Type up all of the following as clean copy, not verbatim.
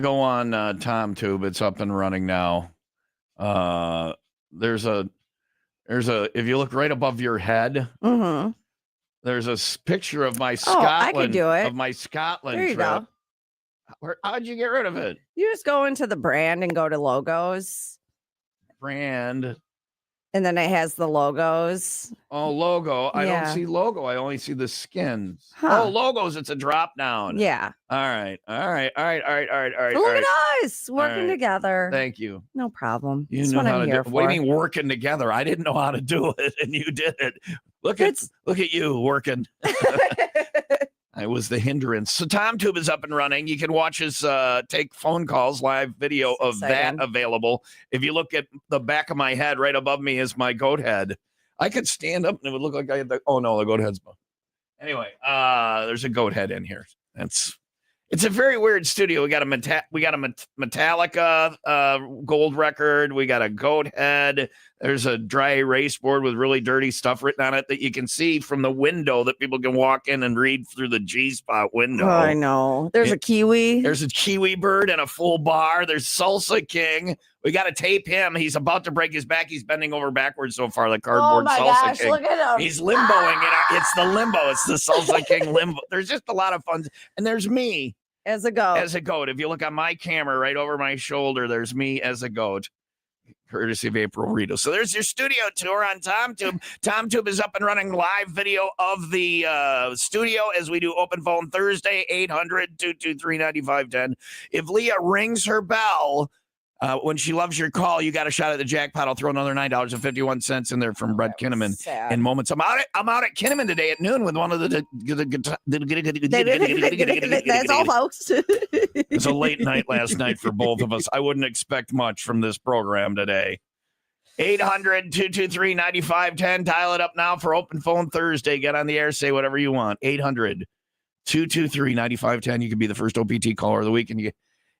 go on TomTube. It's up and running now. There's a if you look right above your head, there's a picture of my Scotland. I could do it. Of my Scotland there you trip. Go. How'd you get rid of it? You just go into the brand and go to logos. Brand. And then it has the logos. Oh, logo. I don't see logo. I only see the skins. Huh. Oh, logos. It's a drop down. Yeah. All right. Look at us working together. Thank you. No problem. You That's know what how I'm to here do. for. What do you mean working together? I didn't know how to do it, and you did it. Look at you working. I was the hindrance. So TomTube is up and running. You can watch us take phone calls, live video of that available. If you look at the back of my head, right above me is my goat head. I could stand up and it would look like I had the goat head's. Anyway, there's a goat head in here. It's a very weird studio. We got a Metallica gold record. We got a goat head. There's a dry erase board with really dirty stuff written on it that you can see from the window that people can walk in and read through the G-spot window. Oh, I know. There's a kiwi. There's a kiwi bird and a full bar. There's Salsa King. We got to tape him. He's about to break his back. He's bending over backwards so far. The cardboard Salsa King. Look at him. He's limboing. It's the limbo. It's the Salsa King limbo. There's just a lot of fun. And there's me. As a goat. As a goat. If you look on my camera right over my shoulder, there's me as a goat. Courtesy of April Rito. So there's your studio tour on TomTube. TomTube is up and running, live video of the studio as we do open phone Thursday, 800-223-9510. If Leah rings her bell, when she loves your call, you got a shot at the jackpot. I'll throw another $9.51 in there from Brett Kinnaman in moments. I'm out at Kinnaman today at noon with one of the that's all, folks. It's a late night last night for both of us. I wouldn't expect much from this program today. 800-223-9510. Dial it up now for open phone Thursday. Get on the air, say whatever you want. 800-223-9510. You can be the first OPT caller of the week, and you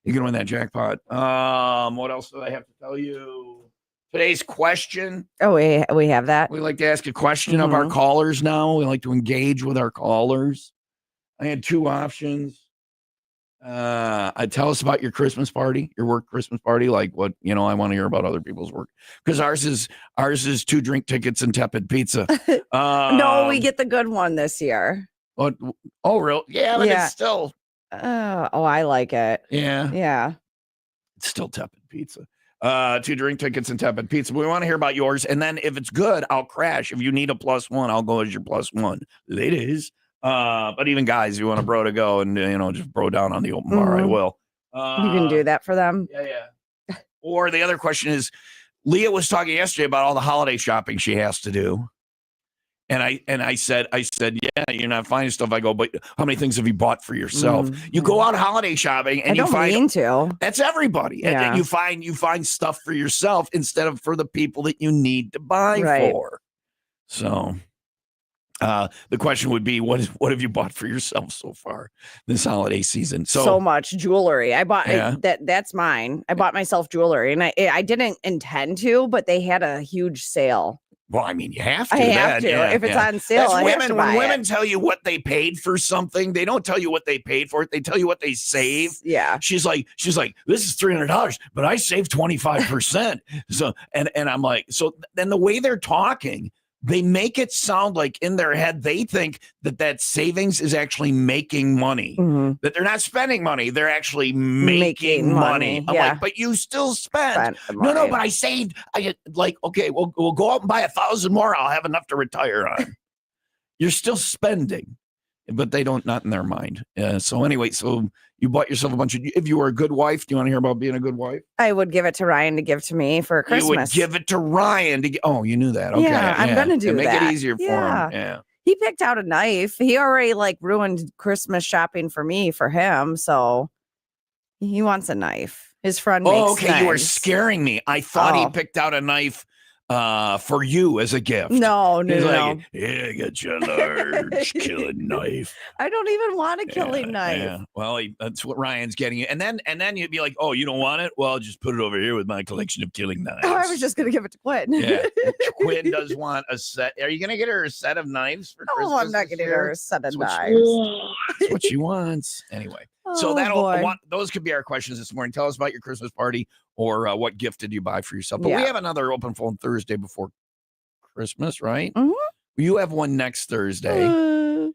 can win that jackpot. What else do I have to tell you? Today's question. Oh, we have that. We like to ask a question of our callers now. We like to engage with our callers. I had two options. Tell us about your Christmas party, your work Christmas party. Like what, I want to hear about other people's work. Because ours is 2 drink tickets and tepid pizza. No, we get the good one this year. Oh, real? Yeah, but it's still. I like it. Yeah. It's still tepid pizza. 2 drink tickets and tepid pizza. We want to hear about yours. And then if it's good, I'll crash. If you need a +1, I'll go as your +1. Ladies. But even guys, if you want a bro to go and, just bro down on the open bar, I will. You can do that for them. Yeah. Or the other question is, Leah was talking yesterday about all the holiday shopping she has to do. And I said, yeah, you're not finding stuff. I go, but how many things have you bought for yourself? You go out holiday shopping and you find that's everybody. Yeah. And you find stuff for yourself instead of for the people that you need to buy for. So the question would be, what have you bought for yourself so far this holiday season? So much jewelry. I bought that's mine. I bought myself jewelry, and I didn't intend to, but they had a huge sale. Well, I mean, you have to. I have to. If it's on sale, I have to buy when women tell you what they paid for something, they don't tell you what they paid for it. They tell you what they saved. Yeah. She's like, this is $300, but I saved 25%. So, and I'm like, so then the way they're talking, they make it sound like in their head, they think that savings is actually making money, that they're not spending money. They're actually making money. I'm like, but you still spent. No, but I saved. Okay, we'll go out and buy 1,000 more. I'll have enough to retire on. You're still spending, but they don't, not in their mind. So anyway, so you bought yourself a bunch of, if you were a good wife, do you want to hear about being a good wife? I would give it to Ryan to give to me for Christmas. You would give it to Ryan to oh, you knew that. Okay. Yeah, I'm going to do that. Make it easier for him. Yeah. He picked out a knife. He already ruined Christmas shopping for me, for him. So he wants a knife. His friend makes okay. knives. You were scaring me. I thought he picked out a knife for you as a gift. No. Yeah, get you a large killing knife. I don't even want a killing knife. Yeah. Well, that's what Ryan's getting you. And then you'd be like, oh, you don't want it? Well, I'll just put it over here with my collection of killing knives. Oh, I was just going to give it to Quinn. Yeah. Quinn does want a set. Are you going to get her a set of knives for Christmas? Oh, I'm not getting her a set of knives. That's what she wants. Anyway. So boy. those could be our questions this morning. Tell us about your Christmas party or what gift did you buy for yourself. But we have another open phone Thursday before Christmas, right? Mhm. You have one next Thursday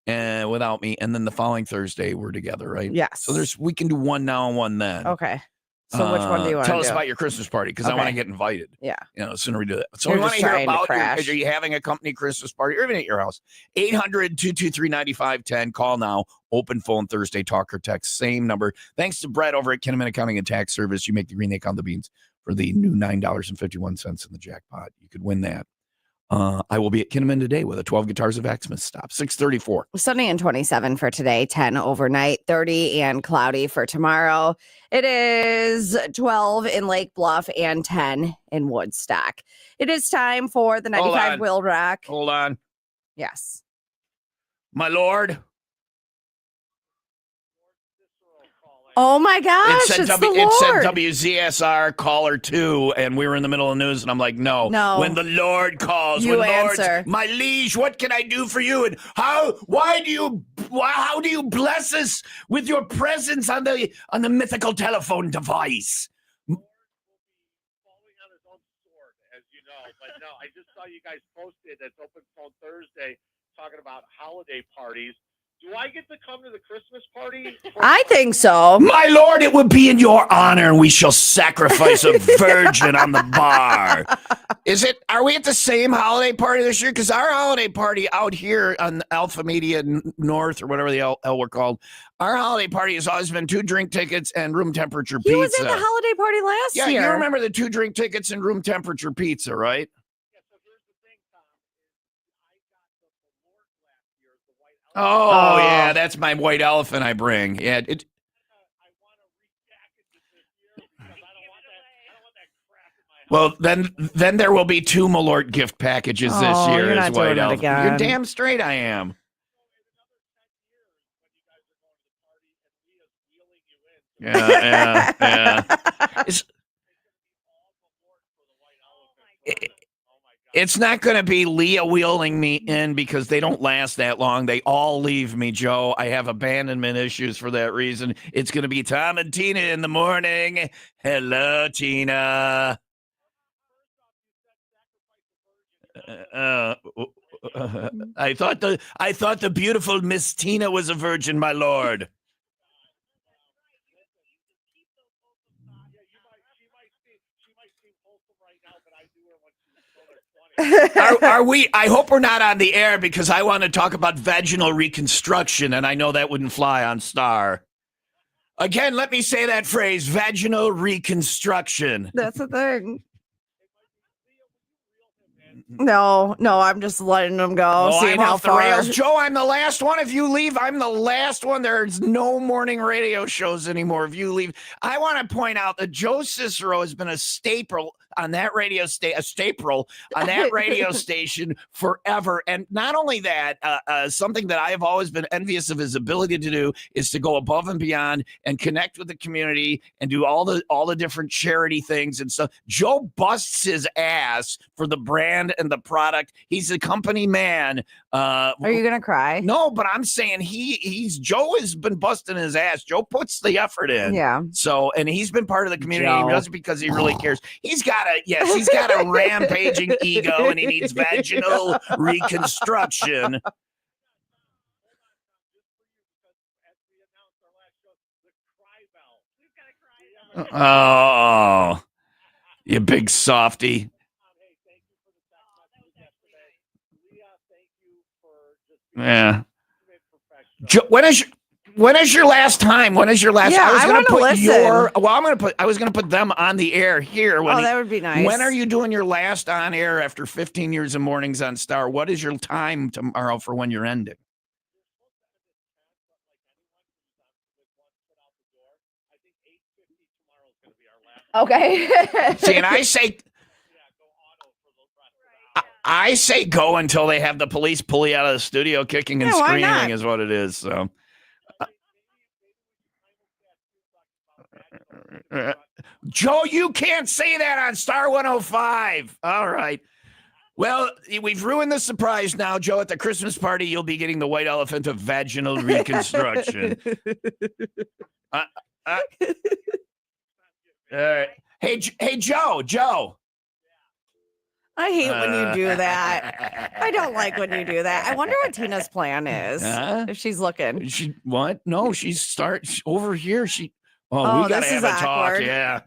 and without me, and then the following Thursday we're together, right? Yes. So we can do one now and one then. Okay. So which one do you want to do? Tell us about your Christmas party because I want to get invited. Yeah. The sooner we do that. So You're we want just to hear trying to about crash. are you having a company Christmas party or even at your house? 800-223-9510. Call now. Open phone Thursday. Talk or text. Same number. Thanks to Brett over at Kinnaman Accounting and Tax Service. You make the green egg on the beans for the new $9.51 in the jackpot. You could win that. I will be at Kinnaman today with a 12 Guitars of Xmas stop. 634. Sunny and 27 for today, 10 overnight, 30 and cloudy for tomorrow. It is 12 in Lake Bluff and 10 in Woodstock. It is time for the 95 WIIL Rock. Hold on. Yes. My Lord. Oh my gosh, it's the Lord. It said WZSR caller 2, and we were in the middle of the news, and I'm like, no. When the Lord calls, you answer. My liege, what can I do for you? And how do you bless us with your presence on the mythical telephone device? Falling on his own sword, as you know. But no, I just saw you guys posted that's Open Phone Thursday talking about holiday parties. Do I get to come to the Christmas party? I think so. My Lord, it would be in your honor, and we shall sacrifice a virgin on the bar. Are we at the same holiday party this year? Because our holiday party out here on Alpha Media North, or whatever the hell we're called, our holiday party has always been 2 drink tickets and room temperature pizza. He was at the holiday party last year. Yeah, you remember the 2 drink tickets and room temperature pizza, right? Yeah, so here's the thing, Tom. I got the Lord last year, the white elephant. Oh, yeah, that's my white elephant I bring. Yeah, I want to repackage it this year because I don't want that crap in my house. Well, then there will be 2 Malort gift packages this year you're as not white doing it elephant. again. You're damn straight I am. In another 10 years, when you guys are going to the party and Leah's wheeling you in. Yeah. It's not going to be Leah wheeling me in because they don't last that long. They all leave me, Joe. I have abandonment issues for that reason. It's going to be Tom and Tina in the morning. Hello, Tina. I thought the beautiful Miss Tina was a virgin, my lord. Are we? I hope we're not on the air because I want to talk about vaginal reconstruction, and I know that wouldn't fly on Star. Again, let me say that phrase: vaginal reconstruction. That's the thing. No, I'm just letting them go. Oh, seeing I'm how off far. the rails, Joe. I'm the last one. If you leave, I'm the last one. There's no morning radio shows anymore. If you leave, I want to point out that Joe Cicero has been a staple on that radio station forever. And not only that, something that I have always been envious of his ability to do is to go above and beyond and connect with the community and do all the different charity things and stuff. Joe busts his ass for the brand and the product. He's a company man. Are you gonna cry? No, but I'm saying Joe has been busting his ass. Joe puts the effort in. Yeah. So, and he's been part of the community. Joe. He does it because he really cares. He's got a rampaging ego, and he needs vaginal reconstruction. Oh, you big softy. Yeah. When is your last time? When is your last? Yeah, I was going to put I was going to put them on the air here. That would be nice. When are you doing your last on air after 15 years of mornings on Star? What is your time tomorrow for when you're ending? Okay. See, and I say go until they have the police pull you out of the studio kicking and screaming is what it is. So. Joe, you can't say that on Star 105. All right. Well, we've ruined the surprise now, Joe. At the Christmas party, you'll be getting the white elephant of vaginal reconstruction. All right. Hey, Joe. I hate when you do that. I don't like when you do that. I wonder what Tina's plan is. If she's looking. She what? No, she's over here. We gotta this have is a talk. awkward. Yeah.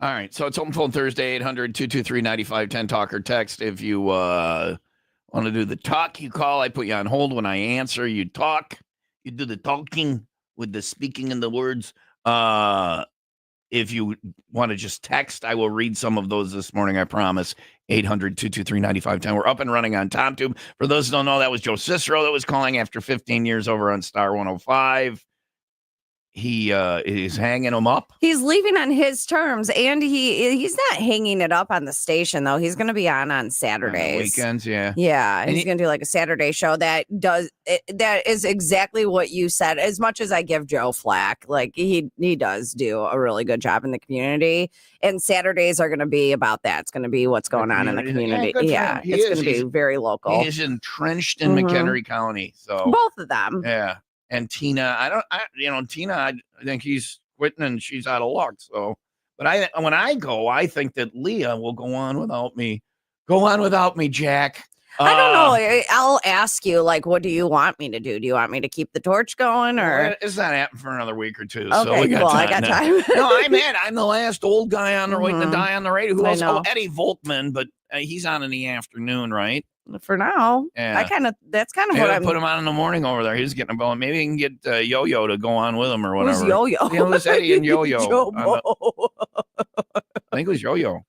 All right. So it's Open Phone Thursday, 800-223-9510. Talk or text. If you want to do the talk, you call. I put you on hold. When I answer, you talk. You do the talking with the speaking in the words. If you want to just text, I will read some of those this morning, I promise. 800-223-9510. We're up and running on TomTube. For those who don't know, that was Joe Cicero that was calling after 15 years over on Star 105. He is hanging them up. He's leaving on his terms, and he's not hanging it up on the station, though. He's going to be on Saturdays. On weekends, yeah. Yeah, and he's going to do like a Saturday show that is exactly what you said. As much as I give Joe flack, like he does do a really good job in the community, and Saturdays are going to be about that. It's going to be what's going on in the community. Yeah, it's going to be very local. He is entrenched in McHenry County, so both of them. Yeah. And Tina, Tina, I think he's quitting and she's out of luck. So, but when I go, I think that Leah will go on without me. Go on without me, Jack. I don't know. I'll ask you, like, what do you want me to do? Do you want me to keep the torch going, or it's not happening for another week or two? Okay, so we got I got time. No, I'm the last old guy on the waiting to die on the radio. Who else? Oh, Eddie Volkman, but he's on in the afternoon, right? For now, yeah. That's kind of what I put him on in the morning over there. He's getting a bone. Maybe he can get Yo-Yo to go on with him or whatever. Who's Yo-Yo? You know, this Eddie and Yo-Yo. I think it was Yo-Yo.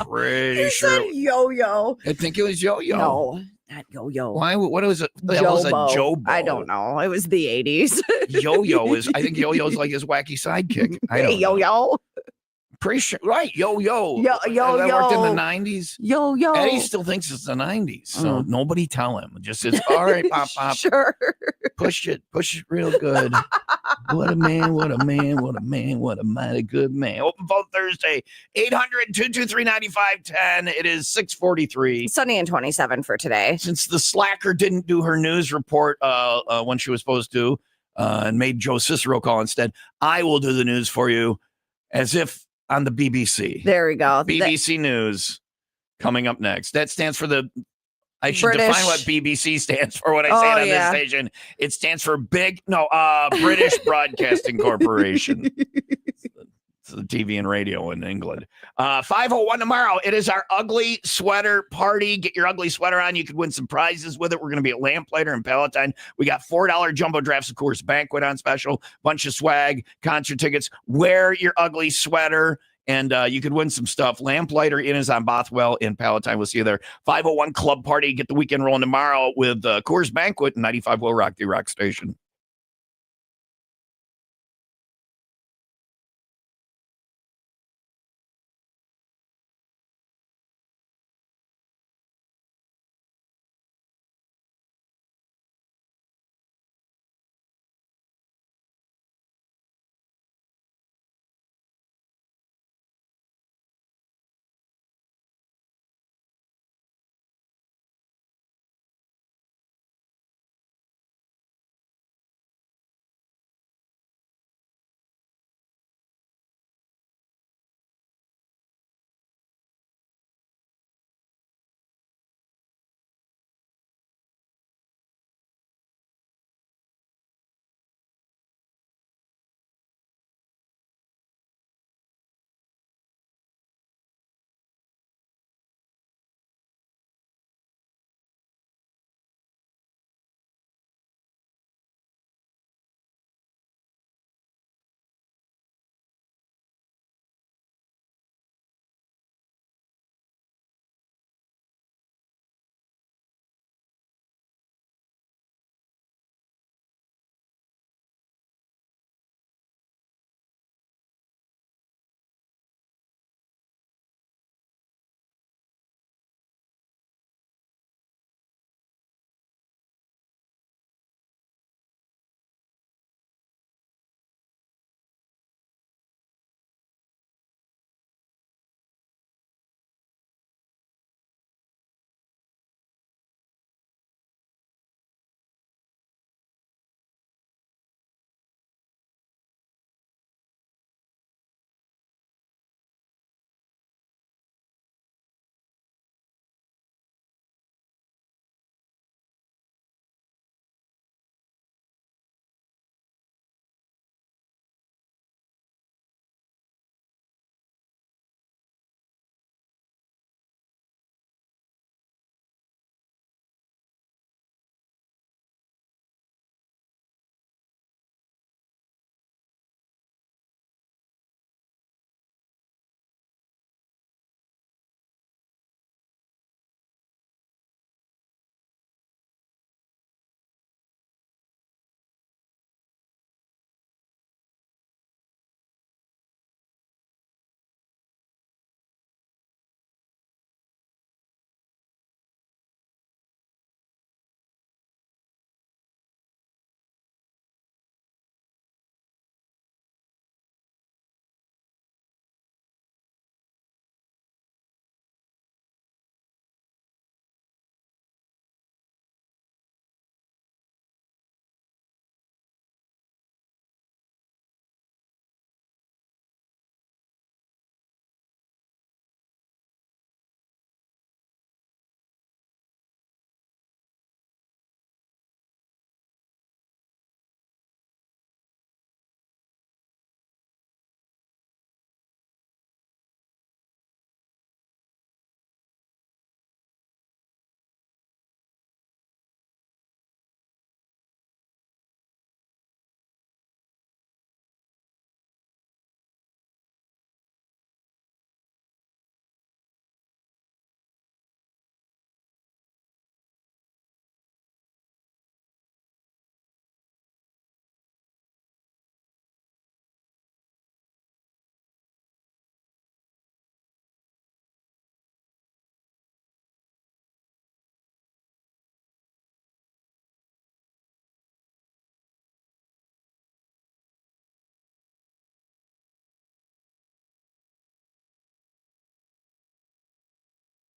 Pretty sure. Said Yo-Yo. I think it was Yo-Yo. No, not Yo-Yo. Why? What was it? That Jobo. was a Jobo. I don't know. It was the 80s. Yo-Yo is. I think Yo-Yo's like his wacky sidekick. Hey, Yo-Yo. Pretty sure, right? Yo-Yo. Yo-Yo. That worked in the 90s. Yo-Yo. Eddie still thinks it's the 90s, so nobody tell him. Just it's all right, pop. Sure. Push it real good. What a man, what a man, what a man, what a mighty good man. Open phone Thursday, 800-223-9510. It is 6:43. Sunny and 27 for today. Since the slacker didn't do her news report when she was supposed to and made Joe Cicero call instead, I will do the news for you as if on the BBC. There we go. BBC News coming up next. That stands for the... I should British. define what BBC stands for when I say it on this station. It stands for British Broadcasting Corporation. It's the TV and radio in England. 5:01 tomorrow. It is our ugly sweater party. Get your ugly sweater on. You could win some prizes with it. We're going to be at Lamplighter in Palatine. We got $4 jumbo drafts, of course, banquet on special, bunch of swag, concert tickets. Wear your ugly sweater. And you could win some stuff. Lamplighter Inn is on Bothwell in Palatine. We'll see you there. 5:01 Club Party. Get the weekend rolling tomorrow with Coors Banquet and 95 Will Rock, the rock station.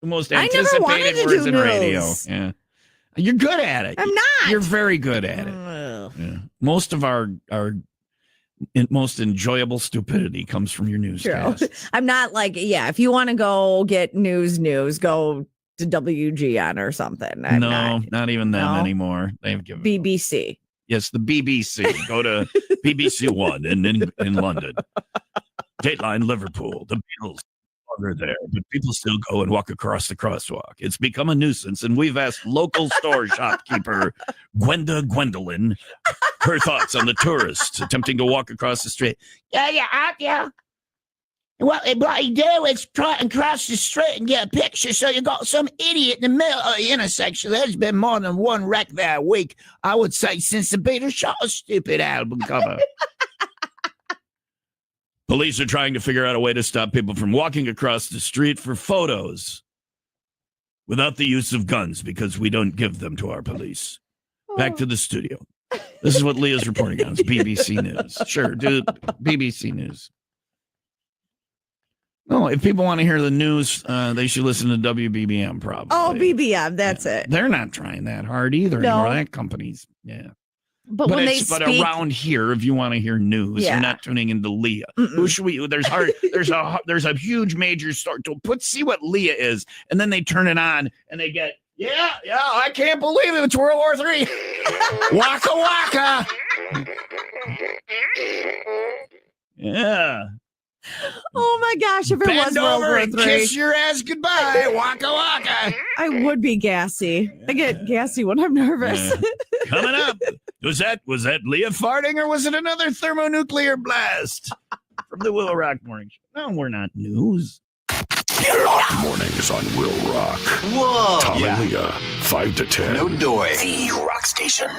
The most I never wanted anticipated to words do in radio. news. Yeah. You're good at it. I'm not. You're very good at it. Ugh. Yeah. Most of our most enjoyable stupidity comes from your True. newscasts. I'm not like, if you want to go get news, go to WGN or something. I'm not even them No? anymore. They've given up. BBC. Yes, the BBC. Go to BBC One in London. Dateline Liverpool. The Beatles are there, but people still go and walk across the crosswalk. It's become a nuisance, and we've asked local store shopkeeper Gwendolyn her thoughts on the tourists attempting to walk across the street. Yeah. What you do is try and cross the street and get a picture, so you got some idiot in the middle of the intersection. There's been more than one wreck that week, I would say, since the Beatles shot a stupid album cover. Police are trying to figure out a way to stop people from walking across the street for photos without the use of guns, because we don't give them to our police. Back to the studio. This is what Leah's reporting on. It's BBC News. Sure, dude. BBC News. No, if people want to hear the news, they should listen to WBBM probably. Oh, BBM, that's it. They're not trying that hard either anymore. That company's, But when they but speak, around here, if you want to hear news, you're not tuning into Leah. Who should we? There's a huge major story. See what Leah is, and then they turn it on and they get, I can't believe it. It's World War III. Waka waka. Yeah. oh my gosh, if it was Bend World over War and III, kiss your ass goodbye. Waka waka. I would be gassy. I get gassy when I'm nervous. Yeah. Coming up, was that Leah farting, or was it another thermonuclear blast from the WIIL Rock Morning Show? No, we're not news. Rock Mornings on WIIL Rock. Whoa. Tom and Leah, 5 to 10. No doy. The Rock Station.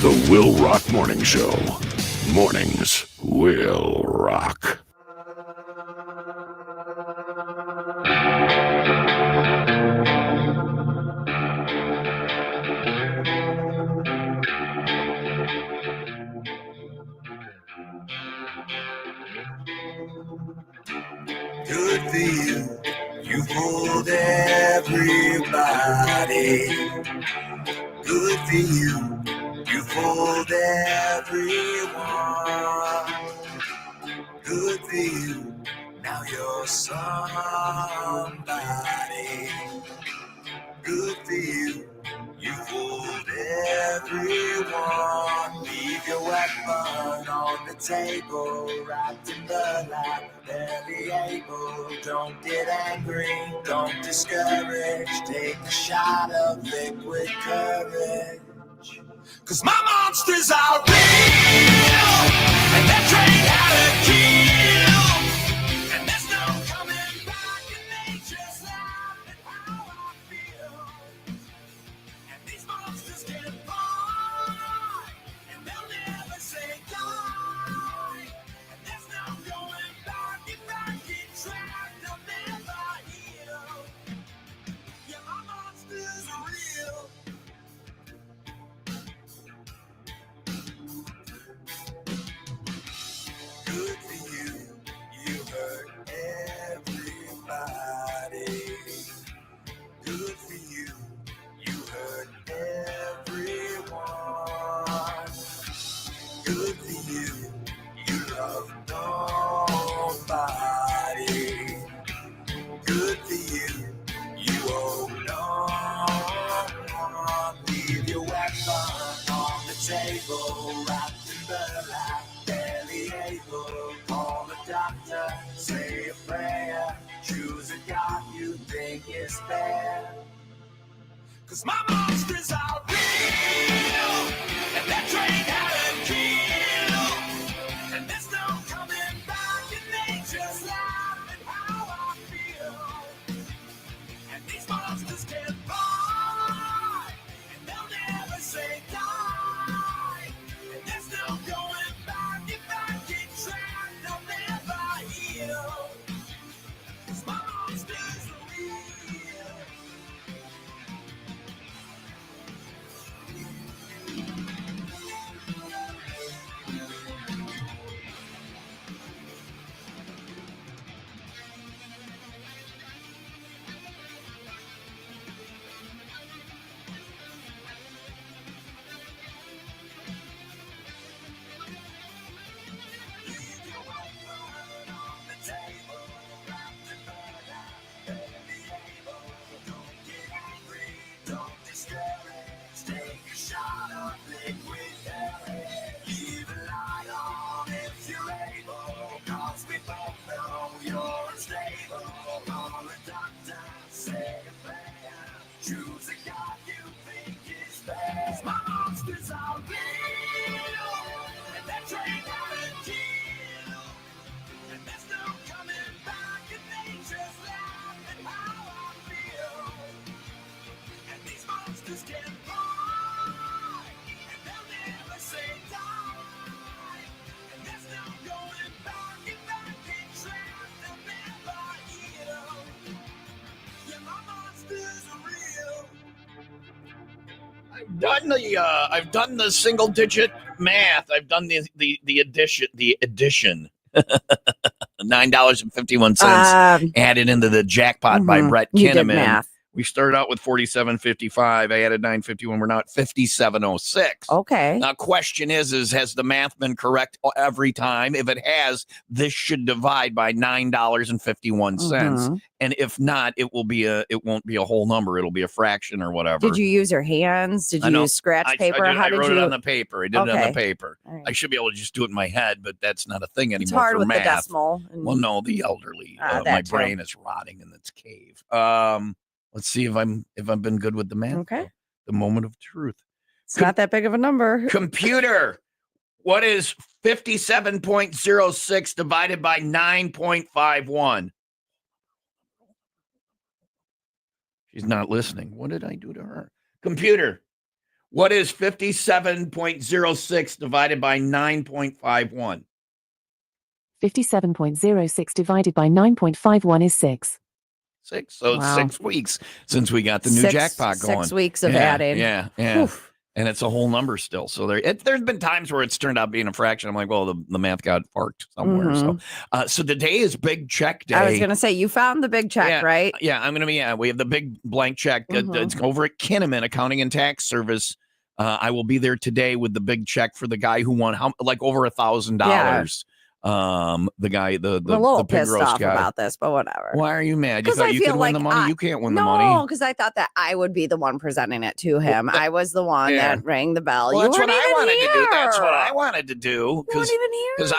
The Will Rock Morning Show. Mornings will rock. Good for you. You fooled everybody. Good for you. You fooled everyone. Good for you. Now you're somebody. Good for you. You fooled everyone. Leave your weapon on the table, wrapped in the light, barely able. Don't get angry, don't discourage. Take a shot of liquid courage. 'Cause my monsters are real, and that train had a kill. And there's no coming back, and they just laugh at how I feel. And these monsters can fly, and they'll never say die. And there's no going back, if I get trapped, I'll never heal. Yeah, my monsters are real. Good for you, you hurt everybody. Good for you, you hurt everyone. Good for you, you love nobody. Good for you, you owe no one. Leave your weapon on the table, wrapped in burlap, barely able. Call the doctor, say a prayer, choose a God you think is fair. 'Cause my monsters are real, and that train had a kill. And there's no coming back, and they just laugh at how I feel. And these monsters can fly, and they'll never say die. And there's no going back, if I get trapped, I'll never heal. 'Cause my monsters are real. Leave your weapon on the table, wrapped in burlap, barely able. Don't get angry, don't discourage. Take a shot of liquid courage. Leave a light on if you're able, 'cause we both know you're unstable. Call a doctor, say a prayer, choose a God you think is fair. 'Cause my monsters are real, and that train had a kill. And there's no coming back, and they just laugh at how I feel. And these monsters can fly, and they'll never say die. And there's no going back, if I get trapped, I'll never heal. Yeah, my monsters are real. I've done the single digit math. I've done the addition. $9.51 added into the jackpot by Brett You did Kinnaman. math. We started out with 47.55. I added 9.51. We're now at 57.06. Okay. Now, question is has the math been correct every time? If it has, this should divide by $9.51. And if not, it won't be a whole number. It'll be a fraction or whatever. Did you use your hands? Did I you know. use scratch paper? I wrote it on the paper. I did it on Okay. the paper. All right. I should be able to just do it in my head, but that's not a thing anymore. It's hard for with math. the decimal. Well, no, the elderly. That My too. brain is rotting in its cave. Let's see if I've been good with the math. Okay. The moment of truth. It's not that big of a number. Computer, what is 57.06 divided by 9.51? She's not listening. What did I do to her? Computer, What is 57.06 divided by 9.51? 57.06 divided by 9.51 is 6. 6. So it's Wow. 6 weeks since we got the new Six- jackpot going. 6 weeks of yeah, adding. Yeah, yeah. Oof. And it's a whole number still. So there's been times where it's turned out being a fraction. I'm like, well, the math got parked somewhere. So today is big check day. I was going to say, you found the big check, right? Yeah, I'm going to be. Yeah, we have the big blank check. It's over at Kinnaman Accounting and Tax Service. I will be there today with the big check for the guy who won like over $1,000. The guy, the I'm a little pig pissed roast off guy. about this, but whatever. Why are you mad? You 'Cause thought I you feel could win the like money? You can't win the No, money. because I thought that I would be the one presenting it to him. I was the one Yeah. that rang the bell. Well, You that's what weren't I even wanted to do. That's here. what I wanted to do. You weren't even here. Because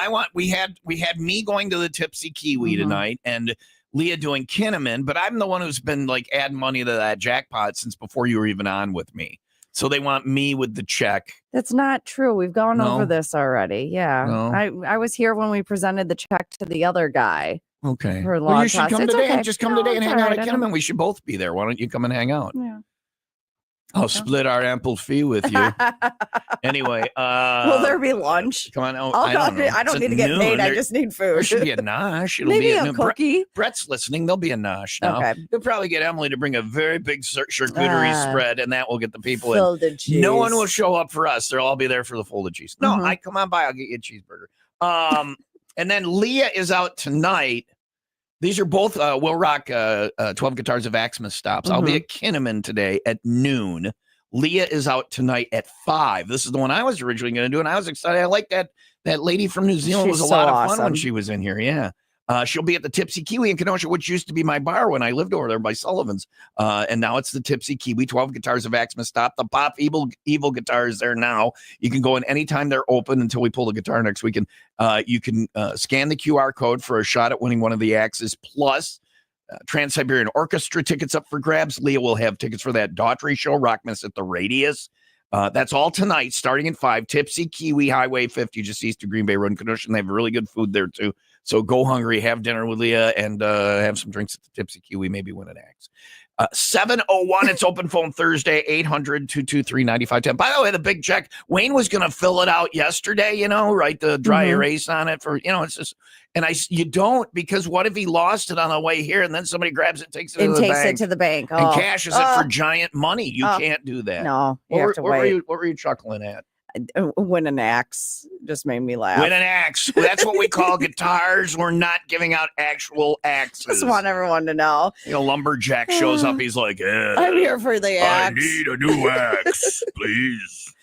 we had me going to the Tipsy Kiwi Mhm. tonight and Leah doing Kinnaman, but I'm the one who's been like adding money to that jackpot since before you were even on with me. So they want me with the check. That's not true. We've gone No? over this already. Yeah. No? I was here when we presented the check to the other guy. Okay. For Well, law you should costs. come It's today. okay. Just come No, today and it's hang all out right. at I don't- Kinnaman. We should both be there. Why don't you come and hang out? Yeah. I'll split our ample fee with you. Anyway, Will there be lunch? come on. Oh, I'll I don't go. know. I don't It's need to at get noon. paid. I There- just need There food. should be a nosh. It'll Maybe be a cookie. Brett's listening. There'll be a nosh now. Okay. You'll probably get Emily to bring a very big charcuterie Ah. spread, and that will get the people in. Folded cheese. No one will show up for us. They'll all be there for the folded cheese. No, Mhm. I come on by. I'll get you a cheeseburger. And then Leah is out tonight. These are both Will Rock 12 Guitars of Axmas stops. I'll be at Kinnaman today at noon. Leah is out tonight at 5. This is the one I was originally going to do, and I was excited. I like that lady from New Zealand. She's Was a so lot of fun when awesome. she was in here. Yeah. She'll be at the Tipsy Kiwi in Kenosha, which used to be my bar when I lived over there by Sullivan's. And now it's the Tipsy Kiwi, 12 Guitars of Axmas stop. The Pop Evil guitar is there now. You can go in anytime they're open until we pull the guitar next week. And you can scan the QR code for a shot at winning one of the axes. Plus, Trans-Siberian Orchestra tickets up for grabs. Leah will have tickets for that Daughtry show, Rockmas at the Radius. That's all tonight, starting at 5. Tipsy Kiwi, Highway 50, just east of Green Bay Road in Kenosha. And they have really good food there, too. So go hungry, have dinner with Leah, and have some drinks at the Tipsy Kiwi, maybe win an axe. 701, it's open phone Thursday, 800-223-9510. By the way, the big check, Wayne was going to fill it out yesterday, right? The dry erase on it for, it's just, and you don't, because what if he lost it on the way here and then somebody grabs it, takes it And to the takes bank it to the bank. and cashes it for Oh. giant money? You can't do that. No, you have to What wait. were you chuckling at? Win an axe just made me laugh. Win an axe. That's what we call guitars. We're not giving out actual axes. Just want everyone to know. Lumberjack shows up. He's like, I'm here for the I axe. need a new axe, please.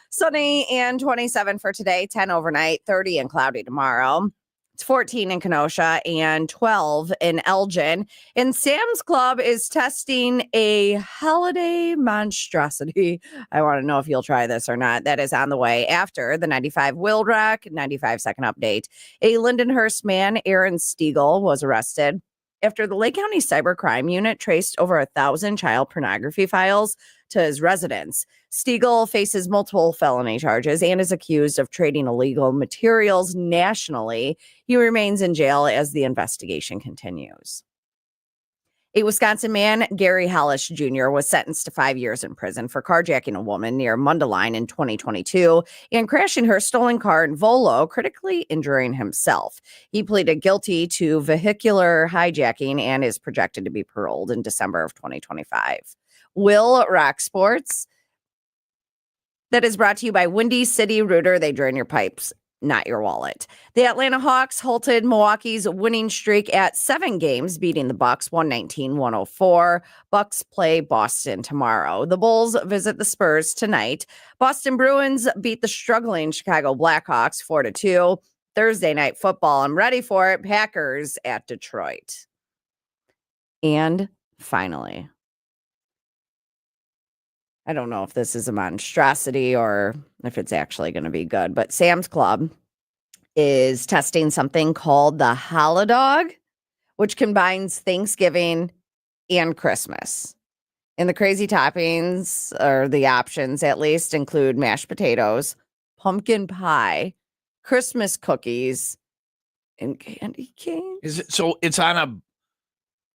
Sunny and 27 for today, 10 overnight, 30 and cloudy tomorrow. It's 14 in Kenosha and 12 in Elgin. And Sam's Club is testing a holiday monstrosity. I want to know if you'll try this or not. That is on the way after the 95 WIIL wreck, 95 second update. A Lindenhurst man, Aaron Stiegel, was arrested after the Lake County Cybercrime Unit traced over 1,000 child pornography files to his residence. Stiegel faces multiple felony charges and is accused of trading illegal materials nationally. He remains in jail as the investigation continues. A Wisconsin man, Gary Hallish Jr., was sentenced to 5 years in prison for carjacking a woman near Mundelein in 2022 and crashing her stolen car in Volo, critically injuring himself. He pleaded guilty to vehicular hijacking and is projected to be paroled in December of 2025. WIIL Rock Sports. That is brought to you by Windy City Rooter. They drain your pipes, not your wallet. The Atlanta Hawks halted Milwaukee's winning streak at 7 games, beating the Bucks 119-104. Bucks play Boston tomorrow. The Bulls visit the Spurs tonight. Boston Bruins beat the struggling Chicago Blackhawks 4-2. Thursday night football. I'm ready for it. Packers at Detroit. And finally, I don't know if this is a monstrosity or if it's actually going to be good, but Sam's Club is testing something called the Holodog, which combines Thanksgiving and Christmas. And the crazy toppings, or the options at least, include mashed potatoes, pumpkin pie, Christmas cookies, and candy cane. Is it so? It's on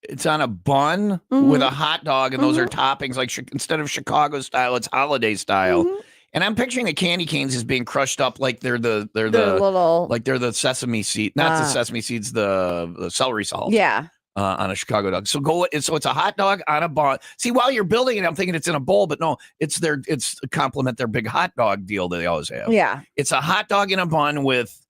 It's on a bun with a hot dog, and those are toppings. Like instead of Chicago style, it's holiday style. And I'm picturing the candy canes as being crushed up like they're the little, like they're the sesame seed, not the sesame seeds, the celery salt. yeah. On a Chicago dog. So it's a hot dog on a bun. See, while you're building it, I'm thinking it's in a bowl, but no, it's to complement their big hot dog deal that they always have. Yeah. It's a hot dog in a bun with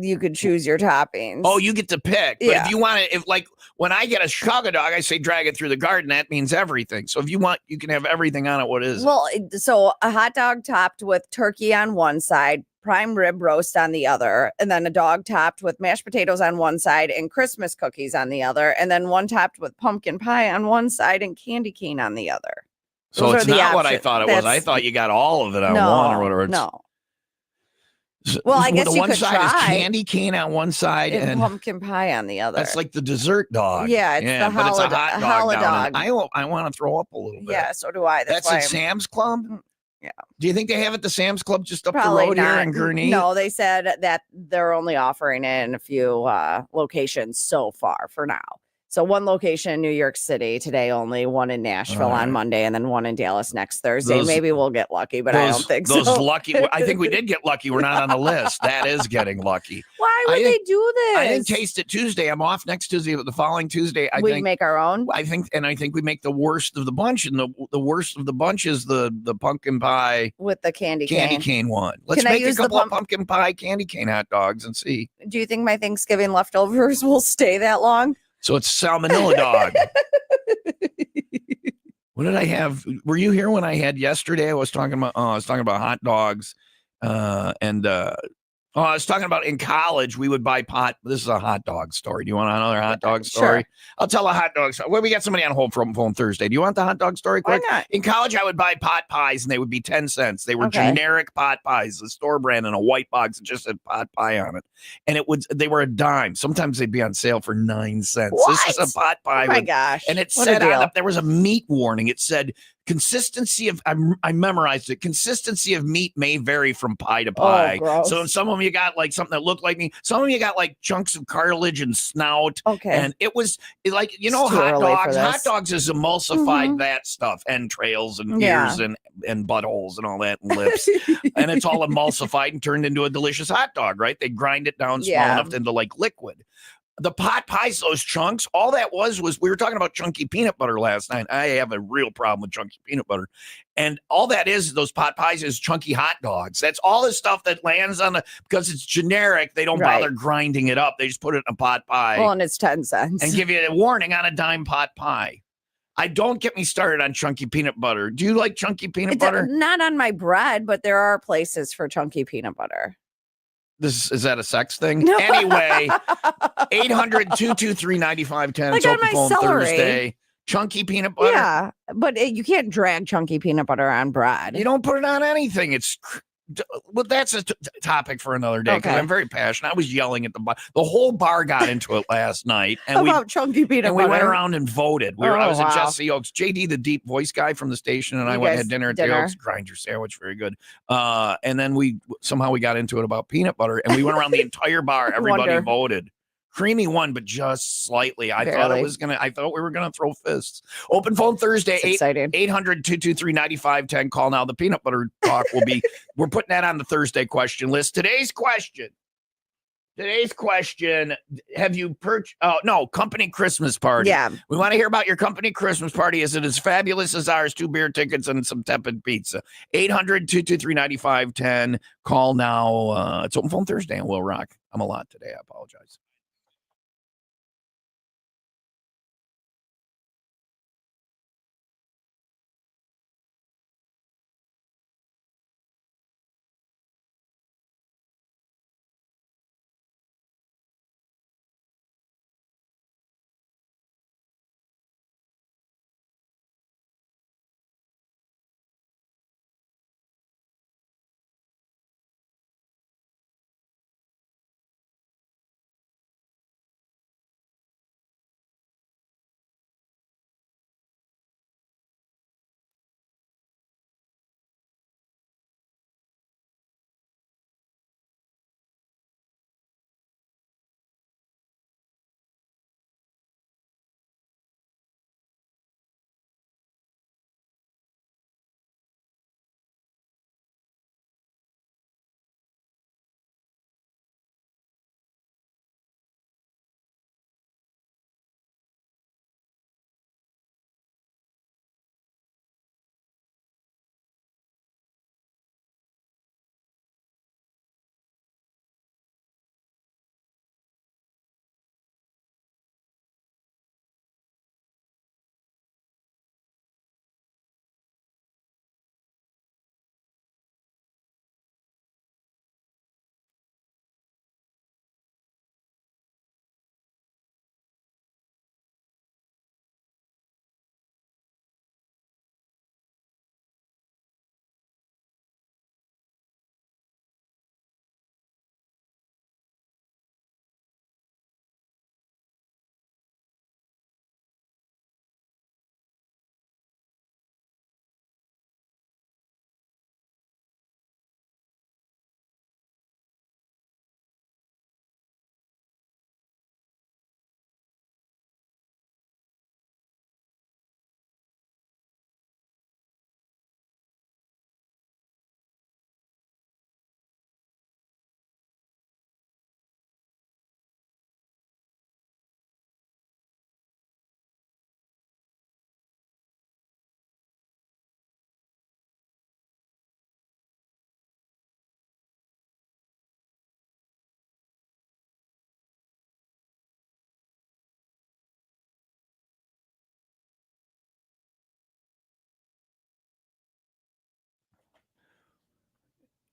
You could choose your toppings. Oh, you get to pick. But Yeah. if you want to, if like when I get a Chicago dog, I say drag it through the garden. That means everything. So if you want, you can have everything on it. What is it? Well, so a hot dog topped with turkey on one side, prime rib roast on the other, and then a dog topped with mashed potatoes on one side and Christmas cookies on the other, and then one topped with pumpkin pie on one side and candy cane on the other. So Those it's are the not what I options. thought it was. I thought you got all of it on one or whatever. No. Well, I guess the you one could side try is candy cane on one side and and pumpkin pie on the other. that's like the dessert dog. Yeah, it's the but it's a hot dog. dog. I want to throw up a little bit. Yeah, so do I. That's why at Sam's Club? Yeah. Do you think they have it at the Sam's Club just up Probably the road not. here in Gurnee? No, they said that they're only offering it in a few locations so far for now. So one location in New York City today only, one in Nashville All right. on Monday, and then one in Dallas next Thursday. Those- Maybe we'll get lucky, but I don't think those so. lucky. I think we did get lucky. We're not on the list. That is getting lucky. Why would I they think- do this? I think Taste It Tuesday. I'm off next Tuesday, but the following Tuesday, we think make our own I think we make the worst of the bunch, and the worst of the bunch is the pumpkin pie with the candy cane one. Let's Can I make a use the couple of pumpkin pie candy cane hot dogs and see. Do you think my Thanksgiving leftovers will stay that long? So it's salmonella dog. What did I have? Were you here when I had yesterday? I was talking about hot dogs, and I was talking about in college we would buy pot. This is a hot dog story. Do you want another hot dog story? Sure. I'll tell a hot dog story. Well, we got somebody on hold from phone Thursday. Do you want the hot dog story Why quick? not? In college, I would buy pot pies, and they would be 10 cents. They were Okay. generic pot pies, the store brand in a white box that just said pot pie on it, and they were a dime. Sometimes they'd be on sale for 9 cents. This is a pot pie. Oh my with- gosh. and it What a said deal. there was a meat warning. It said consistency of I memorized it. Consistency of meat may vary from pie to pie. gross. So some of them you got like something that looked like me. Some of them you got like chunks of cartilage and snout. Okay. And it was like It's too hot early for dogs. Hot this. dogs is emulsified Mhm. that stuff, entrails and Yeah. ears and buttholes and all that and lips. And it's all emulsified and turned into a delicious hot dog, right? They grind it down small Yeah. enough into like liquid. The pot pies, those chunks, all that was we were talking about chunky peanut butter last night. I have a real problem with chunky peanut butter. And all that is, those pot pies is chunky hot dogs. That's all the stuff that lands on because it's generic. They don't Right. bother grinding it up. They just put it in a pot pie Well, and it's 10 cents. and give you a warning on a dime pot pie. I don't get me started on chunky peanut butter. Do you like chunky peanut It's butter? not on my bread, but there are places for chunky peanut butter. Is that a sex thing? No. Anyway, 800-223-9510. It's Like on open my phone celery. Thursday. Chunky peanut butter. Yeah, but you can't drag chunky peanut butter on bread. You don't put it on anything. Well, that's a topic for another day because Okay. I'm very passionate. I was yelling at the bar. The whole bar got into it last night, and about chunky peanut butter? we went around and voted. I Oh, was at wow. Jesse Oaks. JD, the deep voice guy from the station, and I You went and guys had dinner at the dinner? Oaks. Grind your sandwich, very good. And then we got into it about peanut butter, and we went around the entire bar. Everybody Wonder. voted. Creamy won, but just slightly. I thought Barely. I thought we were gonna throw fists. Open phone Thursday, It's exciting. 800-223-9510. Call now. The peanut butter talk will be. We're putting that on the Thursday question list. Today's question. Have you purchased? Oh no, company Christmas party. Yeah. We want to hear about your company Christmas party. Is it as fabulous as ours? 2 beer tickets and some tepid pizza. 800-223-9510. Call now. It's open phone Thursday and we'll rock. I'm a lot today. I apologize.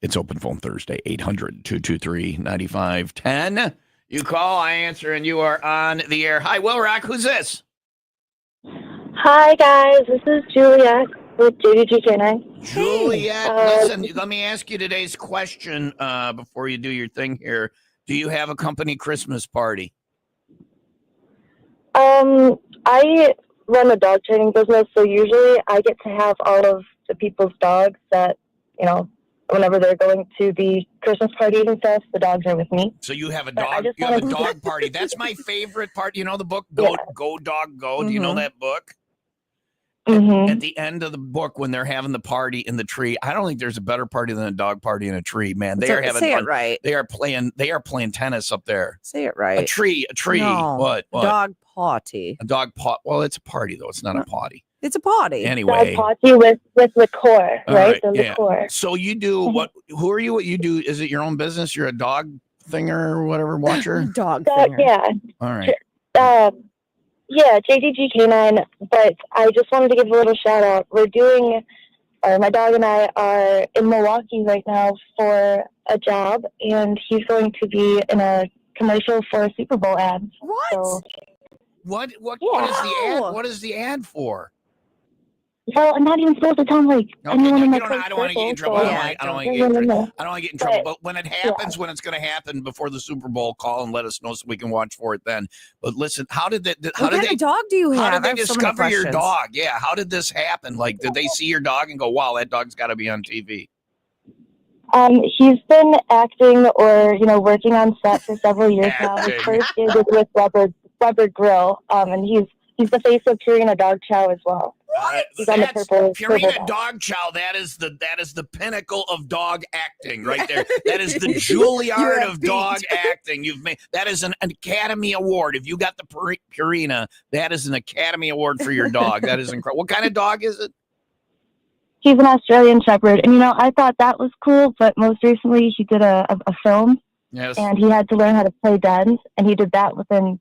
It's open phone Thursday, 800-223-9510. You call, I answer, and you are on the air. Hi, Will Rock. Who's this? Hi guys, this is Juliet with JDGK9. Juliet, listen, let me ask you today's question before you do your thing here. Do you have a company Christmas party? I run a dog training business, so usually I get to have all of the people's dogs that, whenever they're going to the Christmas parties and stuff, the dogs are with me. So you have a But I dog. just You have a wanted to- dog party. That's my favorite part. You know the book Go Dog Go. Do you know that book? Mm-hmm. At the end of the book, when they're having the party in the tree, I don't think there's a better party than a dog party in a tree. Man, they are having Say fun. it right. They are playing tennis up there. Say it right. A tree. No. What? Dog party. A dog pot. Well, it's a party though. It's not a potty. It's a party. Anyway. Dog party with liqueur, All right? The yeah. liqueur. So you do what? Who are you? What you do? Is it your own business? You're a dog thinger or whatever watcher. Dog So, finger. yeah. All right. Yeah, JDG Canine, but I just wanted to give a little shout out. We're doing, my dog and I are in Milwaukee right now for a job, and he's going to be in a commercial for a Super Bowl ad. What? So, What is the Yeah. ad? What is the ad for? well, I'm not even supposed to tell Okay, anyone in my close I don't want to get in circle, trouble. so- I don't want to No, get in no, trouble. no. I don't want to get in trouble. But- But when it happens, when it's going to happen before the Super Bowl, call and let us know so we can watch for it then. But listen, how did What kind of dog do you have? how did I they have so many discover your questions. dog? Yeah, how did this happen? Like, did they see your dog and go, "Wow, that dog's got to be on TV"? He's been acting or, working on set for several years now. His Acting. first gig was with Rubber Grill, and he's the face of Purina Dog Chow as well. He's on the purple Purina dog. Dog Chow. That is the pinnacle of dog acting right there. That is the Juilliard have of dog acting. You've made that is an Academy Award. If you got the Purina, that is an Academy Award for your dog. That is incredible. What kind of dog is it? He's an Australian Shepherd, and I thought that was cool. But most recently, he did a film, Yes. and he had to learn how to play dead, and he did that within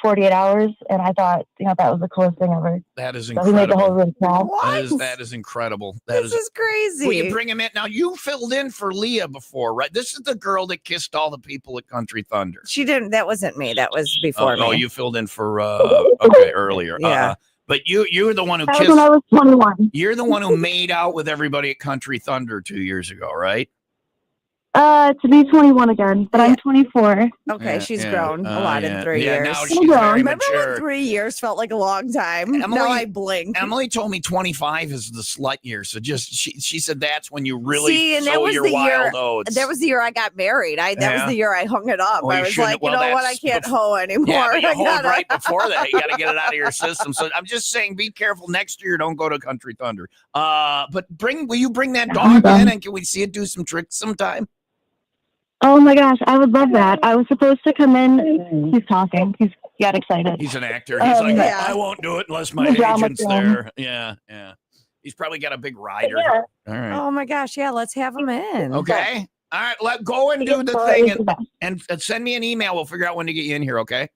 48 hours. And I thought that was the coolest thing ever. That is So he made the whole incredible. room proud. What? That is incredible. This is crazy. Will you bring him in? Now, you filled in for Leah before, right? This is the girl that kissed all the people at Country Thunder. She didn't. That wasn't me. That was before me. Oh, you filled in for, okay, earlier. Yeah. But you were the one who That was when kissed. I was 21. You're the one who made out with everybody at Country Thunder 2 years ago, right? To be 21 again, but Yeah. I'm 24. Okay, Yeah, she's yeah. grown a lot Yeah. in 3 Yeah, years. now she's very Remember mature. when 3 years felt like a long time? Emily- now I blink. Emily told me 25 is the slut year. So she said that's when you really See, and that sow was your the year- wild oats. That was the year I got married. That was Yeah. the year I hung it up. Oh, you I was shouldn't- like, well, you know what? I that's can't bef- hoe anymore. Yeah, but you I hold gotta- right before that. You got to get it out of your system. So I'm just saying, be careful next year. Don't go to Country Thunder. But will you bring that dog in and can we see it do some tricks sometime? Oh my gosh, I would love that. I was supposed to come in. He's talking. He got excited. He's an actor. He's like, yeah. I won't do it unless my The drama agent's king. there. Yeah, yeah. He's probably got a big rider. Yeah. All right. Oh my gosh, yeah, let's have him in. Okay. All right. Go and do the So thing it's the best. and send me an email. We'll figure out when to get you in here. Okay.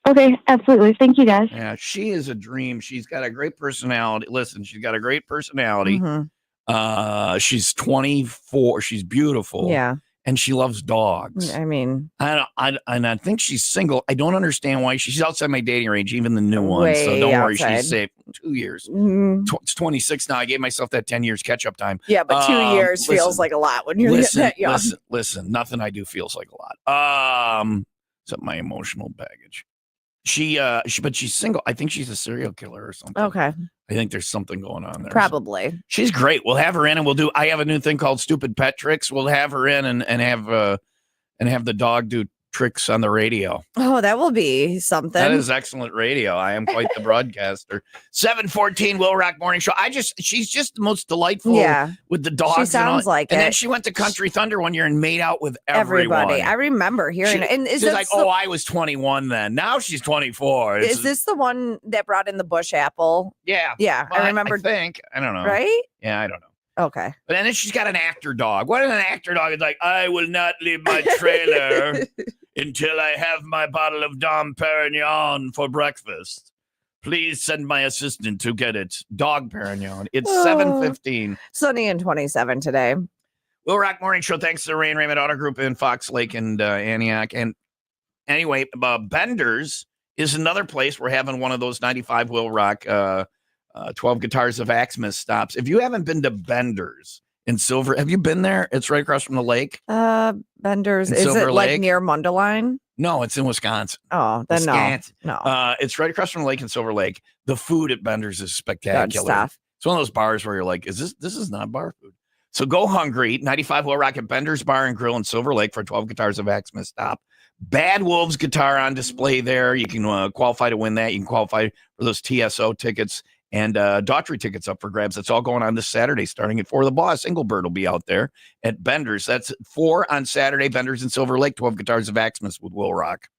Okay, absolutely. Thank you guys. Yeah, she is a dream. She's got a great personality. Listen, she's got a great personality. Mhm. She's 24. She's beautiful. Yeah. And she loves dogs. I mean, And I think she's single. I don't understand why she's outside my dating range, even the new one. So Way don't worry, outside. she's safe. 2 years. mm, It's 26 now. I gave myself that 10 years catch up time. yeah, but 2 years listen, feels like a lot when you're that young. Listen. Nothing I do feels like a lot. Except my emotional baggage. But she's single. I think she's a serial killer or something. Okay, I think there's something going on there. probably. She's great. We'll have her in and I have a new thing called Stupid Pet Tricks. We'll have her in and have the dog do tricks on the radio. Oh, that will be something. That is excellent radio. I am quite the broadcaster. 714 Will Rock Morning Show. She's just the most delightful yeah, with the dogs. she sounds like and it. then she went to Country Thunder one year and made out with everyone. Everybody. I remember hearing it. And is she's this like, the, I was 21 then. Now she's 24. is this the one that brought in the bush apple? Yeah. Yeah, But I remember. I think. I don't know. Right? Yeah, I don't know. Okay. But then she's got an actor dog. What is an actor dog? It's like, I will not leave my trailer until I have my bottle of Dom Perignon for breakfast. Please send my assistant to get it. Dog Perignon. It's Oh. 7:15. Sunny and 27 today. Will Rock Morning Show. Thanks to the Rain Raymond Auto Group in Fox Lake and Antioch. And anyway, Bender's is another place we're having one of those 95 Will Rock 12 Guitars of Axmas stops. If you haven't been to Bender's in Silver, have you been there? It's right across from the lake. Bender's. In Is Silver it like Lake? near Mundaline? No, it's in Wisconsin. Oh, then no. Wisconsin. No. It's right across from the lake in Silver Lake. The food at Bender's is Good spectacular. stuff. It's one of those bars where you're like, this is not bar food. So go hungry. 95 Will Rock at Bender's Bar and Grill in Silver Lake for 12 Guitars of Axmas stop. Bad Wolves guitar on display there. You can qualify to win that. You can qualify for those TSO tickets and Daughtry tickets up for grabs. That's all going on this Saturday, starting at 4. The Boss Engelbert will be out there at Bender's. That's 4 on Saturday. Bender's in Silver Lake. 12 Guitars of Axmas with Will Rock.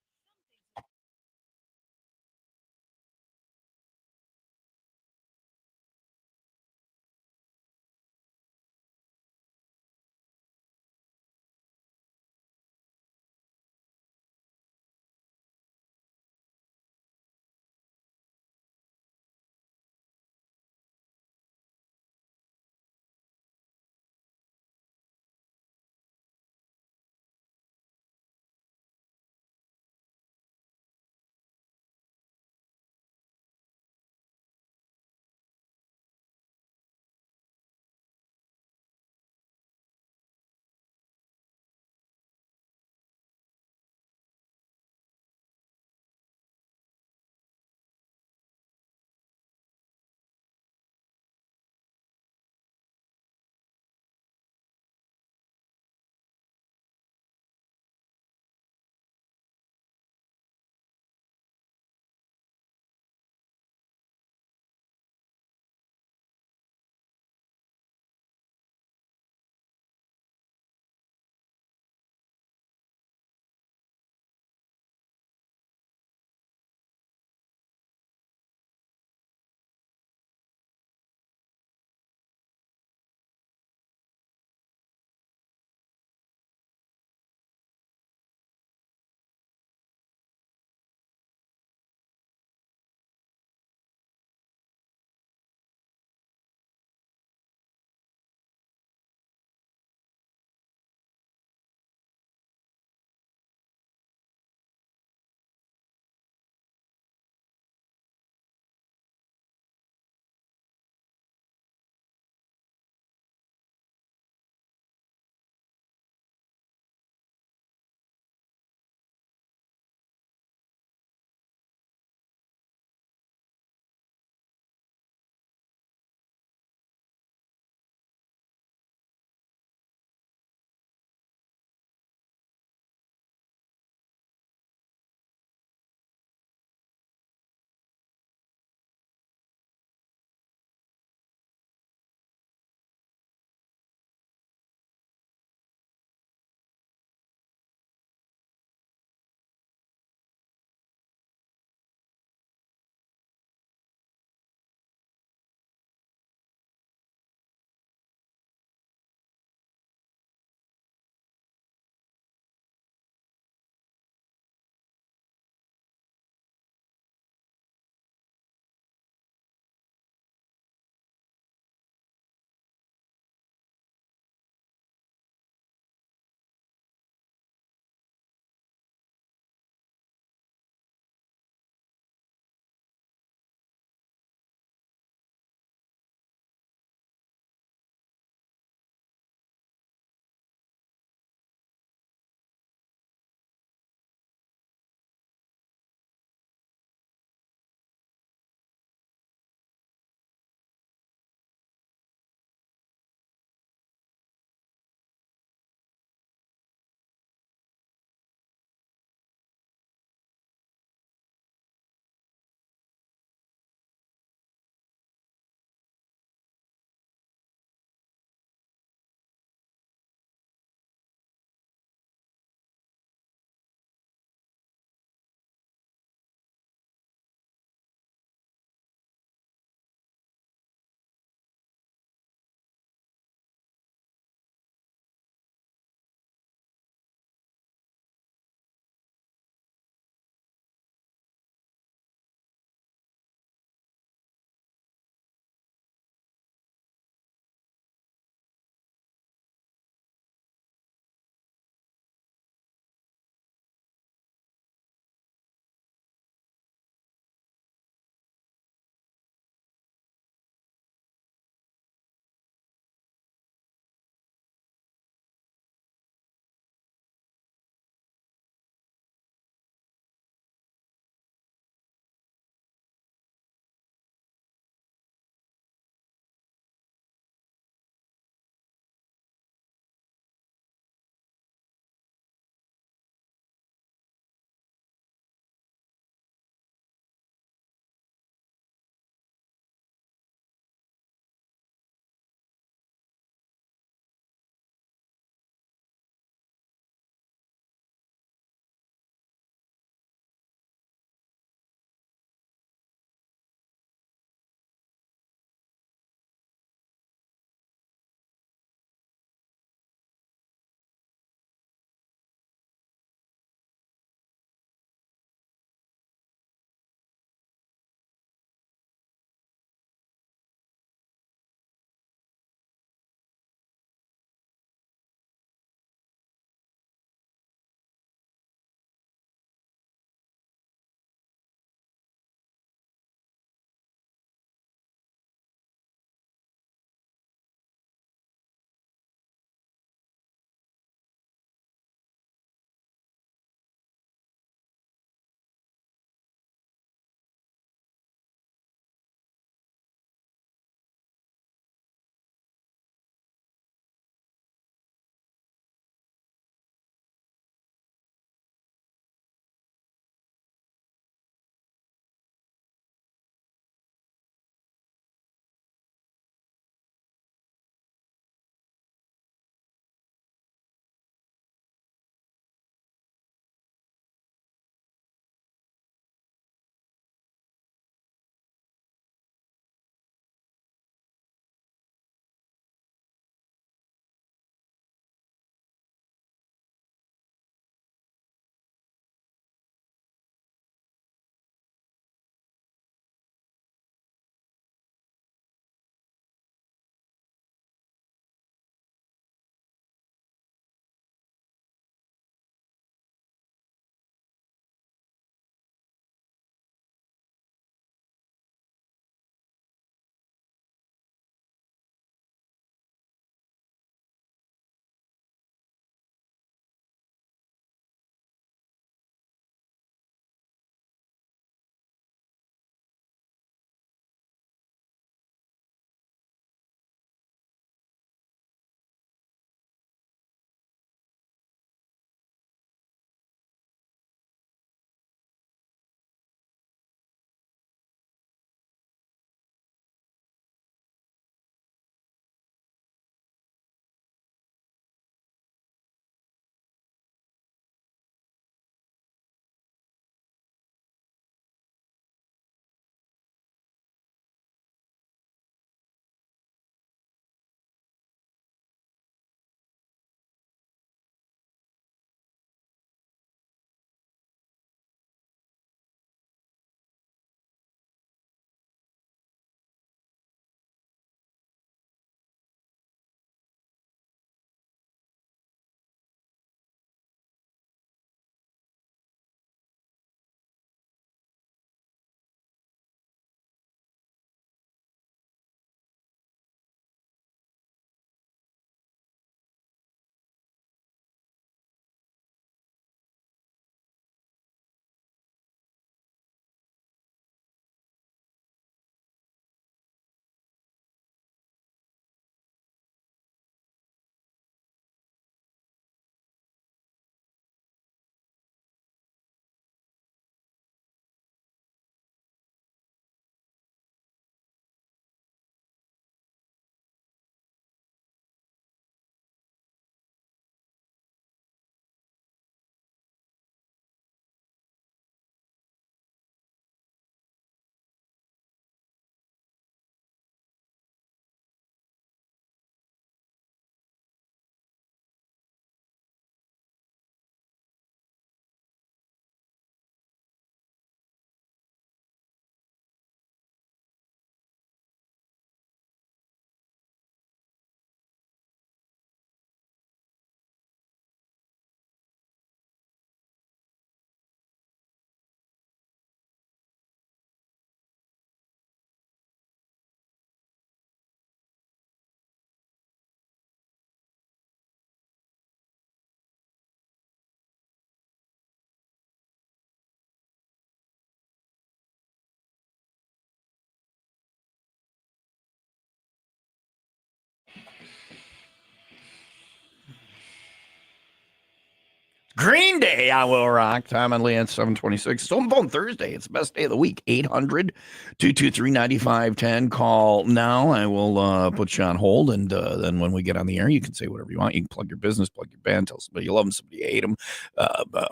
Green Day, I Will Rock. Tom and Lee at 726. Stone Bone Thursday. It's the best day of the week. 800-223-9510. Call now. I will put you on hold. And then when we get on the air, you can say whatever you want. You can plug your business, plug your band, tell somebody you love them, somebody you hate them,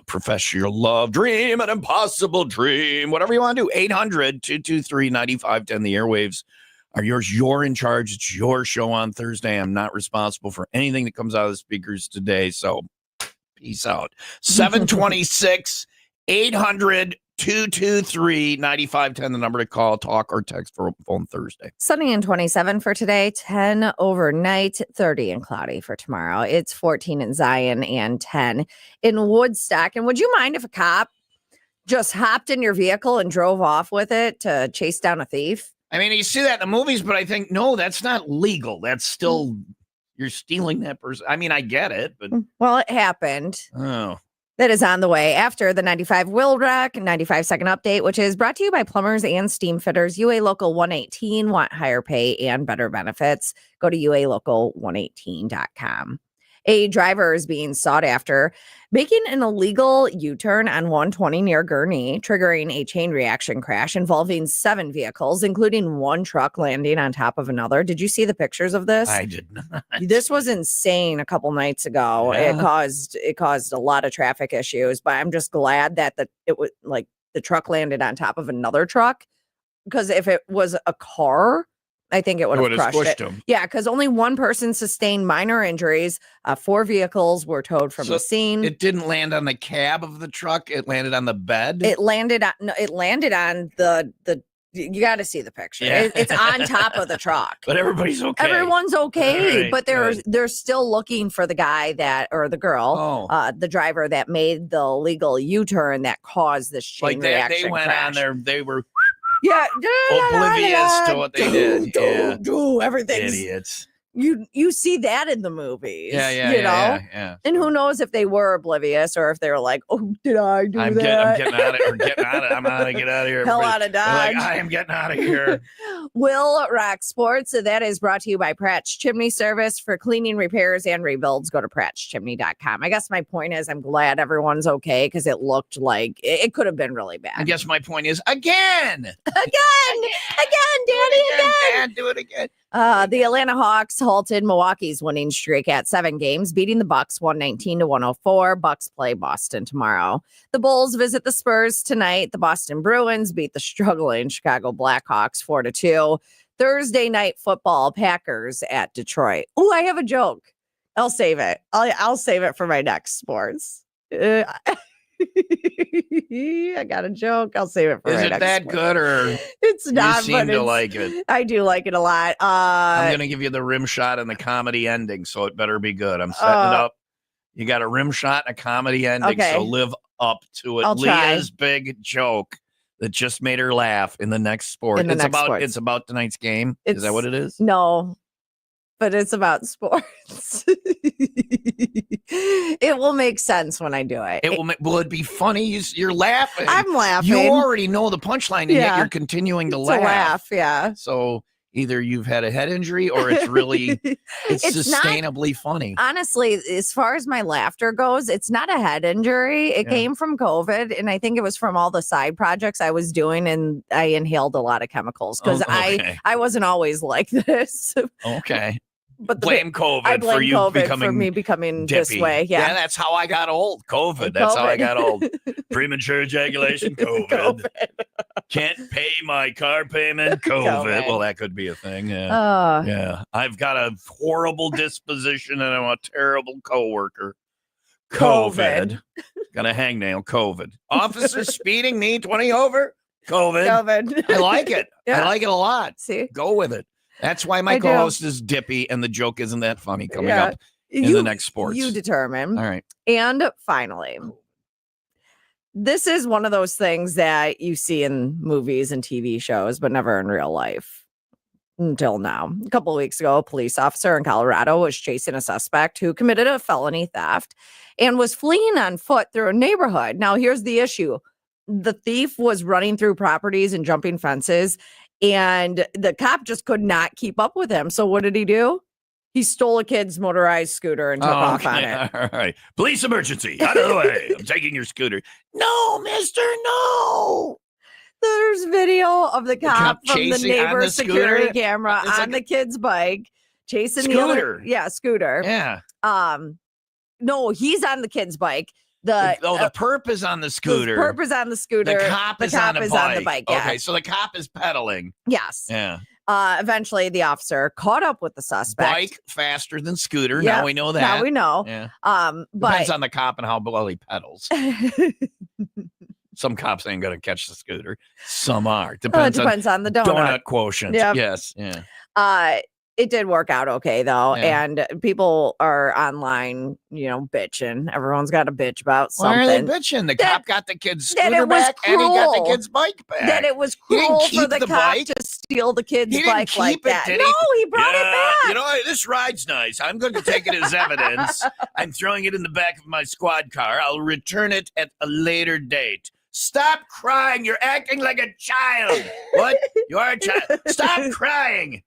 profess your love, dream an impossible dream, whatever you want to do. 800-223-9510. The airwaves are yours. You're in charge. It's your show on Thursday. I'm not responsible for anything that comes out of the speakers today. So peace out. 726 800-223-9510, the number to call, talk, or text for Phone Thursday. Sunny and 27 for today, 10 overnight, 30 and cloudy for tomorrow. It's 14 in Zion and 10 in Woodstock. And would you mind if a cop just hopped in your vehicle and drove off with it to chase down a thief? I mean, you see that in the movies, but I think, no, that's not legal. That's still... You're stealing that person. I mean, I get it, but well, it happened. Oh, that is on the way after the 95 WIIL Wreck 95 second update, which is brought to you by plumbers and steam fitters. UA Local 118. Want higher pay and better benefits? Go to ualocal118.com. A driver is being sought after making an illegal U-turn on 120 near Gurnee, triggering a chain reaction crash involving 7 vehicles, including one truck landing on top of another. Did you see the pictures of this? I did not. This was insane a couple nights ago. Yeah. It caused a lot of traffic issues, but I'm just glad that it was like the truck landed on top of another truck, because if it was a car, I think it would have crushed it. Him. Yeah, because only one person sustained minor injuries. 4 vehicles were towed from the scene. It didn't land on the cab of the truck. It landed on the bed. It landed on the. You got to see the picture. Yeah. It's on top of the truck. But everybody's okay. Everyone's okay, Right, but they're still looking for the guy or the girl, the driver that made the illegal U-turn that caused this chain reaction they went crash. on there. They were oblivious to what they did. Yeah. Everything. Idiots. You see that in the movies. Yeah. Yeah. And who knows if they were oblivious or if they were like, oh, did I do I'm that? getting out of it. Getting out of it. I'm out of get out of here. Hell Everybody- out of they're Dodge. like, I am getting out of here. WIIL Rock Sports. That is brought to you by Pratt's Chimney Service. For cleaning, repairs, and rebuilds, go to prattschimney.com. I guess my point is I'm glad everyone's okay, because it looked like it could have been really bad. I guess my point is again, Daddy, again. Do it again. The Atlanta Hawks halted Milwaukee's winning streak at 7 games, beating the Bucks 119-104. Bucks play Boston tomorrow. The Bulls visit the Spurs tonight. The Boston Bruins beat the struggling Chicago Blackhawks 4-2. Thursday night football, Packers at Detroit. Oh, I have a joke. I'll save it. I'll save it for my next sports. I got a joke. I'll save it for Is my it next that sports. good, or It's not, you seem but to like it? I do like it a lot. I'm gonna give you the rim shot and the comedy ending, so it better be good. I'm setting it up. You got a rim shot and a comedy ending, Okay. so live up to it. I'll try. Leah's big joke that just made her laugh in the next sport. In the It's next about sports. it's about tonight's game. Is that what it is? No, but it's about sports. It will make sense when I do it. It will. Will it be funny? You're laughing. I'm laughing. You already know the punchline, and yet Yeah. you're continuing to To laugh. laugh, yeah. So either you've had a head injury, or it's really it's not, sustainably funny. honestly, as far as my laughter goes, it's not a head injury. It Yeah. came from COVID, and I think it was from all the side projects I was doing, and I inhaled a lot of chemicals because Okay. I wasn't always like this. Okay. But Blame COVID I for blame you COVID becoming for me becoming this dippy. way. Yeah. That's how I got old. COVID. That's how I got old. Premature ejaculation. COVID. Can't pay my car payment. COVID. COVID. Well, that could be a thing. Yeah. Yeah. I've got a horrible disposition, and I'm a terrible coworker. COVID. Got a hangnail. COVID. Officer speeding me 20 over. COVID. COVID. I like it. Yeah. I like it a lot. See? Go with it. That's why my I do. co-host is dippy, and the joke isn't that funny coming Yeah. up in the next sports. You determine. All right. And finally, this is one of those things that you see in movies and TV shows, but never in real life until now. A couple of weeks ago, a police officer in Colorado was chasing a suspect who committed a felony theft and was fleeing on foot through a neighborhood. Now, here's the issue. The thief was running through properties and jumping fences, and the cop just could not keep up with him. So what did he do? He stole a kid's motorized scooter and took off on it. All right. Police emergency. Out of the way. I'm taking your scooter. No, mister, no. There's video of the cop from the chasing on the neighbor's security scooter? camera It's on like the kid's bike, chasing the Scooter. other scooter. Yeah. No, he's on the kid's bike. The perp is on the the scooter. perp is on the scooter. The cop is on the bike. Yeah. Okay, so the cop is pedaling. Yes. Yeah. Eventually, the officer caught up with the suspect. Bike faster than scooter. Yep, Now we know that. Now we know. Yeah. But Depends on the cop and how well he pedals. Some cops ain't gonna catch the scooter. Some are. Depends on the donut quotient. Yep. Yes. Yeah. It did work out okay though, Yeah. and people are online, bitching. Everyone's got a bitch about Why something. are they bitching? The cop got the kid's that scooter it was back and he got the cruel. kid's bike back. That it was He didn't cruel for keep the the cop bike? to steal the kid's He didn't bike like keep it, that. did No, he? he brought it back. You know, this ride's nice. I'm going to take it as evidence. I'm throwing it in the back of my squad car. I'll return it at a later date. Stop crying. You're acting like a child. What? You are a child. Stop crying.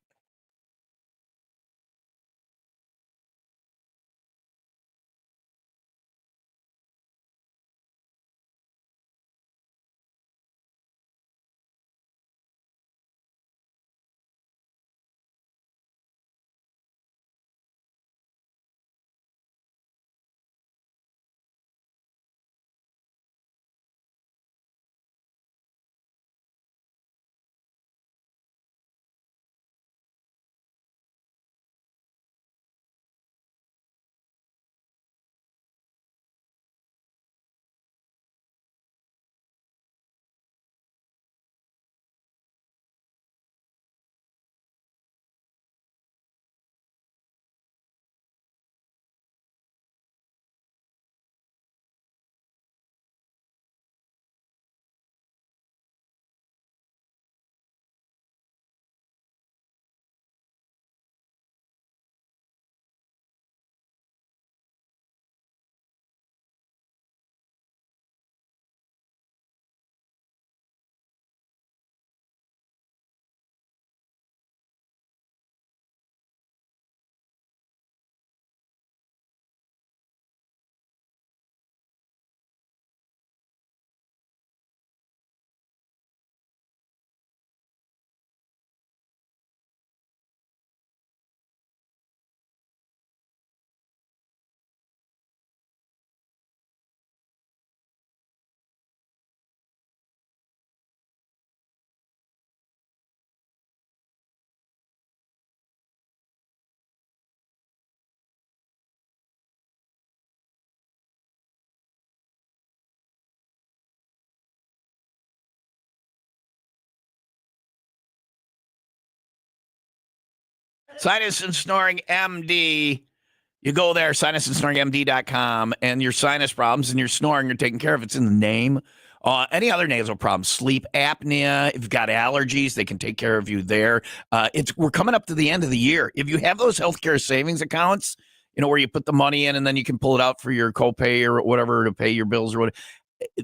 Sinus and Snoring MD. You go there, sinusandsnoringmd.com, and your sinus problems and your snoring are taken care of. It's in the name. Any other nasal problems, sleep apnea, if you've got allergies, they can take care of you there. We're coming up to the end of the year. If you have those healthcare savings accounts, where you put the money in and then you can pull it out for your copay or whatever to pay your bills or whatever.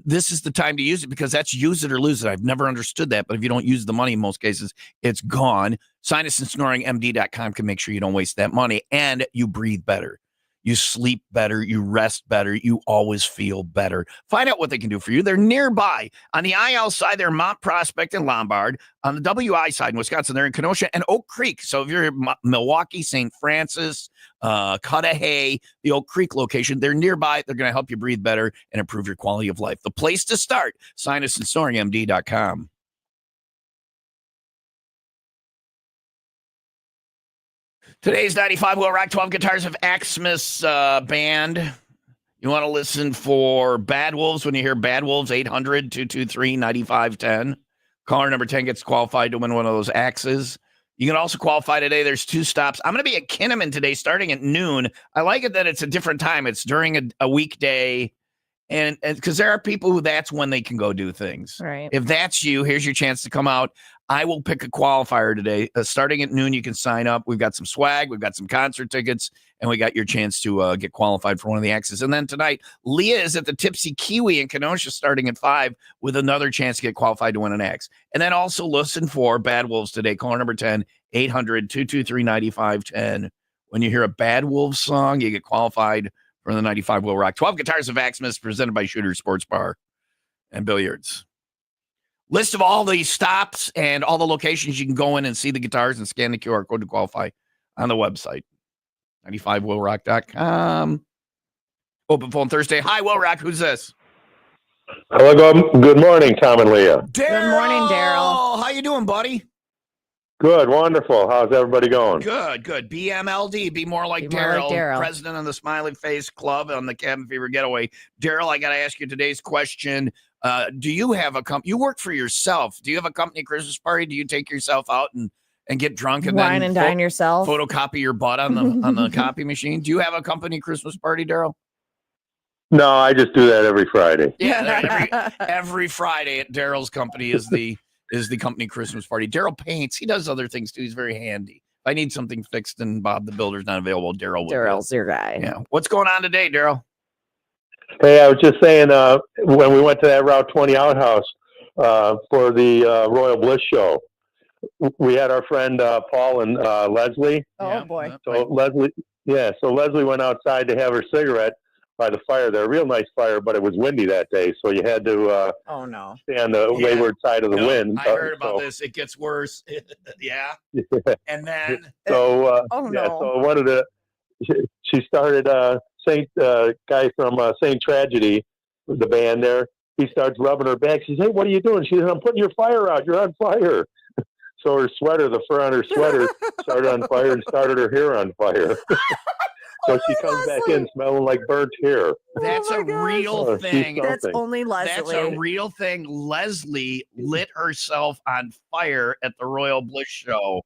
This is the time to use it because that's use it or lose it. I've never understood that, but if you don't use the money in most cases, it's gone. Sinusandsnoringmd.com can make sure you don't waste that money and you breathe better. You sleep better, you rest better, you always feel better. Find out what they can do for you. They're nearby. On the IL side, they're Mont Prospect and Lombard. On the WI side in Wisconsin, they're in Kenosha and Oak Creek. So if you're in Milwaukee, St. Francis, Cudahy, the Oak Creek location, they're nearby. They're going to help you breathe better and improve your quality of life. The place to start, sinusandsnoringmd.com. Today's 95 Will Rock 12 guitars of Axmis Band. You want to listen for Bad Wolves when you hear Bad Wolves, 800-223-9510. Caller number 10 gets qualified to win one of those axes. You can also qualify today. There's 2 stops. I'm going to be at Kinnaman today starting at noon. I like it that it's a different time. It's during a weekday. And because there are people who that's when they can go do things. Right. If that's you, here's your chance to come out. I will pick a qualifier today. Starting at noon, you can sign up. We've got some swag. We've got some concert tickets. And we got your chance to get qualified for one of the axes. And then tonight, Leah is at the Tipsy Kiwi in Kenosha starting at 5 with another chance to get qualified to win an axe. And then also listen for Bad Wolves today. Caller number 10, 800-223-9510. When you hear a Bad Wolves song, you get qualified for the 95 WIIL Rock. 12 Guitars of Axmas presented by Shooter Sports Bar and Billiards. List of all the stops and all the locations you can go in and see the guitars and scan the QR code to qualify on the website. 95willrock.com. Open phone Thursday. Hi, Will Rock. Who's this? Hello, good morning, Tom and Leah. Good morning, Daryl. How you doing, buddy? Good, wonderful. How's everybody going? Good. BMLD, be more like Be more like Daryl, Daryl. president of the Smiley Face Club on the Cabin Fever Getaway. Daryl, I got to ask you today's question. Do you have a company? You work for yourself. Do you have a company Christmas party? Do you take yourself out and get drunk and Wine then and dine yourself. photocopy your butt on the copy machine? Do you have a company Christmas party, Daryl? No, I just do that every Friday. Yeah, every Friday at Daryl's company is the company Christmas party. Daryl paints. He does other things too. He's very handy. If I need something fixed and Bob the Builder's not available, Daryl will. Daryl's your guy. Yeah. What's going on today, Daryl? Hey, I was just saying, when we went to that Route 20 outhouse for the Royal Bliss show, we had our friend Paul and Leslie. Oh, boy. So Leslie went outside to have her cigarette by the fire there. Real nice fire, but it was windy that day, so you had to Oh, no. stay on the wayward side of the wind. I heard about this. It gets worse. Yeah. And then So Oh, yeah, no. so one of the she started Saint guy from Saint Tragedy, the band there. He starts rubbing her back. She says, "Hey, what are you doing?" She says, "I'm putting your fire out. You're on fire." So her sweater, the fur on her sweater, started on fire and started her hair on fire. So she comes back in smelling like burnt hair. that's Oh, a my gosh. real Oh, she's thing. so- That's only That's Leslie. a real thing. Leslie lit herself on fire at the Royal Bliss show.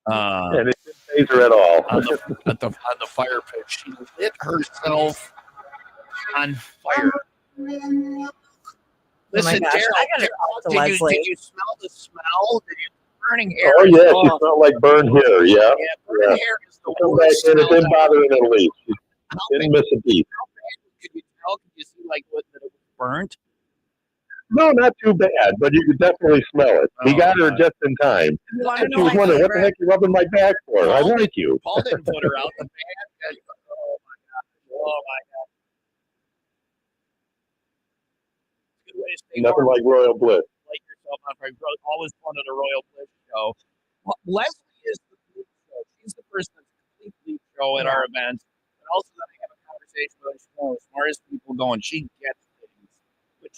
And it didn't phase her at all. on the fire pit. She lit herself on fire. Listen, gosh, Daryl, I gotta talk to Leslie. did you smell the smell? Did you burning hair? Oh yeah, Oh, she smelled like burned hair. Yeah. yeah, burning hair is the Come back worst in, it smell. didn't bother her in the least. She How didn't bad miss a beat. could you tell? Could you see like that it was burnt? No, not too bad, but you could definitely smell it. He Oh, got her God. just in time. You want I to She know was my wondering, what the favorite? heck you rubbing my back for? I like you. Paul didn't put her out. The bad guy. Oh my God. Oh my God. Good way to stay Nothing warm. like Royal Bliss. Light yourself on fire. Always fun at a Royal Bliss show. Well, Leslie is the bleep show. She's the person that's the complete bleep show at our events. But also then I have a conversation with her. She's one of the smartest people going. She gets things. But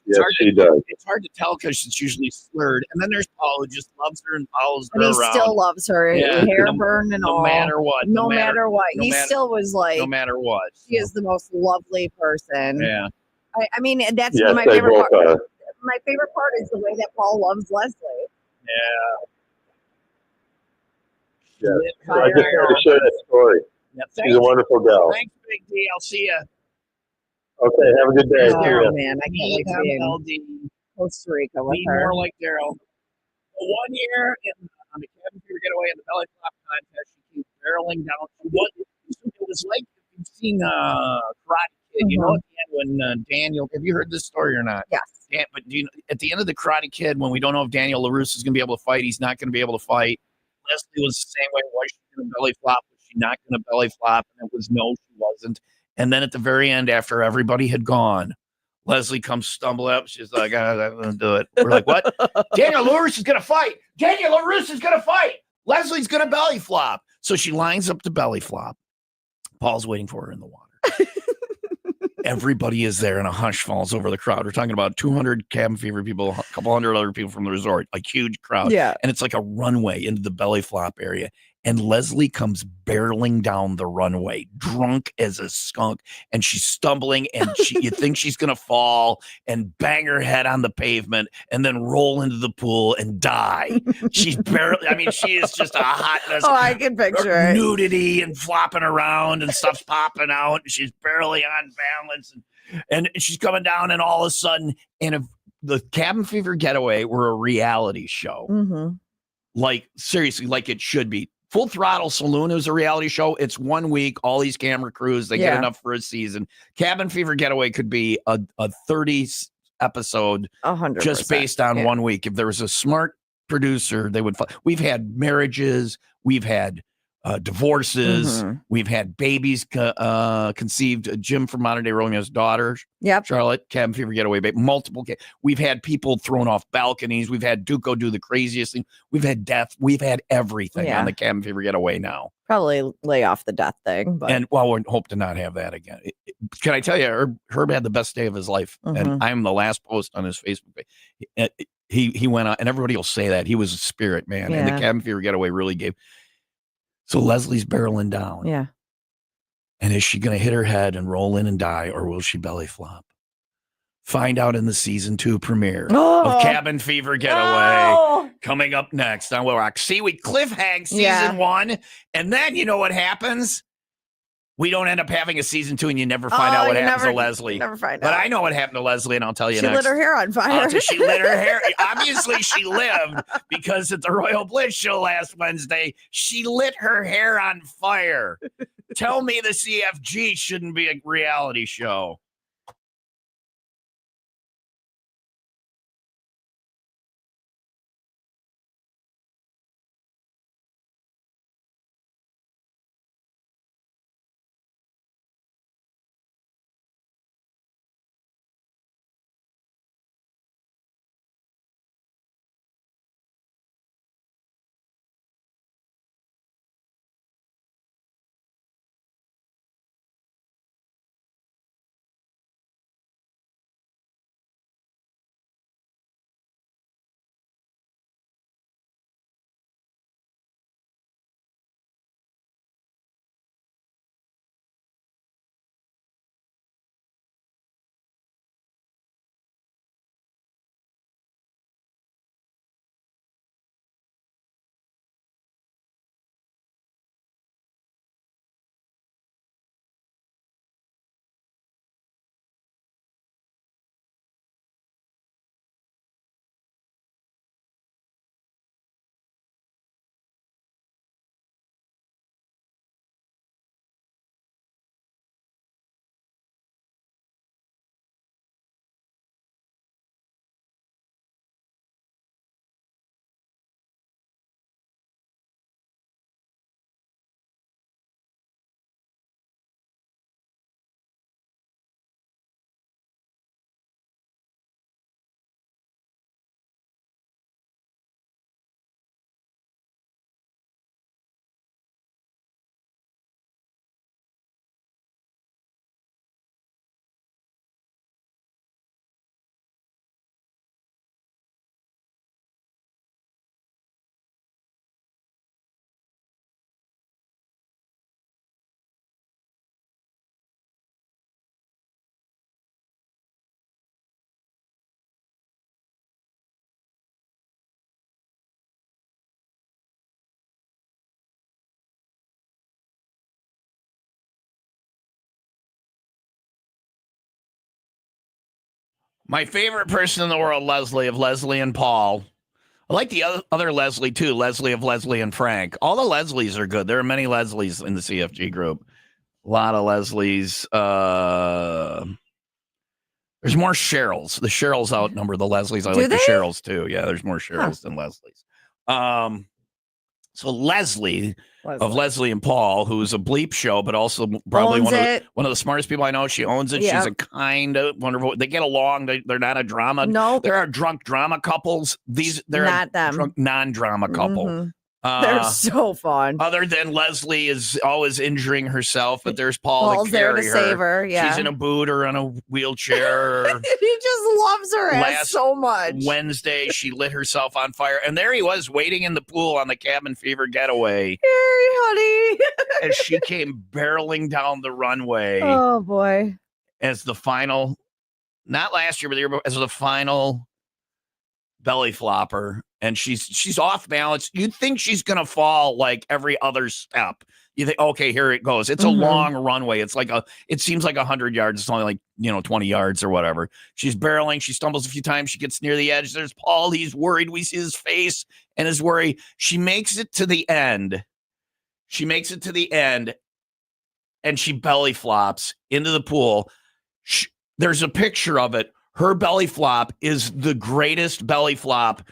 Yes, she does. it's hard to tell because it's usually slurred. And then there's Paul who just loves her and follows And her he around. still loves her. Yeah. Hair burn and no all. matter what. No matter what. no He matter- still was like, no matter what. she is the most lovely person. Yeah. I mean, that's Yes, my they favorite both part. are. My favorite part is the way that Paul loves Leslie. Yeah. Yeah. Lit So I just her wanted to share that story. Yep. She's a wonderful gal. Thanks, Big D. I'll see you. Okay, have a good day. Oh, See ya. man, I can't wait to be in BMLD. Costa Rica with Be her. more like Daryl. One year on the Cabin Fever Getaway in the belly flop contest, she keeps barreling down. It was like you've seen Karate Kid. You know, at the end when Daniel, have you heard this story or not? Yes. Yeah, but do you know, at the end of the Karate Kid, when we don't know if Daniel LaRusse is going to be able to fight, he's not going to be able to fight. Leslie was the same way. Was she going to belly flop? Was she not going to belly flop? And it was no, she wasn't. And then at the very end, after everybody had gone, Leslie comes stumbling up. She's like, I'm going to do it. We're like, what? Daniel LaRusse is going to fight. Daniel LaRusse is going to fight. Leslie's going to belly flop. So she lines up to belly flop. Paul's waiting for her in the water. Everybody is there and a hush falls over the crowd. We're talking about 200 Cabin Fever people, a couple hundred other people from the resort, a huge crowd. Yeah. And it's like a runway into the belly flop area. And Leslie comes barreling down the runway, drunk as a skunk. And she's stumbling and you think she's going to fall and bang her head on the pavement and then roll into the pool and die. She's barely, I mean, she is just a hot mess. Oh, I can picture it. Nudity and flopping around and stuff's popping out. And she's barely on balance. And she's coming down and all of a sudden, and if the Cabin Fever Getaway were a reality show, Mm-hmm. like seriously, like it should be. Full Throttle Saloon is a reality show. It's 1 week, all these camera crews, they get Yeah. enough for a season. Cabin Fever Getaway could be a 30 episode 100%. just based on Yeah. 1 week. If there was a smart producer, they would. We've had marriages, we've had divorces. Mhm. We've had babies conceived. Jim from Modern Day Romeo's daughter, Yep. Charlotte, cabin fever getaway, multiple. We've had people thrown off balconies. We've had Duco do the craziest thing. We've had death. We've had everything Yeah. on the cabin fever getaway now. Probably lay off the death thing, but And we hope to not have that again. Can I tell you, Herb had the best day of his life, and Mhm. I'm the last post on his Facebook page. He went on, and everybody will say that he was a spirit man, and the Yeah. cabin fever getaway really gave. So Leslie's barreling down. yeah. And is she going to hit her head and roll in and die, or will she belly flop? Find out in the season 2 premiere of Cabin Fever Getaway Oh! coming up next on Will Rock. See, we cliffhang season Yeah. 1, and then you know what happens? We don't end up having a season 2, and you never find out what you happens never- to Leslie. you never find But out. I know what happened to Leslie, and I'll tell you She next. lit her hair on fire. She lit her hair. Obviously, she lived because at the Royal Bliss show last Wednesday, she lit her hair on fire. Tell me the CFG shouldn't be a reality show. My favorite person in the world, Leslie, of Leslie and Paul. I like the other Leslie, too, Leslie of Leslie and Frank. All the Leslies are good. There are many Leslies in the CFG group. A lot of Leslies. There's more Cheryls. The Cheryls outnumber the Leslies. I Do like the they? Cheryls, too. Yeah, there's more Cheryls than Leslies. So Leslie of Leslie and Paul, who's a bleep show, but also probably Owns it. one of the smartest people I know. She owns it. Yeah. She's a kind of wonderful. They get along. They're not a drama. Nope. There are drunk drama couples. They're Not a them. drunk non-drama couple. Mhm. They're so fun. Other than Leslie is always injuring herself, but there's Paul Paul's to there carry to her. save her. Yeah. She's in a boot or on a wheelchair. He just loves her ass Last so much. Wednesday, she lit herself on fire, and there he was waiting in the pool on the Cabin Fever Getaway Hey, honey. as she came barreling down the runway Oh boy. as the final, not last year, but the year before, as the final belly flopper, and she's off balance. You'd think she's gonna fall like every other step. You think, okay, here it goes. It's a long runway. It seems like 100 yards. It's only like 20 yards or whatever. She's barreling. She stumbles a few times. She gets near the edge. There's Paul. He's worried. We see his face and his worry. She makes it to the end. And she belly flops into the pool. There's a picture of it. Her belly flop is the greatest belly flop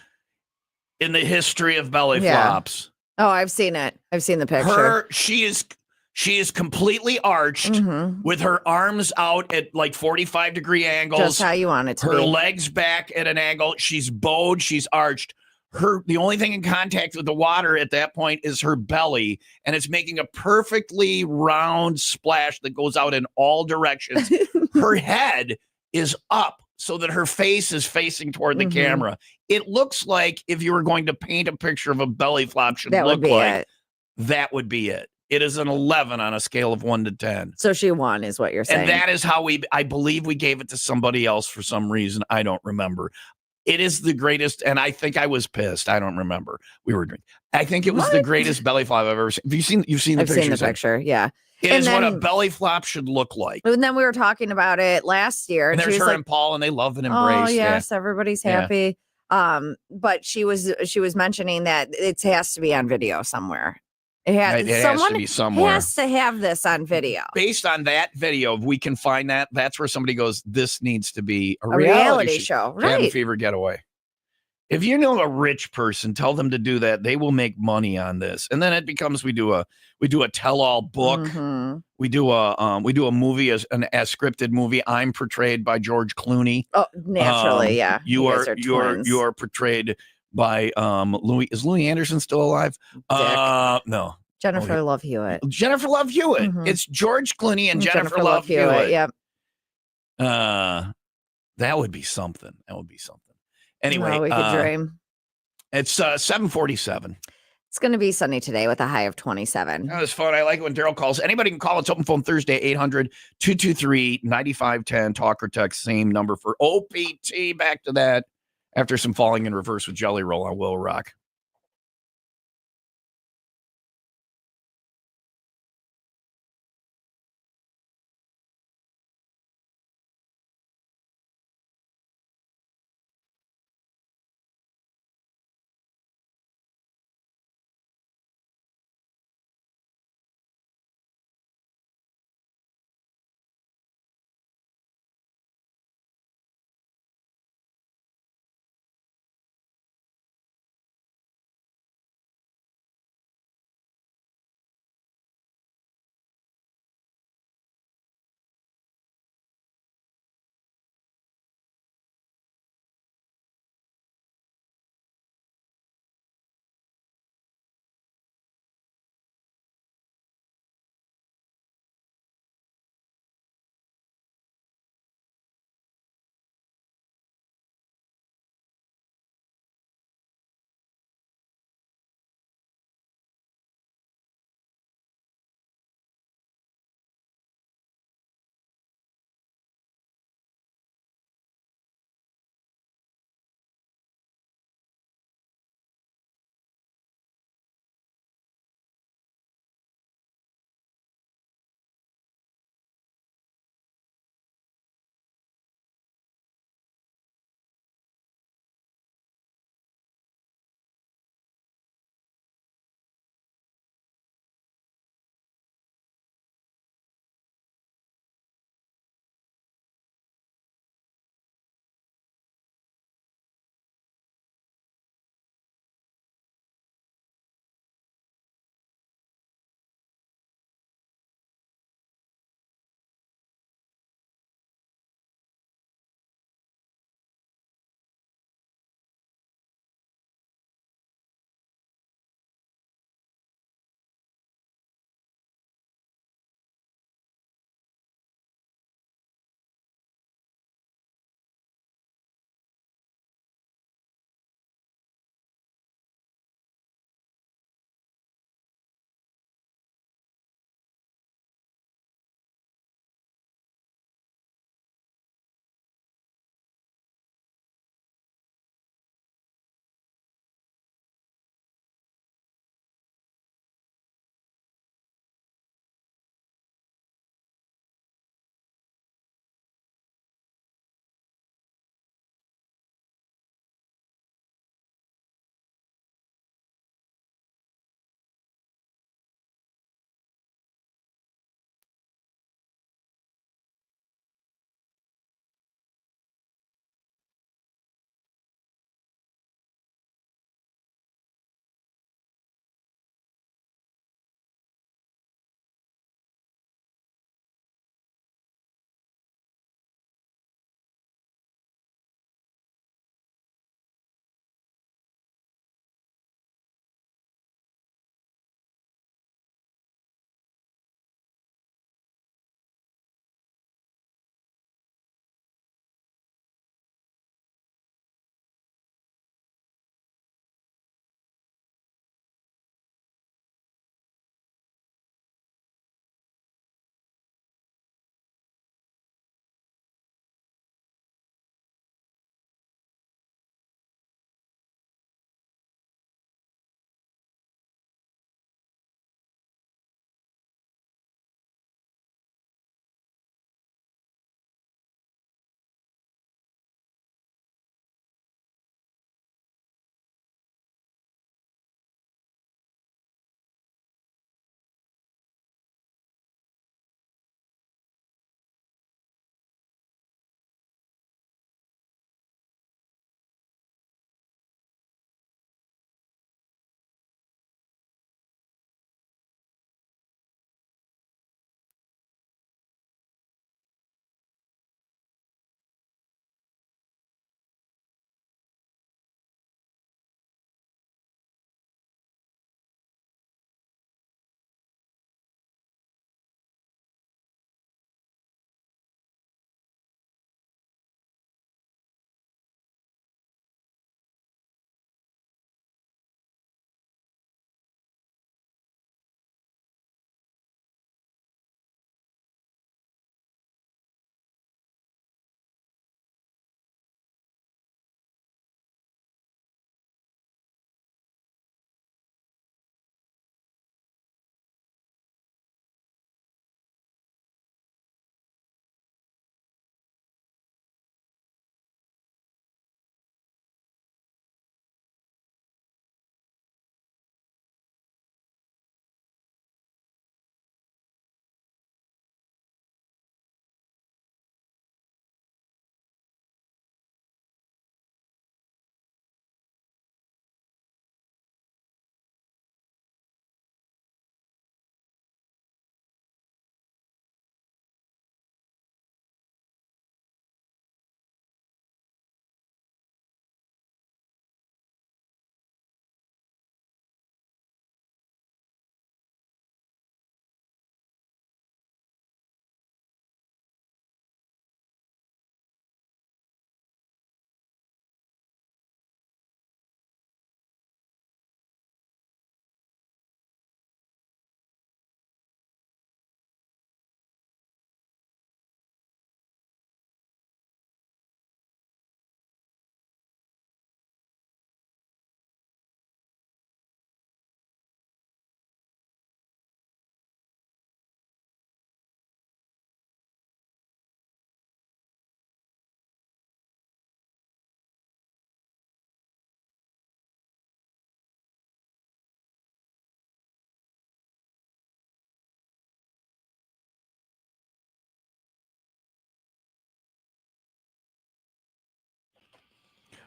in the history of belly flops. Oh, I've seen it. I've seen the picture. She is completely arched Mhm. with her arms out at like 45-degree angles. Just how you want it to her be. legs back at an angle. She's bowed. She's arched. The only thing in contact with the water at that point is her belly, and it's making a perfectly round splash that goes out in all directions. Her head is up so that her face is facing toward the Mhm. camera. It looks like if you were going to paint a picture of a belly flop should That would look be like, it. that would be it. It is an 11 on a scale of 1 to 10. So she won, is what you're saying. And that is how I believe we gave it to somebody else for some reason. I don't remember. It is the greatest, and I think I was pissed. I don't remember. We were drinking. I think it was the greatest belly flop I've ever seen. You've seen the I've picture? seen the picture, yeah. It is what a belly flop should look like. And then we were talking about it last year, And and she there's was her like, and Paul, and they love and "Oh embrace. yes, everybody's Yeah. happy." But she was mentioning that it has to be on video somewhere. It has to be somewhere. has to have this on video. Based on that video, if we can find that, that's where somebody goes, this needs to be a reality show, Cabin right? Fever Getaway. If you know a rich person, tell them to do that. They will make money on this. And then it becomes we do a tell-all book. Mhm. We do a movie as scripted movie. I'm portrayed by George Clooney. Oh, naturally, yeah. You guys are twins. you are portrayed by Louis. Is Louis Anderson still alive? No. Jennifer Love Hewitt. Jennifer Love Hewitt. Mhm. It's George Clooney and Jennifer Love Hewitt. Yep. That would be something. Anyway, Well, we could dream. It's 7:47. It's going to be sunny today with a high of 27. That was fun. I like it when Daryl calls. Anybody can call. It's open phone Thursday, 800-223-9510. Talk or text, same number for OPT. Back to that after some falling in reverse with Jelly Roll on Will Rock.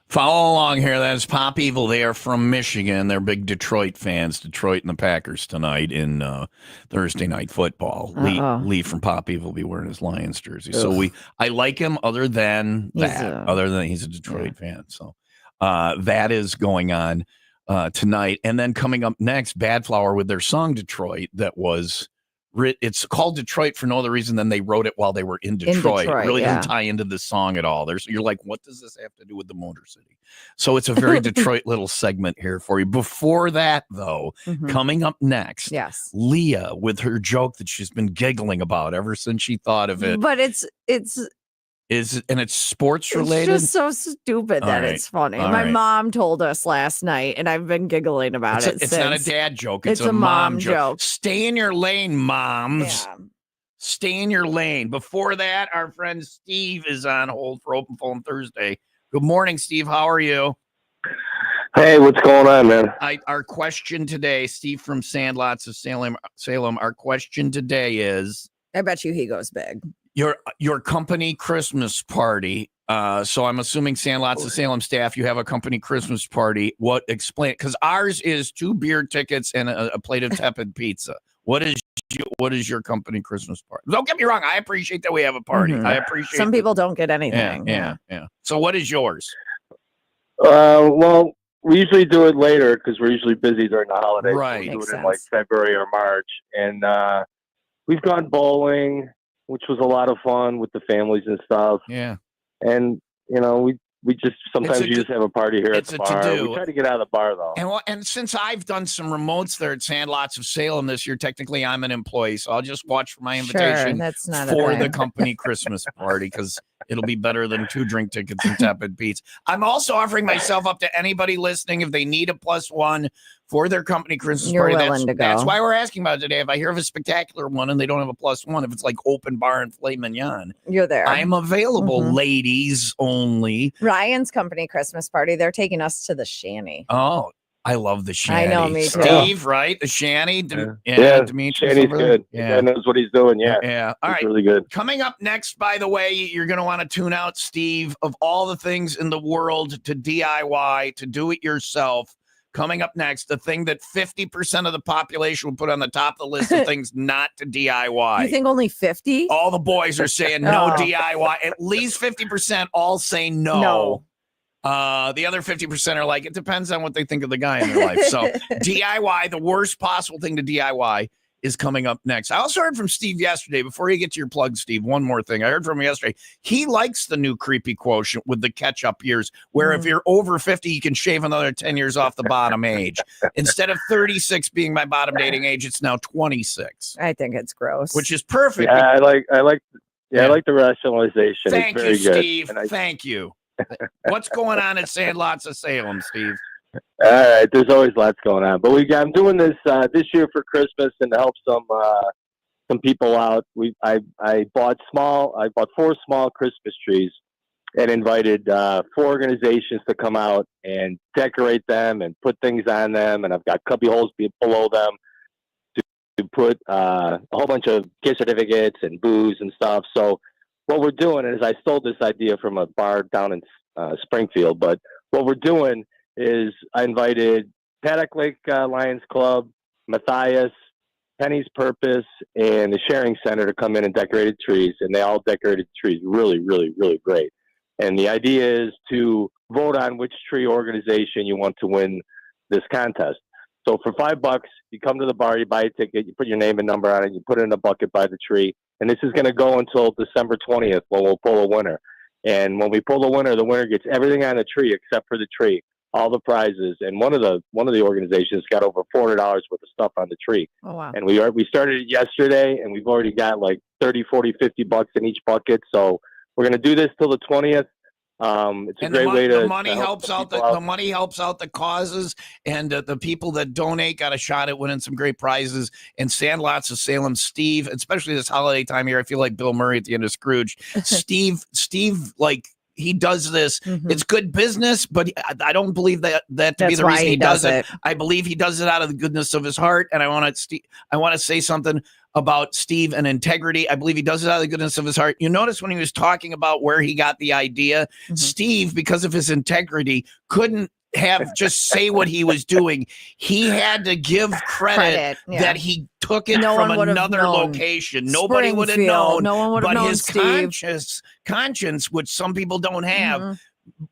Follow along here. That is Pop Evil. They are from Michigan. They're big Detroit fans. Detroit and the Packers tonight in Thursday night football. Lee from Pop Evil will be wearing his Lions jersey. So I like him other than he's a Detroit fan. So that is going on tonight. And then coming up next, Bad Flower with their song Detroit that was it's called Detroit for no other reason than they wrote it while they were in Detroit. It really doesn't tie into this song at all. You're like, what does this have to do with the Motor City? So it's a very Detroit little segment here for you. Before that, though, coming up next, Leah with her joke that she's been giggling about ever since she thought of it. But it's sports related. It's just so stupid that it's funny. My mom told us last night, and I've been giggling about it. It's not a dad joke. It's a mom joke. Stay in your lane, moms. Yeah. Stay in your lane. Before that, our friend Steve is on hold for Open Phone Thursday. Good morning, Steve. How are you? Hey, what's going on, man? Our question today, Steve from Sandlots of Salem. Our question today is: I bet you he goes big. Your company Christmas party. So I'm assuming Sandlots of Salem staff, you have a company Christmas party. Explain it? Because ours is 2 beer tickets and a plate of tepid pizza. What is your company Christmas party? Don't get me wrong. I appreciate that we have a party. I appreciate some people don't get anything. Yeah. So what is yours? Well, we usually do it later because we're usually busy during the holidays. Right. So we do it in like February or March, and we've gone bowling, which was a lot of fun with the families and stuff. Yeah. And, we just sometimes you just have a party here at the bar. To-do. We try to get out of the bar, though. And since I've done some remotes there at Sandlots of Salem this year, technically I'm an employee, so I'll just watch for my invitation for the company Christmas party because it'll be better than 2 drink tickets and tepid pizza. I'm also offering myself up to anybody listening if they need a +1 for their company Christmas party. That's why we're asking about it today. If I hear of a spectacular one and they don't have a +1, if it's like open bar and filet mignon, you're there. I'm available, ladies only. Ryan's company Christmas party, they're taking us to the shanty. Oh, I love the shanty. I know, me too. Steve, right? The shanty. Yeah, Dimitri. Shanty's good. Yeah, he knows what he's doing. Yeah. All right. Really good. Coming up next, by the way, you're going to want to tune out, Steve, of all the things in the world to DIY, to do it yourself. Coming up next, the thing that 50% of the population would put on the top of the list of things not to DIY. You think only 50? All the boys are saying no DIY. At least 50% all say no. The other 50% are like, it depends on what they think of the guy in their life. So DIY, the worst possible thing to DIY, is coming up next. I also heard from Steve yesterday. Before you get to your plug, Steve, one more thing. I heard from him yesterday. He likes the new creepy quotient with the catch-up years, where if you're over 50, you can shave another 10 years off the bottom age. Instead of 36 being my bottom dating age, it's now 26. I think it's gross. Which is perfect. Yeah, I like the rationalization. Thank it's you, very Steve. Good. Thank you. What's going on at Sandlots of Salem, Steve? All right, there's always lots going on, but I'm doing this this year for Christmas and to help some people out. I bought 4 small Christmas trees and invited 4 organizations to come out and decorate them and put things on them, and I've got cubby holes below them to put a whole bunch of gift certificates and booze and stuff. So what we're doing is I stole this idea from a bar down in Springfield, but what we're doing is I invited Paddock Lake Lions Club, Matthias, Penny's Purpose, and the Sharing Center to come in and decorated trees, and they all decorated trees really, really, really great. And the idea is to vote on which tree organization you want to win this contest. So for $5, you come to the bar, you buy a ticket, you put your name and number on it, you put it in a bucket by the tree, and this is going to go until December 20th when we'll pull a winner. And when we pull the winner gets everything on the tree except for the tree. All the prizes, and one of the organizations got over $400 worth of stuff on the tree. Oh wow! And we started it yesterday, and we've already got like 30, 40, 50 bucks in each bucket. So we're going to do this till the 20th. It's a great way to. The money helps out the money helps out the causes, and the people that donate got a shot at winning some great prizes. And Sandlots of Salem, Steve, especially this holiday time here, I feel like Bill Murray at the end of Scrooge. Steve, like. He does this. It's good business, but I don't believe that to be the reason he does it. I believe he does it out of the goodness of his heart. And I want to say something about Steve and integrity. I believe he does it out of the goodness of his heart. You notice when he was talking about where he got the idea, Steve, because of his integrity, couldn't have just say what he was doing. He had to give credit that he took it from another location. Nobody would have known. No one would have but known, his Steve. conscience, which some people don't have,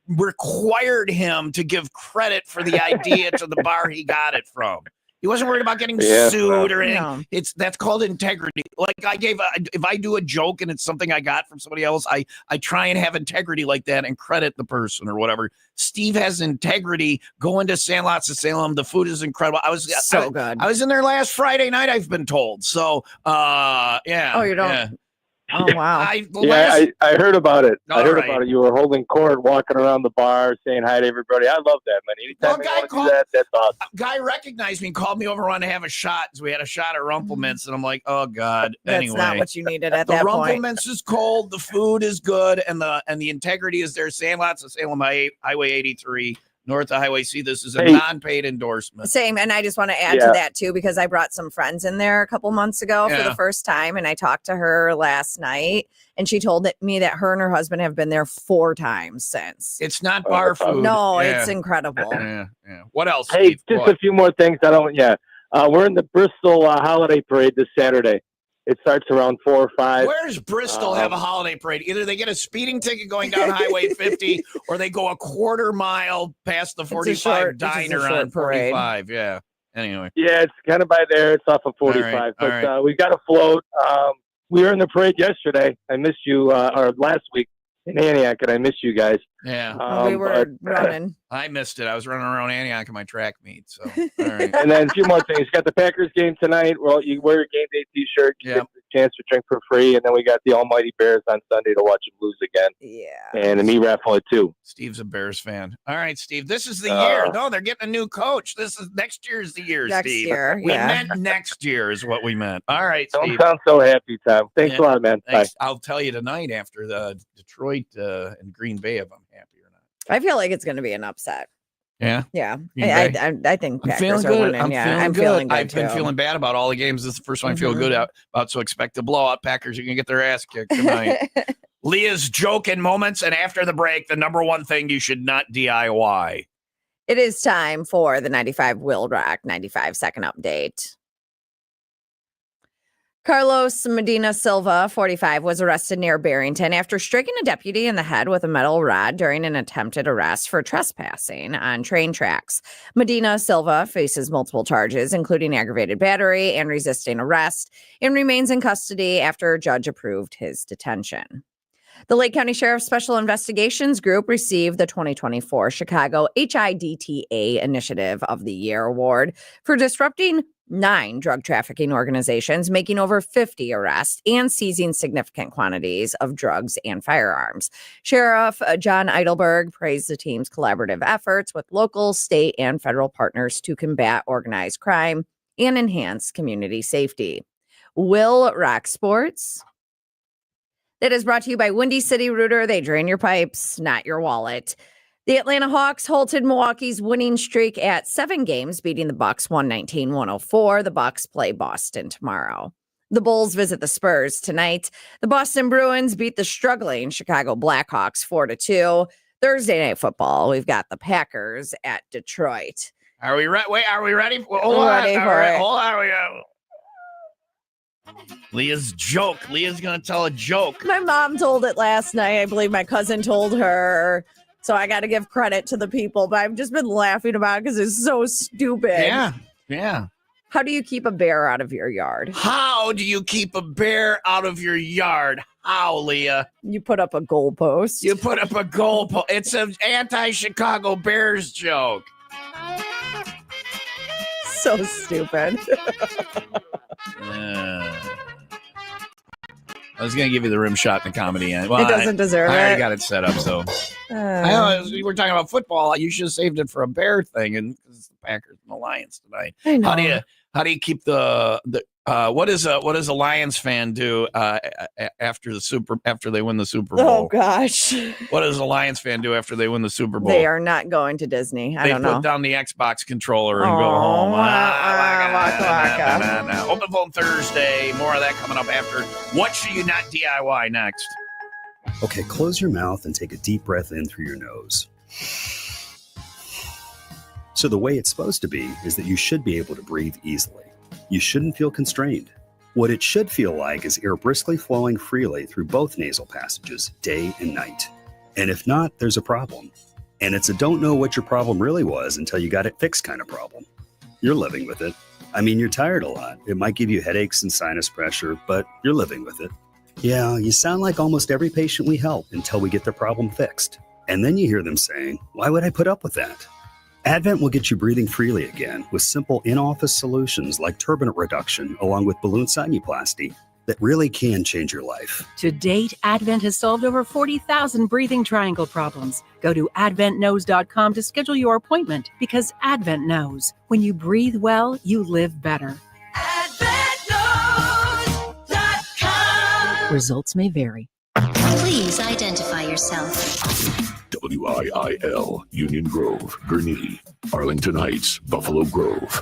required him to give credit for the idea to the bar he got it from. He wasn't worried about getting sued or anything. No. That's called integrity. Like if I do a joke and it's something I got from somebody else, I try and have integrity like that and credit the person or whatever. Steve has integrity. Going to Sandlots of Salem. The food is incredible. I was good. I was in there last Friday night, I've been told. So yeah. Oh, you don't. Yeah. Oh, wow. I heard about it. About it. You were holding court, walking around the bar, saying hi to everybody. I love that, man. Anytime you want to do that, that's awesome. Guy recognized me and called me over, wanted to have a shot. So we had a shot at Rumplemints, and I'm like, oh God. That's not what you needed at that point. The Rumplemints is cold, the food is good, and the integrity is there. Sandlots of Salem, Highway 83. North of Highway C. This is a non-paid endorsement. Same. And I just want to add to that, too, because I brought some friends in there a couple months ago for the first time. And I talked to her last night. And she told me that her and her husband have been there 4 times since. It's not bar food. No, it's incredible. Yeah. What else? Hey, Steve? just a few more things. We're in the Bristol holiday parade this Saturday. It starts around 4 or 5. Where does Bristol have a holiday parade? Either they get a speeding ticket going down Highway 50 or they go a quarter mile past the 45 diner on 45. Yeah. Anyway. Yeah, it's kind of by there. It's off of 45. All right. We've got a float. We were in the parade yesterday. I missed you, or last week in Antioch, and I missed you guys. Yeah. We were running. I missed it. I was running around Antioch in my track meet. So, all right. And then a few more things. You got the Packers game tonight. Well, you wear your game day T-shirt. You get a chance to drink for free. And then we got the Almighty Bears on Sunday to watch them lose again. Yeah. And me raffle it too. Steve's a Bears fan. All right, Steve. This is the year. No, they're getting a new coach. Next year's the year, next Steve. Year, we meant next year is what we meant. All right, Steve. Don't sound so happy, Tom. Thanks a lot, man. Thanks. Bye. I'll tell you tonight after the Detroit and Green Bay if I'm happy or not. I feel like it's going to be an upset. Yeah. Yeah. I think Packers are winning. I'm feeling good. I've been feeling bad about all the games. This is the first one I feel good about. So expect a blowout. Packers are going to get their ass kicked tonight. Leah's joking moments. And after the break, the number one thing you should not DIY. It is time for the 95 WIIL Rock 95 second update. Carlos Medina Silva, 45, was arrested near Barrington after striking a deputy in the head with a metal rod during an attempted arrest for trespassing on train tracks. Medina Silva faces multiple charges, including aggravated battery and resisting arrest, and remains in custody after a judge approved his detention. The Lake County Sheriff's Special Investigations Group received the 2024 Chicago HIDTA Initiative of the Year Award for disrupting 9 drug trafficking organizations, making over 50 arrests, and seizing significant quantities of drugs and firearms. Sheriff John Eidelberg praised the team's collaborative efforts with local, state, and federal partners to combat organized crime and enhance community safety. WIIL Rock Sports. That is brought to you by Windy City Rooter. They drain your pipes, not your wallet. The Atlanta Hawks halted Milwaukee's winning streak at 7 games, beating the Bucks 119-104. The Bucks play Boston tomorrow. The Bulls visit the Spurs tonight. The Boston Bruins beat the struggling Chicago Blackhawks 4-2. Thursday night football, we've got the Packers at Detroit. Are we ready? Wait, are we ready? Hold on. Leah's joke. Leah's going to tell a joke. My mom told it last night. I believe my cousin told her. So I got to give credit to the people. But I've just been laughing about it because it's so stupid. Yeah. How do you keep a bear out of your yard? How do you keep a bear out of your yard? How, Leah? You put up a goalpost. It's an anti-Chicago Bears joke. So stupid. I was going to give you the rim shot in the comedy end. Well, it doesn't deserve it. I already got it set up, so. I know, we were talking about football. You should have saved it for a bear thing, and it's the Packers and the Lions tonight. I know. How do you keep the What does a Lions fan do after they win the Super Bowl? Oh gosh. What does a Lions fan do after they win the Super Bowl? They are not going to Disney. I don't know. They put down the Xbox controller and go home. Waka, waka. Open Phone Thursday. More of that coming up after What Should You Not DIY next. Okay, close your mouth and take a deep breath in through your nose. So the way it's supposed to be is that you should be able to breathe easily. You shouldn't feel constrained. What it should feel like is air briskly flowing freely through both nasal passages, day and night. And if not, there's a problem. And it's a don't know what your problem really was until you got it fixed kind of problem. You're living with it. I mean, you're tired a lot. It might give you headaches and sinus pressure, but you're living with it. Yeah, you sound like almost every patient we help until we get their problem fixed. And then you hear them saying, why would I put up with that? Advent will get you breathing freely again with simple in-office solutions like turbinate reduction along with balloon sinuplasty that really can change your life. To date, Advent has solved over 40,000 breathing triangle problems. Go to adventknows.com to schedule your appointment because Advent knows when you breathe well, you live better. AdventKnows.com. Results may vary. Please identify yourself. WIIL, Union Grove, Gurnee, Arlington Heights, Buffalo Grove.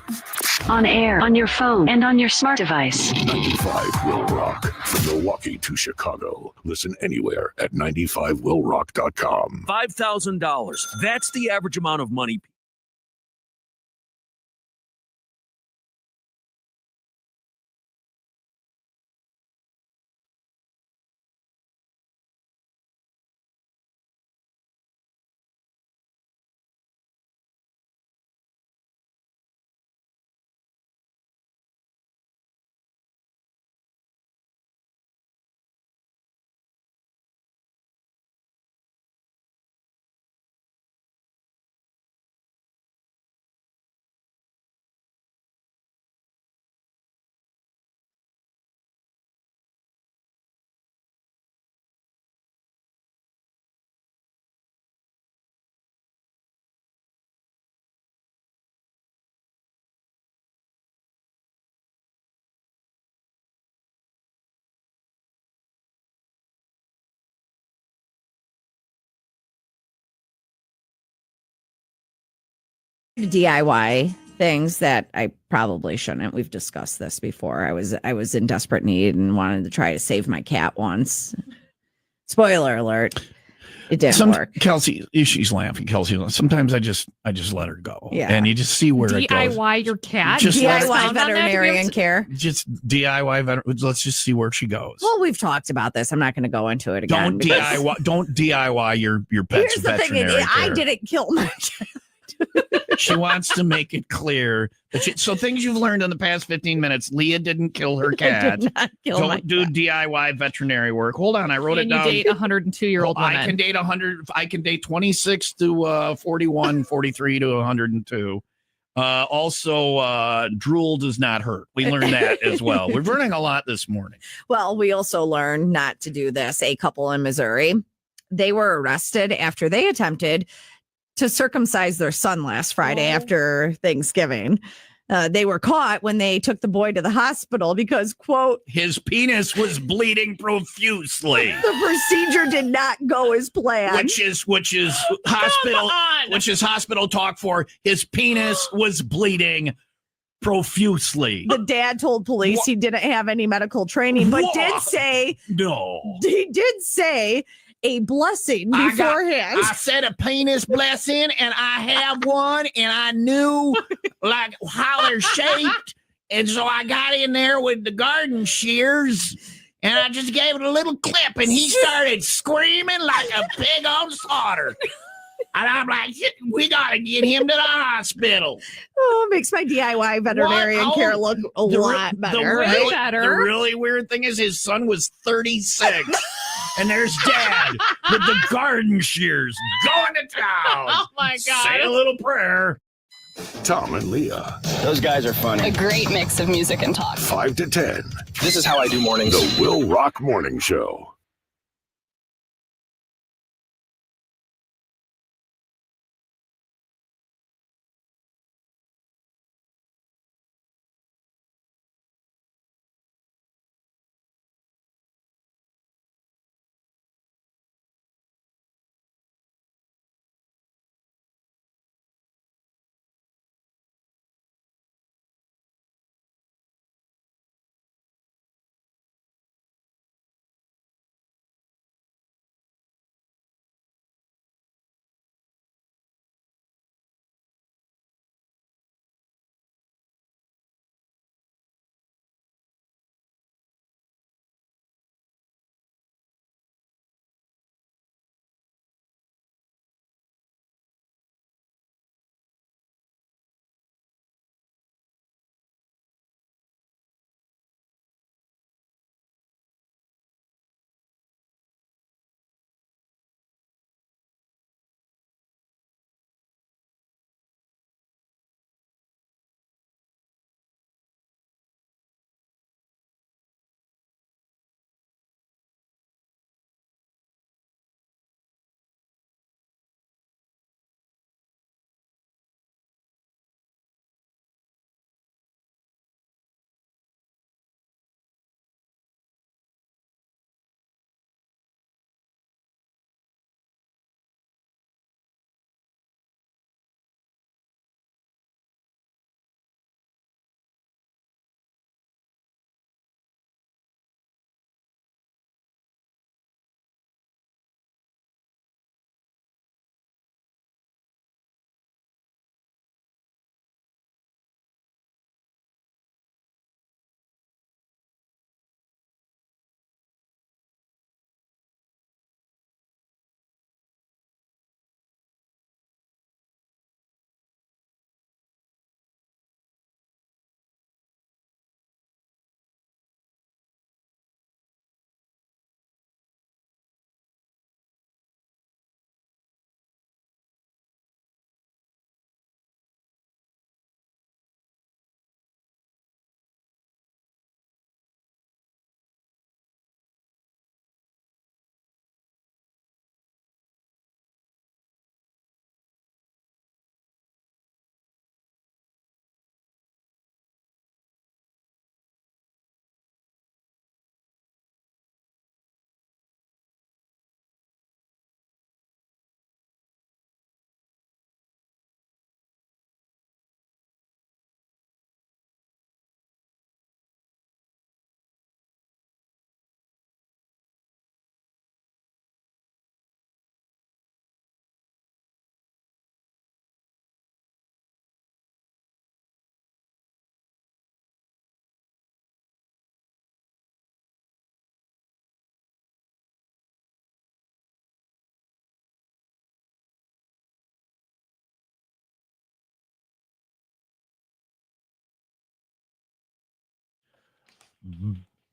On air, on your phone, and on your smart device. 95 Will Rock. From Milwaukee to Chicago. Listen anywhere at 95willrock.com. $5,000. That's the average amount of money. DIY things that I probably shouldn't. We've discussed this before. I was in desperate need and wanted to try to save my cat once. Spoiler alert. It didn't work. Kelsey, she's laughing. Kelsey, sometimes I just let her go. Yeah. And you just see where it goes. DIY your cat? Just DIY veterinarian care. Just DIY let's just see where she goes. Well, we've talked about this. I'm not going to go into it again. Don't DIY your pet's Here's the thing. veterinary I care. didn't kill my cat. She wants to make it clear that so things you've learned in the past 15 minutes. Leah didn't kill her cat. Did not kill my Don't do cat. DIY veterinary work. Hold on, I wrote it down. You date 102-year-old women. I can date 100. I can date 26 to 41, 43 to 102. Also, drool does not hurt. We learned that as well. We're learning a lot this morning. Well, we also learned not to do this. A couple in Missouri, they were arrested after they attempted to circumcise their son last Friday after Thanksgiving. They were caught when they took the boy to the hospital because, quote, his penis was bleeding profusely. The procedure did not go as planned. Which is hospital talk for his penis was bleeding profusely. The dad told police he didn't have any medical training, but did say a blessing beforehand. I said a penis blessing, and I have one, and I knew like how they're shaped, and so I got in there with the garden shears, and I just gave it a little clip, and he started screaming like a pig on slaughter. And I'm like, we got to get him to the hospital. Oh, it makes my DIY veterinarian care look a lot better. The really weird thing is his son was 36. And there's Dad with the garden shears going to town. Oh, my God. Say a little prayer. Tom and Leah. Those guys are funny. A great mix of music and talk. 5 to 10. This is how I do mornings. The Will Rock Morning Show.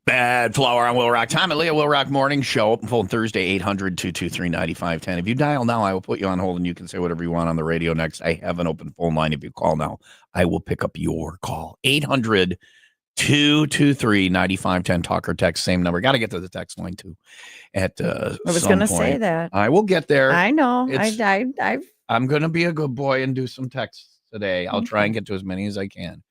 Bad Flower on Will Rock. Tom and Leah Will Rock Morning Show. Open phone Thursday, 800-223-9510. If you dial now, I will put you on hold and you can say whatever you want on the radio next. I have an open phone line. If you call now, I will pick up your call. 800-223-9510. Talk or text, same number. Got to get to the text line too. I was going to say that. I will get there. I know. I'm going to be a good boy and do some texts today. I'll try and get to as many as I can.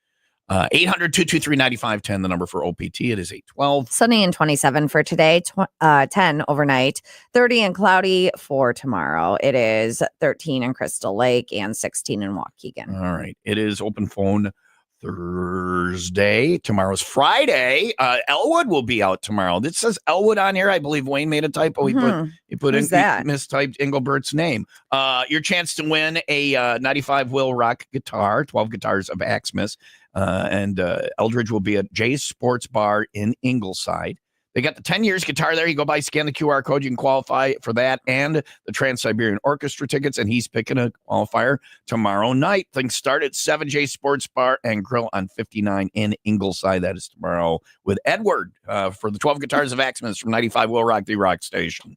800-223-9510, the number for OPT. It is 812. Sunny and 27 for today, 10 overnight, 30 and cloudy for tomorrow. It is 13 in Crystal Lake and 16 in Waukegan. All right. It is open phone Thursday. Tomorrow's Friday. Elwood will be out tomorrow. This says Elwood on here. I believe Wayne made a typo. He put Who's that? He mistyped Engelbert's name. Your chance to win a 95 Will Rock guitar, 12 guitars of Axmis. And Eldridge will be at Jay's Sports Bar in Ingleside. They got the 10 years guitar there. You go by, scan the QR code. You can qualify for that and the Trans-Siberian Orchestra tickets. And he's picking a qualifier tomorrow night. Things start at 7J Sports Bar and Grill on 59 in Ingleside. That is tomorrow with Edward for the 12 guitars of Axmis from 95 Will Rock, the Rock Station.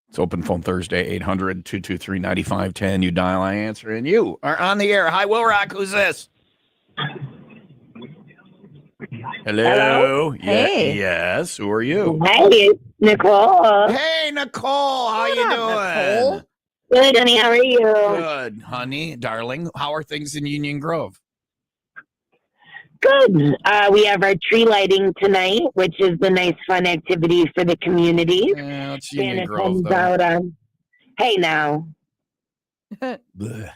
It's open phone Thursday, 800-223-9510. You dial, I answer, and you are on the air. Hi, Will Rock. Who's this? Hello? Hey. Yes. Who are you? Hey, Nicole. Hey, Nicole. How you doing? Nicole? Good, honey. How are you? Good, honey, darling. How are things in Union Grove? Good. We have our tree lighting tonight, which is the nice, fun activity for the community. It's Union Santa Grove, comes though. out on. Hey, now. Blech.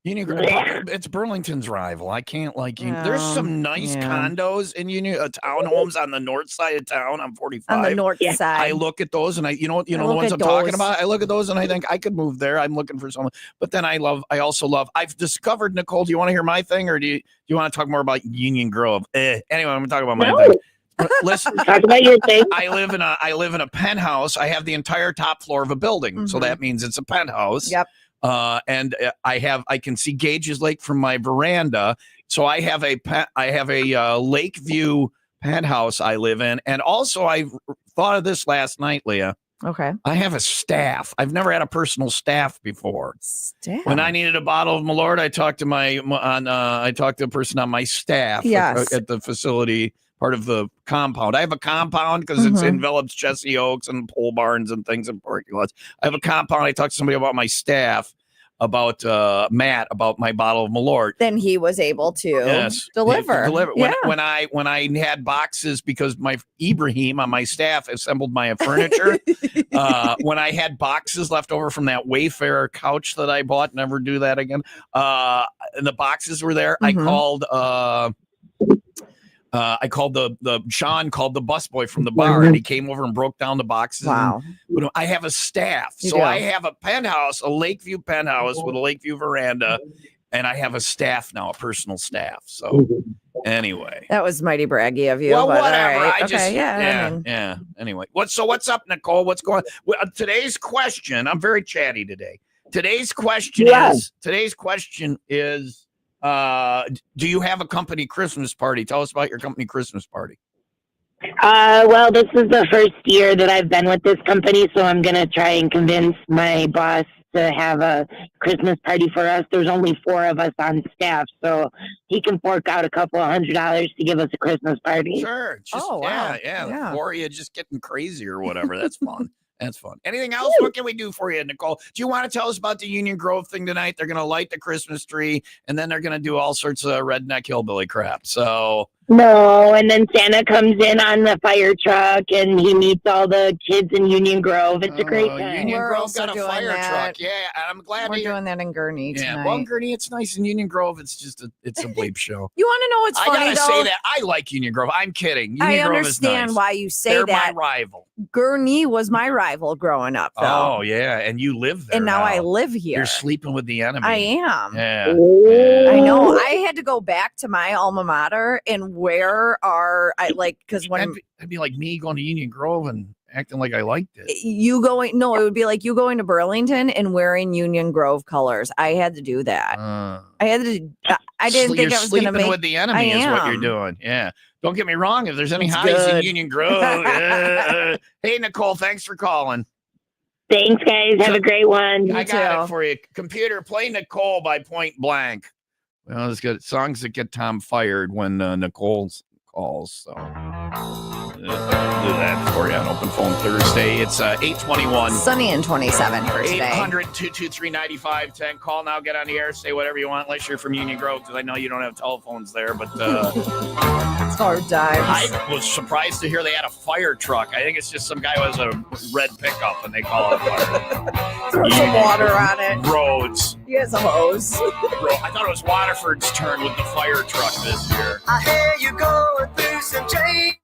Union Grove, it's Burlington's rival. I can't like you. There's some nice condos in Union, townhomes on the north side of town on 45. On the north side. I look at those and you know the look ones at I'm talking those. about. I look at those and I think I could move there. I'm looking for someone, but then I also love. I've discovered, Nicole. Do you want to hear my thing, or do you want to talk more about Union Grove? Anyway, I'm going to talk about my thing. Listen, talk about your thing. I live in a penthouse. I have the entire top floor of a building, so that means it's a penthouse. Yep. And I can see Gage's Lake from my veranda. So I have a lake view penthouse I live in, and also I thought of this last night, Leah. Okay. I have a staff. I've never had a personal staff before. Staff. When I needed a bottle of Malort, I talked to a person on my staff at the facility, part of the compound. I have a compound because it envelops Jesse Oaks and pole barns and things and parking lots. I have a compound. I talked to somebody about my staff, about Matt, about my bottle of Malort. Then he was able to deliver. Yeah. When I had boxes, because my Ibrahim on my staff assembled my furniture. When I had boxes left over from that Wayfarer couch that I bought, never do that again. And the boxes were there. I called Sean called the busboy from the bar, and he came over and broke down the boxes. Wow. And, I have a staff. I have a penthouse, a Lakeview penthouse with a Lakeview veranda, and I have a staff now, a personal staff. So anyway. That was mighty braggy of you. Well, but whatever. all right. I just, I mean, yeah. Anyway, what's up, Nicole? What's going on? Well, today's question, I'm very chatty today. Today's question is, do you have a company Christmas party? Tell us about your company Christmas party. Well, this is the first year that I've been with this company, so I'm going to try and convince my boss to have a Christmas party for us. There's only 4 of us on staff, so he can fork out a couple of $100 to give us a Christmas party. Sure. Just, wow. Yeah. Yeah. The 4 of you just getting crazy or whatever. That's fun. That's fun. Anything else? What can we do for you, Nicole? Do you want to tell us about the Union Grove thing tonight? They're going to light the Christmas tree, and then they're going to do all sorts of redneck hillbilly crap. So no, and then Santa comes in on the fire truck, and he meets all the kids in Union Grove. It's a great time. Union We're Grove also got a doing fire that. truck. Yeah, I'm glad we're doing that in Gurney tonight. Well, Gurney, it's nice. In Union Grove, it's just it's a bleep show. You want to know what's funny, I gotta though? say that I like Union Grove. I'm kidding. Union I Grove understand is nice. why you say They're that. my rival. Gurney was my rival growing up, though. Oh yeah, and you live there, and now I live here. You're sleeping with the enemy. I am. Yeah. I know. I had to go back to my alma mater and because when it'd be like me going to Union Grove and acting like I liked it. It would be like you going to Burlington and wearing Union Grove colors. I had to do that. I didn't think I was going to make. With the enemy is what you're doing. Yeah. Don't get me wrong. If there's any highs in Union Grove, hey Nicole, thanks for calling. Thanks, guys. Have a great one. I got it for you. Computer, play Nicole by Point Blank. Well, it's good songs that get Tom fired when Nicole calls. So do that for you on Open Phone Thursday. It's 8:21. Sunny and 27 for today. 800-223-9510. Call now. Get on the air. Say whatever you want, unless you're from Union Grove, because I know you don't have telephones there. But it's hard times. I was surprised to hear they had a fire truck. I think it's just some guy who has a red pickup, and they call it a fire. Throw some water on it. Roads. He has a hose. I thought it was Waterford's turn with the fire truck this year. I hear you going through some change.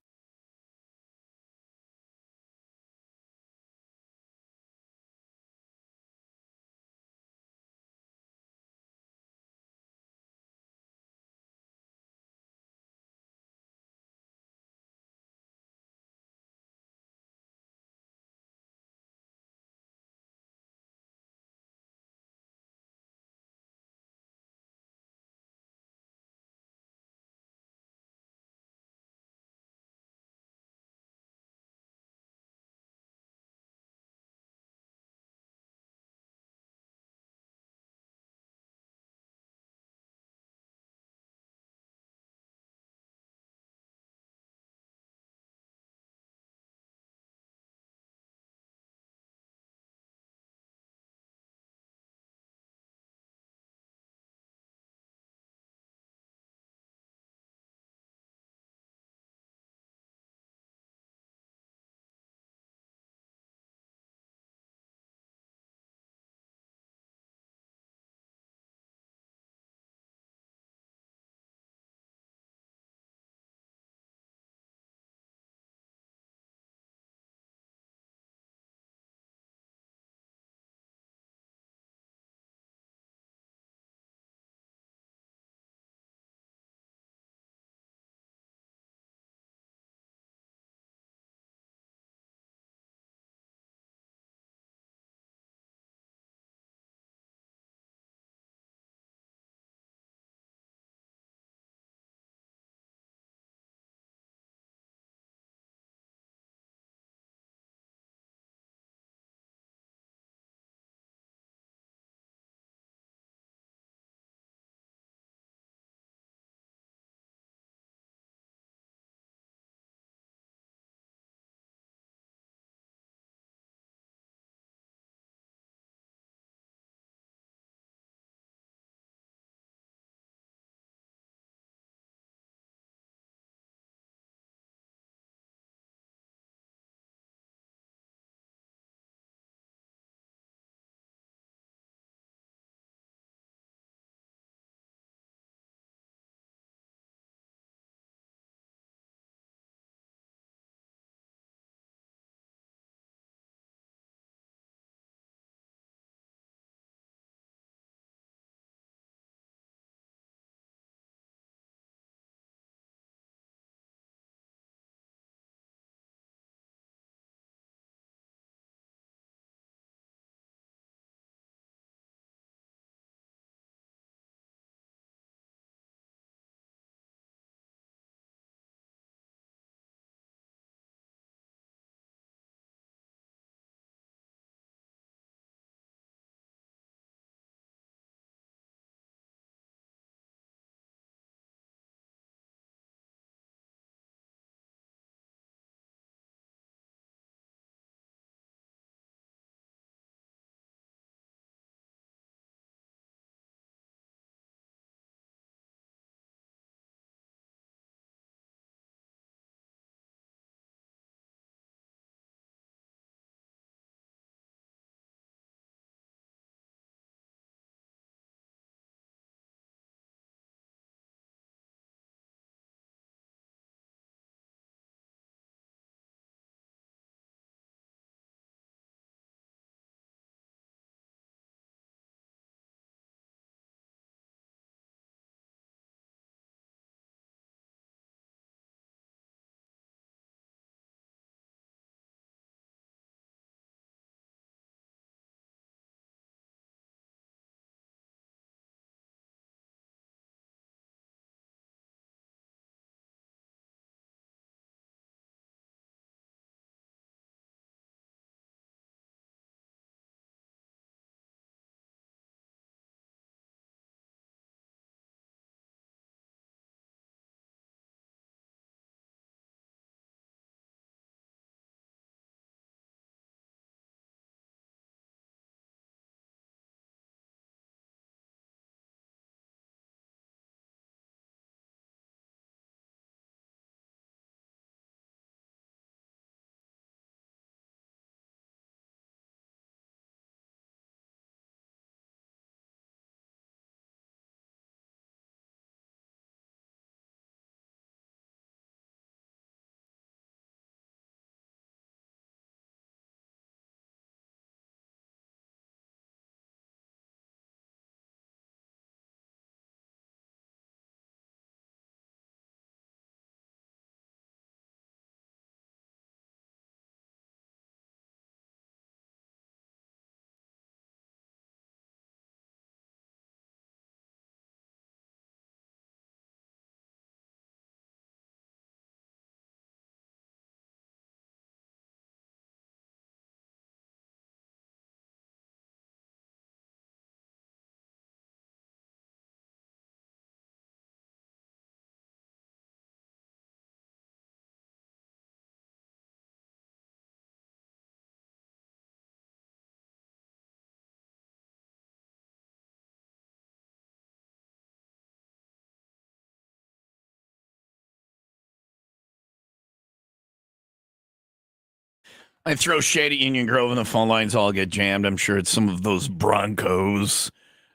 I throw shade at Union Grove and the phone lines all get jammed. I'm sure it's some of those Broncos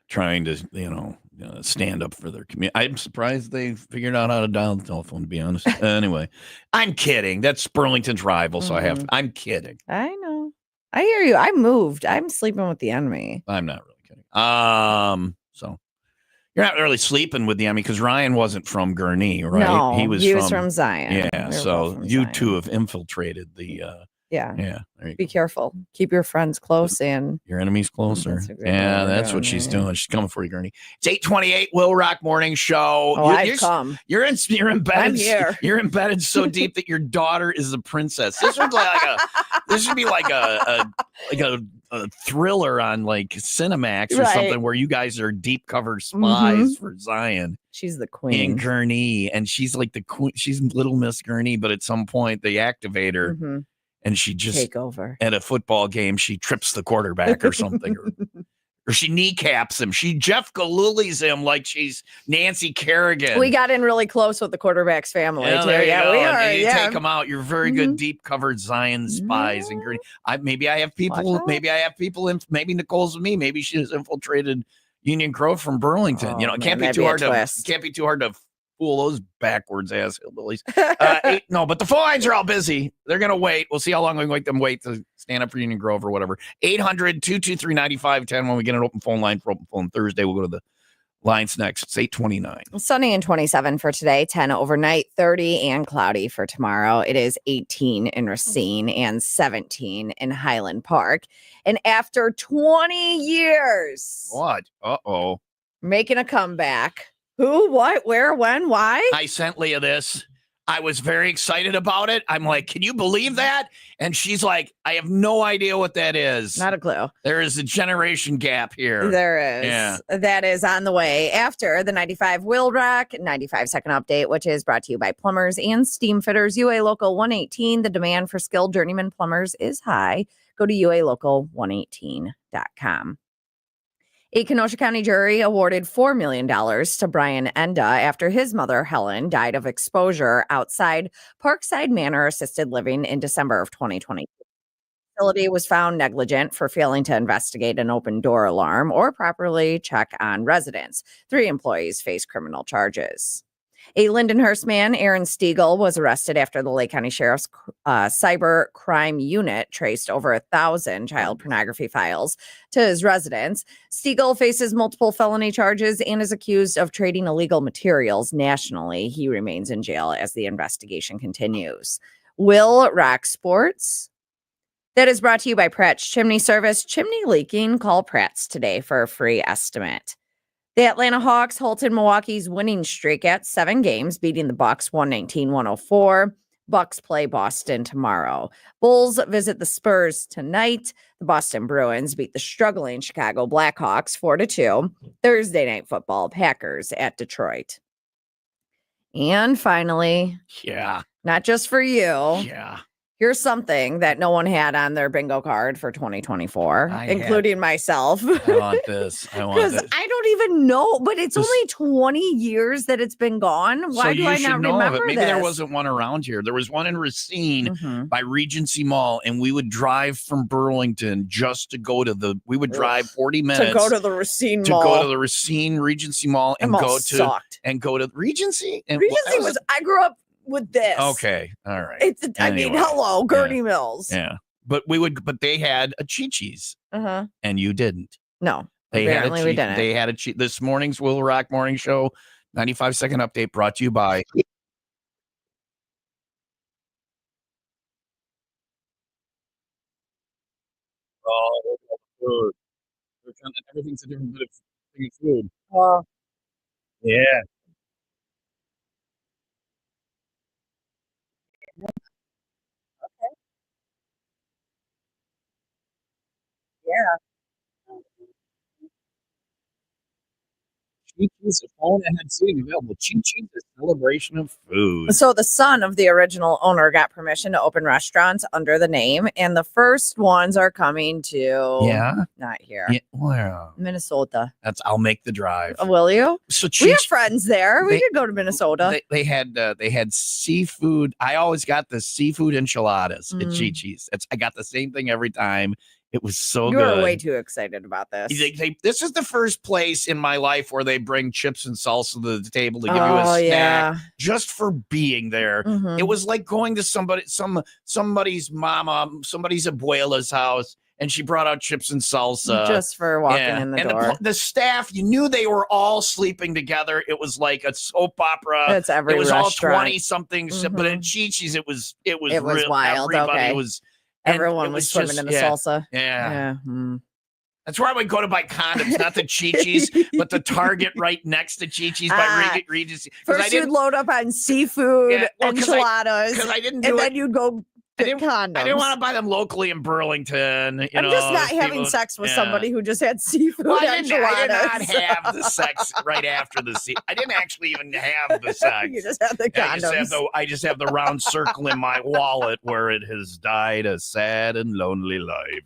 trying to, stand up for their community. I'm surprised they figured out how to dial the telephone, to be honest. Anyway, I'm kidding. That's Burlington's rival, so I'm kidding. I know. I hear you. I moved. I'm sleeping with the enemy. I'm not really kidding. So you're not really sleeping with the enemy because Ryan wasn't from Gurnee, right? No, he was from Zion. Yeah, We were both so from you Zion. two have infiltrated the. Yeah. There you Be careful. Keep your friends close and your enemy's closer. That's exactly That's what what she's doing. doing. She's coming for you, Gurney. It's 8:28. Will Rock Morning Show. Oh, I've come. You're embedded. I'm here. You're embedded so deep that your daughter is a princess. This would be like a thriller on like Cinemax or something where you guys are deep cover spies for Zion. She's the queen. In Gurnee, and she's like the queen. She's Little Miss Gurnee, but at some point they activate her. And she just take over at a football game. She trips the quarterback or something, or she kneecaps him. She Jeff Gillooly's him like she's Nancy Kerrigan. We got in really close with the quarterback's family too. There you Yeah, go. we And are. you Yeah, take them out. You're very good, deep covered Zion spies and Gurnee. Maybe I have people. Maybe I have people. Maybe Nicole's with me. Maybe she has infiltrated Union Grove from Burlington. It can't be too hard to. Can't be too hard to fool those backwards ass hillbillies. No, but the phone lines are all busy. They're going to wait. We'll see how long we make them wait to stand up for Union Grove or whatever. 800-223-9510 when we get an open phone line for Open Phone Thursday. We'll go to the lines next. It's 8:29. Sunny and 27 for today, 10 overnight, 30 and cloudy for tomorrow. It is 18 in Racine and 17 in Highland Park. And after 20 years. What? Uh-oh. Making a comeback. Who, what, where, when, why? I sent Leah this. I was very excited about it. I'm like, can you believe that? And she's like, I have no idea what that is. Not a clue. There is a generation gap here. There is. Yeah. That is on the way after the 95 WIIL Rock 95-second update, which is brought to you by plumbers and steam fitters. UA Local 118. The demand for skilled journeyman plumbers is high. Go to ualocal118.com. A Kenosha County jury awarded $4 million to Brian Enda after his mother, Helen, died of exposure outside Parkside Manor Assisted Living in December of 2020. The facility was found negligent for failing to investigate an open door alarm or properly check on residents. 3 employees face criminal charges. A Lindenhurst man, Aaron Stiegel, was arrested after the Lake County Sheriff's cyber crime unit traced over 1,000 child pornography files to his residence. Stiegel faces multiple felony charges and is accused of trading illegal materials nationally. He remains in jail as the investigation continues. WIIL Rock Sports. That is brought to you by Pratt's Chimney Service. Chimney leaking? Call Pratt's today for a free estimate. The Atlanta Hawks halted Milwaukee's winning streak at 7 games, beating the Bucks 119-104. Bucks play Boston tomorrow. Bulls visit the Spurs tonight. The Boston Bruins beat the struggling Chicago Blackhawks 4-2. Thursday night football, Packers at Detroit. And finally, not just for you. Here's something that no one had on their bingo card for 2024, including myself. I want this. Because I don't even know, but it's only 20 years that it's been gone. Why do I not remember Maybe this? there wasn't one around here. There was one in Racine by Regency Mall, and we would drive from Burlington just to go to we would drive 40 minutes to go to the Racine to Mall. go to the Racine Regency Mall and go to Regency. And Regency was I grew up with this. Okay. All right. It's hello, Gurney Mills. Yeah. But they had a Chi-Chi's. Uh-huh. And you didn't. No. They apparently we didn't. They had a cheat. This morning's WIIL Rock Morning Show 95-second update brought to you by food. Everything's a different bit of food. Yeah. Yeah. Chi-Chi's phone ahead seating available. Chi-Chi's a celebration of food. So the son of the original owner got permission to open restaurants under the name, and the first ones are coming to not here. Yeah, well, Minnesota. I'll make the drive. Will you? So we have friends there. We could go to Minnesota. They had seafood. I always got the seafood enchiladas at Chi-Chi's. I got the same thing every time. It was so you good. Were way too excited about this. This is the first place in my life where they bring chips and salsa to the table to give you a snack just for being there. Mm-hmm. It was like going to somebody's mama, somebody's abuela's house, and she brought out chips and salsa just for walking in the door. The staff, you knew they were all sleeping together. It was like a soap opera. It's every It was restaurant. all 20-something, but at Chi-Chi's it was real, wild. Everybody was. Everyone was swimming in the salsa. Yeah. That's where I would go to buy condoms, not the Chi-Chi's, but the Target right next to Chi-Chi's by Regis. First, you'd load up on seafood, enchiladas, because I didn't and then you'd go get condoms. I didn't want to buy them locally in Burlington. I'm just not having sex with somebody who just had seafood enchiladas. I did not have the sex right after the sex. I didn't actually even have the sex. You just had the condoms. I just have the round circle in my wallet where it has died a sad and lonely life.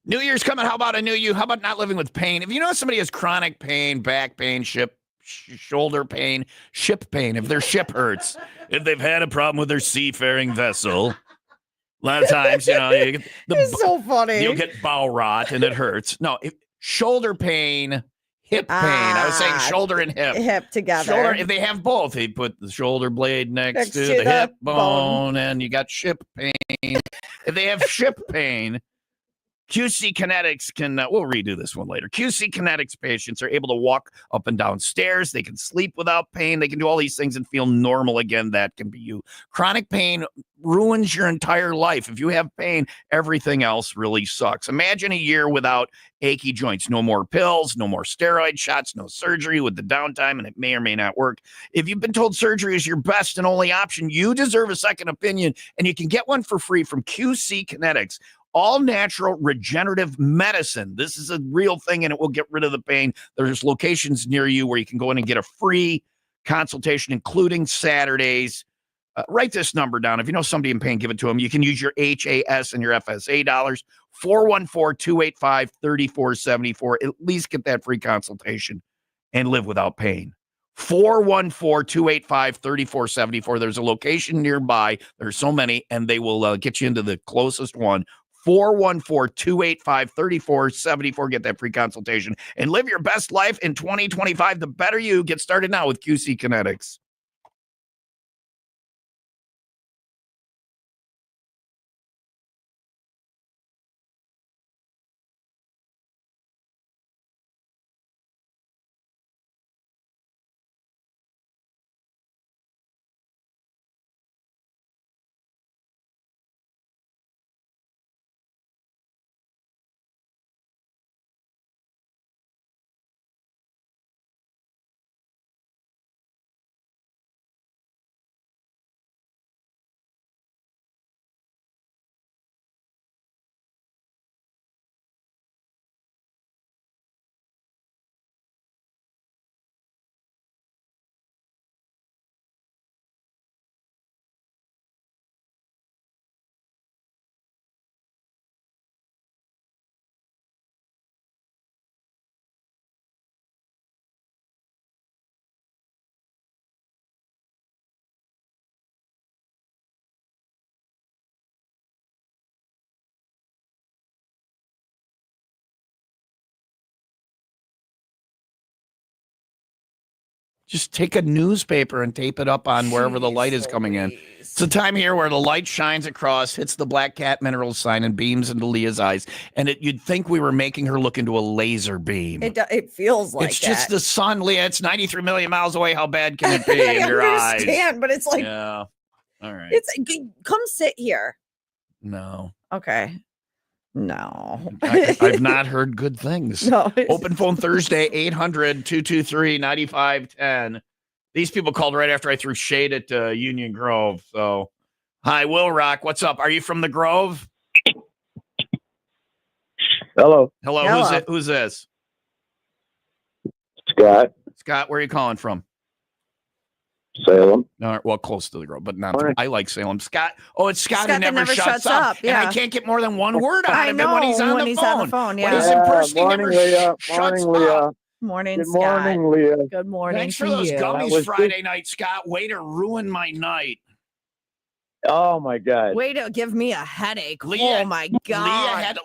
New Year's coming. How about a new you? How about not living with pain? If you know somebody has chronic pain, back pain, shoulder pain, ship pain, if their ship hurts, if they've had a problem with their seafaring vessel, a lot of times, you get it's so funny. You'll get bowel rot and it hurts. No, shoulder pain, hip pain. I was saying shoulder and hip together. Shoulder. If they have both, they put the shoulder blade next to the hip bone, and you got ship pain. If they have ship pain, QC Kinetics can, we'll redo this one later. QC Kinetics patients are able to walk up and down stairs. They can sleep without pain. They can do all these things and feel normal again. That can be you. Chronic pain ruins your entire life. If you have pain, everything else really sucks. Imagine a year without achy joints. No more pills, no more steroid shots, no surgery with the downtime, and it may or may not work. If you've been told surgery is your best and only option, you deserve a second opinion, and you can get one for free from QC Kinetics. All natural regenerative medicine. This is a real thing, and it will get rid of the pain. There's locations near you where you can go in and get a free consultation, including Saturdays. Write this number down. If you know somebody in pain, give it to them. You can use your HAS and your FSA dollars. 414-285-3474. At least get that free consultation and live without pain. 414-285-3474. There's a location nearby. There's so many, and they will get you into the closest one. 414-285-3474. Get that free consultation and live your best life in 2025. The better you. Get started now with QC Kinetics. Just take a newspaper and tape it up on wherever the light is coming in. It's a time here where the light shines across, hits the Black Cat Minerals sign, and beams into Leah's eyes. And you'd think we were making her look into a laser beam. It feels like it's just the sun, Leah. It's 93 million miles away. How bad can it be in your eyes? I understand, but it's like, yeah. All right. It's come sit here. No. Okay. No. I've not heard good things. No. Open phone Thursday, 800-223-9510. These people called right after I threw shade at Union Grove. So, hi, Will Rock. What's up? Are you from the Grove? Hello. Hello. Who's this? Scott. Scott, where are you calling from? Salem. All right, well, close to the Grove, but not. I like Salem. Scott. Oh, it's Scott who that never shuts up. Yeah. And I can't get more than one word out I of him know, when he's on the phone. Yeah. When he's in person, he Morning, never Leah. shuts Morning, Leah. up. Morning, Good Scott. morning, Leah. Good morning. Thanks for to those you. gummies Friday night, Scott. Way to ruin my night. Oh my God. Way to give me a headache. Leah, oh my God.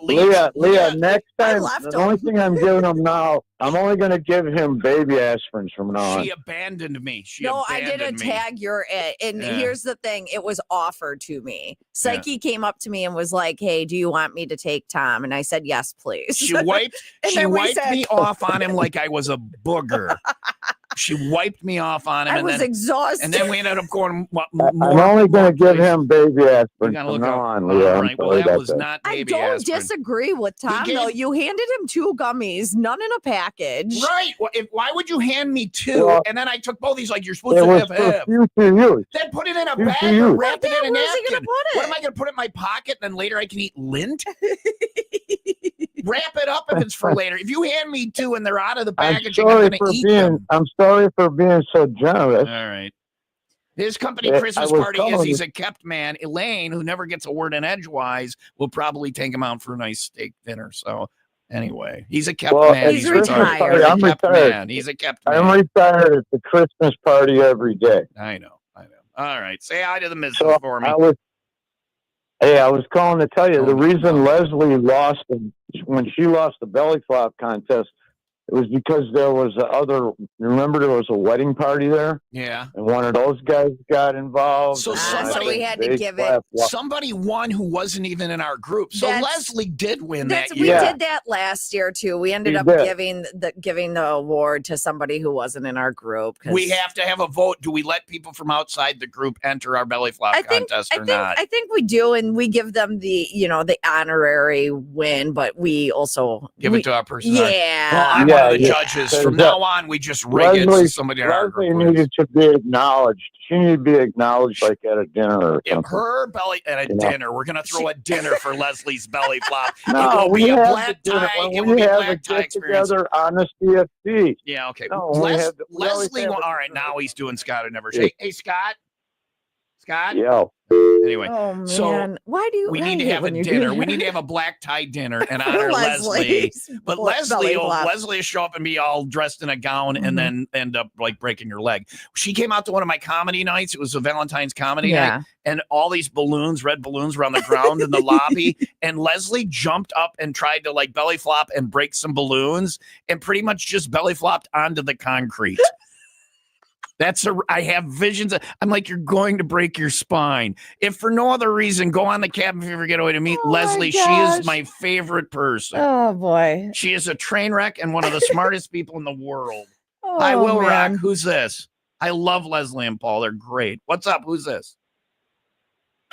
Leah, next time, left the only thing I'm giving him now, I'm only going to give him baby aspirins from now on. She abandoned me. I didn't tag your it. And Yeah. here's the thing. It was offered to me. Psyche came up to me and was like, hey, do you want me to take Tom? And I said, yes, please. She wiped me off on him like I was a booger. She wiped me off on him. I was exhausted. And then we ended up going more. I'm only going to give him baby aspirins gotta from look now up. on, Leah. All I'm right, well, sorry that about was that. not I baby don't aspirin. disagree with Tom, though. You handed him 2 gummies, none in a package. Right. Well, why would you hand me 2? Well, and then I took both these like you're supposed It to was have. for future use. Then put it in a Future bag or use. wrap it in a where's he napkin. gonna put What it? am I going to put it in my pocket and then later I can eat lint? Wrap it up if it's for later. If you hand me 2 and they're out of the packaging, I'm going to eat them. I'm sorry for being so generous. All right. His company I Christmas was party is calling he's you- a kept man. Elaine, who never gets a word in edgewise, will probably take him out for a nice steak dinner. So anyway, he's a kept man. He's retired. retired. He's a I'm kept retired. man. He's a kept man. I'm retired at the Christmas party every day. I know. All right. Say hi to the missus So for me. I was calling to tell you the reason Leslie lost when she lost the belly flop contest. It was because there was remember there was a wedding party there? Yeah. And one of those guys got involved. So and somebody- so we had to they give it. slapped- Somebody won who wasn't even in our group. So Leslie did win that We year. did that last year too. We ended She up did. giving the award to somebody who wasn't in our group. 'Cause We have to have a vote. Do we let people from outside the group enter our belly flop contest or not? I think we do, and we give them the the honorary win, but we also Give it to our person. Yeah. Well, I'm one of the judges. From now on, we just rig it so Leslie, somebody in our Leslie group wins. needed to be acknowledged. She needed to be acknowledged like at a dinner or Yeah, something. her belly at a You know. dinner. We're gonna throw a dinner for Leslie's belly flop. No, it will we be a have black to do it tie. when It we will be a have a black tie get experience. together on the CFC. Yeah, okay. No, we always Leslie. have All right, now he's doing Scott who never. Hey, Scott. Scott. Yeah. Anyway, Oh man, so why do you? we I need to hate have a when you do dinner. We that. need to have a black tie dinner and For honor Leslie. Leslie's But belly Leslie flop. will show up and be all dressed in a gown and then end up like breaking her leg. She came out to one of my comedy nights. It was a Valentine's comedy night, and all these balloons, red balloons, were on the ground in the lobby. And Leslie jumped up and tried to like belly flop and break some balloons, and pretty much just belly flopped onto the concrete. I have visions. I'm like, you're going to break your spine. If for no other reason, go on the Cabin Fever Getaway to meet Leslie. She is my favorite person. Oh boy. She is a train wreck and one of the smartest people in the world. Oh, Hi, Will man. Rock. Who's this? I love Leslie and Paul. They're great. What's up? Who's this?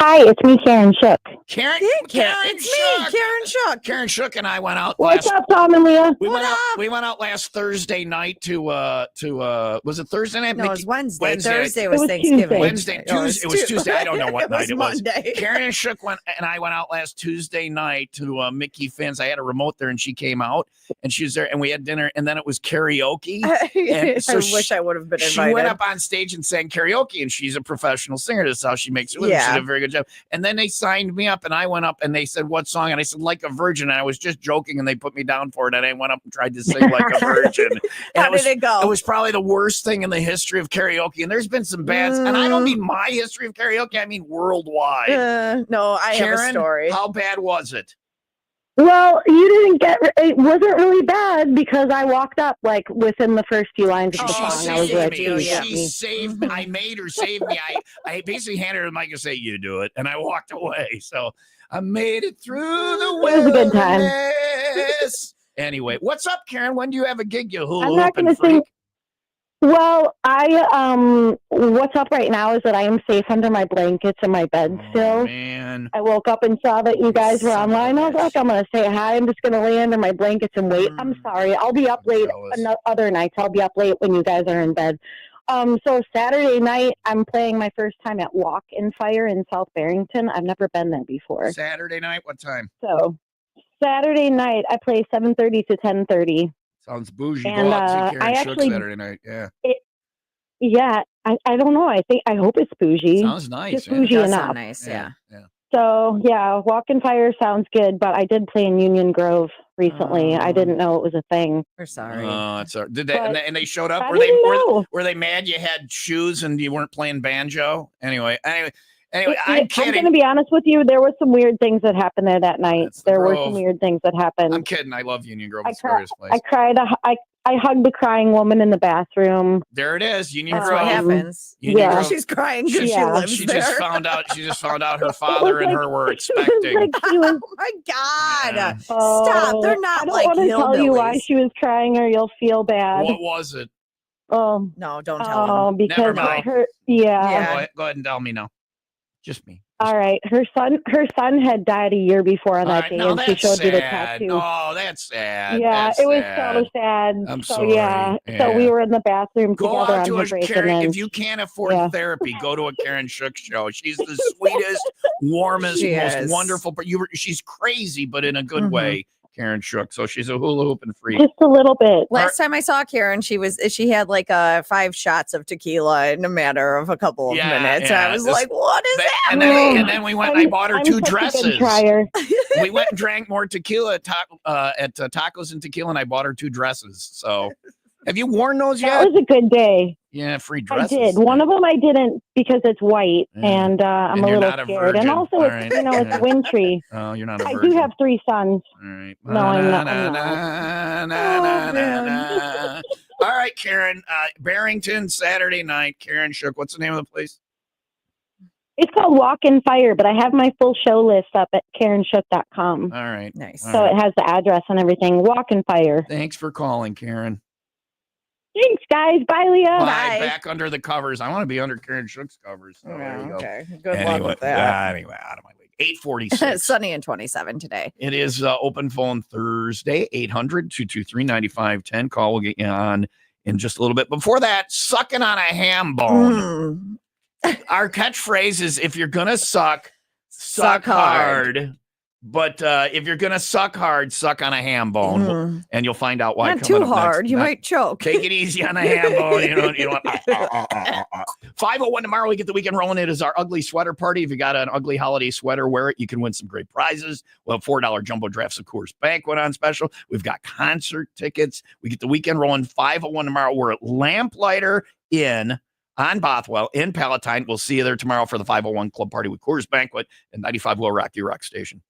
Hi, it's me, Karen Shook. Karen It's Shook. me, Karen Shook. Karen Shook and I went out What's up, Tom and Leah? We went out last Thursday night to was it Thursday night? No, it was Wednesday. Wednesday. Thursday was Thanksgiving. Wednesday, Tuesday. It was Tuesday. I don't know what night it was. Monday. Karen and Shook and I went out last Tuesday night to Mickey Finn's. I had a remote there, and she came out, and she was there, and we had dinner, and then it was karaoke. And so I wish I would have been invited. She went up on stage and sang karaoke, and she's a professional singer. That's how she makes it. She did a very good job. And then they signed me up, and I went up, and they said, "What song?" And I said, "Like a Virgin." And I was just joking, and they put me down for it, and I went up and tried to sing Like a Virgin. And How did it go? It was probably the worst thing in the history of karaoke, and there's been some bads. And I don't mean my history of karaoke; I mean worldwide. No, I Karen, have a story. How bad was it? Well, you didn't get it wasn't really bad because I walked up like within the first few lines of the song. I was like, She saved me. I made her save me. I basically handed her the mic and say, "You do it," and I walked away. So I made it through the It was a good time. wilderness. Anyway, what's up, Karen? When do you have a gig? You hula I'm not hoop and going to freak? sing. Well, what's up right now is that I am safe under my blankets in my bed still. Man, I woke up and saw that you guys were online. I was like, I'm going to say hi. I'm just going to lay under my blankets and wait. I'm sorry. I'll be up late other nights. I'll be up late when you guys are in bed. So Saturday night, I'm playing my first time at Walk and Fire in South Barrington. I've never been there before. Saturday night, what time? So Saturday night, I play 7:30 to 10:30. Sounds bougie. And, Go out and see Karen I Shook actually- Saturday night. Yeah. Yeah, I don't know. I hope it's bougie. Sounds nice. Just yeah. bougie Does enough. sound nice, yeah. So yeah, Walk and Fire sounds good, but I did play in Union Grove recently. I didn't know it was a thing. We're sorry. Oh, that's all right. Did they But and they showed up? I Were they didn't know. were they mad you had shoes and you weren't playing banjo? Anyway, I'm I'm kidding. going to be honest with you. There were some weird things that happened there that night. There were some Grove. weird things that happened. I'm kidding. I love Union Grove. I It's the greatest place. I cried. I hugged the crying woman in the bathroom. There it is. Union That's Grove. what happens. Union Yeah. Grove. She's crying because She, she lives she there. just found out. She just found out her father and her were It was expecting. like she was, Oh my God. Yeah. Stop. They're not I don't like want to tell you why hillbillies. she was crying, or you'll feel bad. What was it? Oh, No, don't tell them. because Never mind. her. Yeah. Go ahead and tell me now. Just me. All right. Her son had died a year before on All that right, day, no, and she that's showed me the sad. tattoo. Oh, that's sad. Yeah, That's it was sad. so sad. I'm so sorry. yeah. So Yeah. we were in the bathroom Go together out on to her a break, Karen. and then If you can't afford yeah. therapy, go to a Karen Shook show. She's the sweetest, warmest, She most is. wonderful. But she's crazy, but in a good way. Karen Shook. So she's a hula hooping freak. just a little bit. Last time I saw Karen, she had like 5 shots of tequila in a matter of a couple of minutes. yeah, I was this- like, what is And happening? then we went and I bought her I'm 2 such a good dresses. trier. We went and drank more tequila at Tacos and Tequila, and I bought her 2 dresses. So have you worn those yet? That was a good day. Yeah, free I dresses. did. One of them I didn't because it's white, and I'm And a you're little not a scared. virgin. And also, All it's right. it's wintry. Oh, you're not a I virgin. do have 3 sons. All right. No, I'm not. I'm not. Na. All right, Karen. Barrington, Saturday night. Karen Shook. What's the name of the place? It's called Walk and Fire, but I have my full show list up at KarenShook.com. All right. Nice. All So right. it has the address and everything. Walk and Fire. Thanks for calling, Karen. Thanks, guys. Bye, Leah. Bye. Back under the covers. I want to be under Karen Shook's covers. So there you go. Okay. Good luck Anyway, with that. Anyway, out of my league. 846. Sunny and 27 today. It is open phone Thursday, 800-223-9510. Call will get you on in just a little bit. Before that, sucking on a ham bone. Our catchphrase is, if you're going to suck Suck hard. hard. But if you're going to suck hard, suck on a ham bone, and you'll find out why. Not too hard. You might choke. Take it easy on a ham bone. You know what? 5:01 tomorrow, we get the weekend rolling. It is our ugly sweater party. If you got an ugly holiday sweater, wear it. You can win some great prizes. We'll have $4 jumbo drafts of Coors Banquet on special. We've got concert tickets. We get the weekend rolling. 5:01 tomorrow. We're at Lamplighter Inn on Bothwell in Palatine. We'll see you there tomorrow for the 5:01 club party with Coors Banquet and 95 Will Rock, your rock station.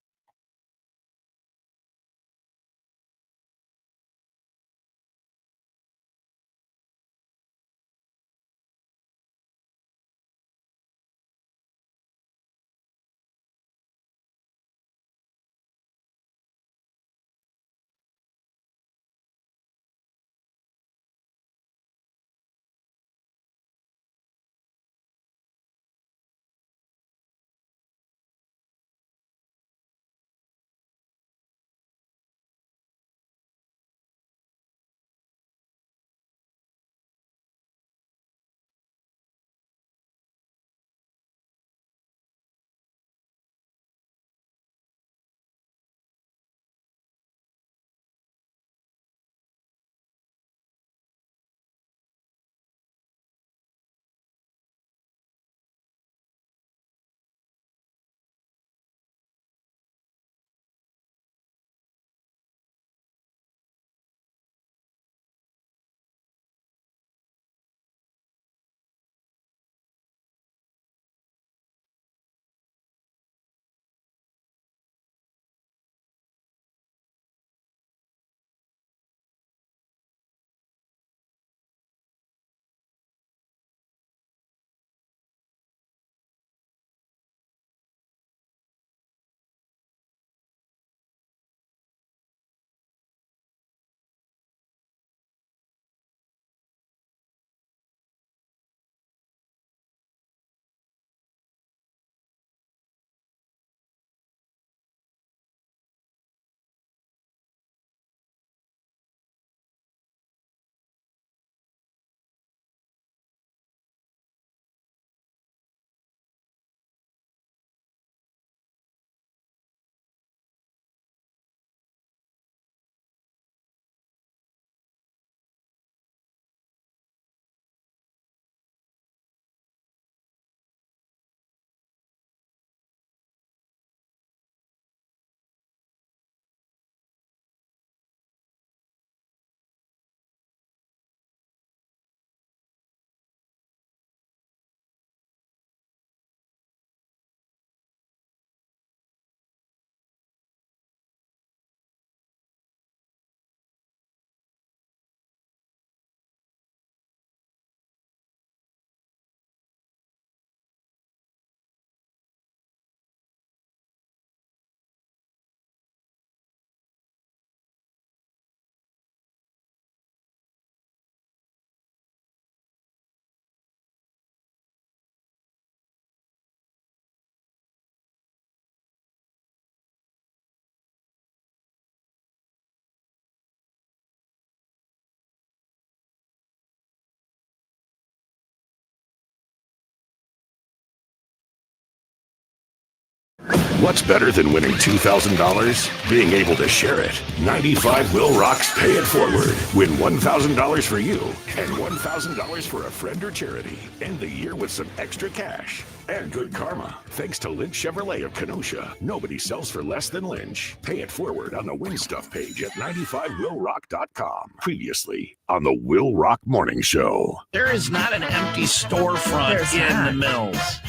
What's better than winning $2,000? Being able to share it. 95 Will Rock's Pay It Forward. Win $1,000 for you and $1,000 for a friend or charity. End the year with some extra cash and good karma. Thanks to Lynch Chevrolet of Kenosha. Nobody sells for less than Lynch. Pay It Forward on the Win Stuff page at 95willrock.com. Previously on the Will Rock Morning Show. There is not an empty storefront in the Mills.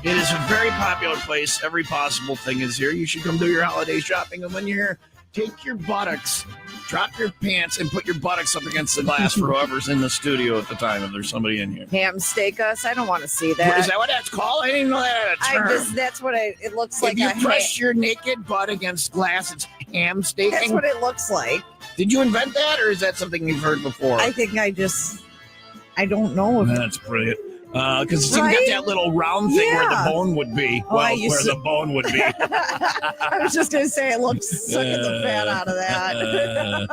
It is a very popular place. Every possible thing is here. You should come do your holiday shopping. And when you're here, take your buttocks, drop your pants, and put your buttocks up against the glass for whoever's in the studio at the time, if there's somebody in here. Ham steak us? I don't want to see that. Is that what that's called? I didn't know that had a term. That's what it looks like. If you press your naked butt against glass, it's ham staking? That's what it looks like. Did you invent that, or is that something you've heard before? I think I don't know. That's brilliant. Because it's even got Right? that little round thing where the Yeah. bone would be. Oh, I Well, used where to- the bone would be. I was just gonna say it looks sucking the fat out of that.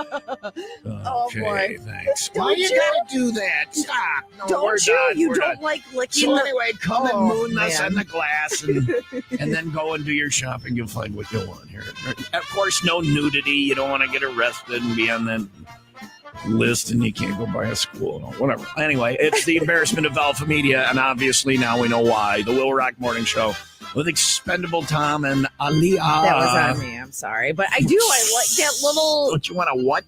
Oh Okay, boy. thanks. Don't Why you you? gotta do that? Stop. No, we're Don't you? done. You We're don't done. like licking. So the- anyway, come and Oh, moon us man. on the glass and then go and do your shopping. You'll find what you want here. Of course, no nudity. You don't want to get arrested and be on that list and you can't go by a school. No, whatever. Anyway, it's the embarrassment of Alpha Media, and obviously now we know why. The Will Rock Morning Show with Expendable Tom and Aliyah. That was on me. I'm sorry, but I do. I like that little. Don't you want to what?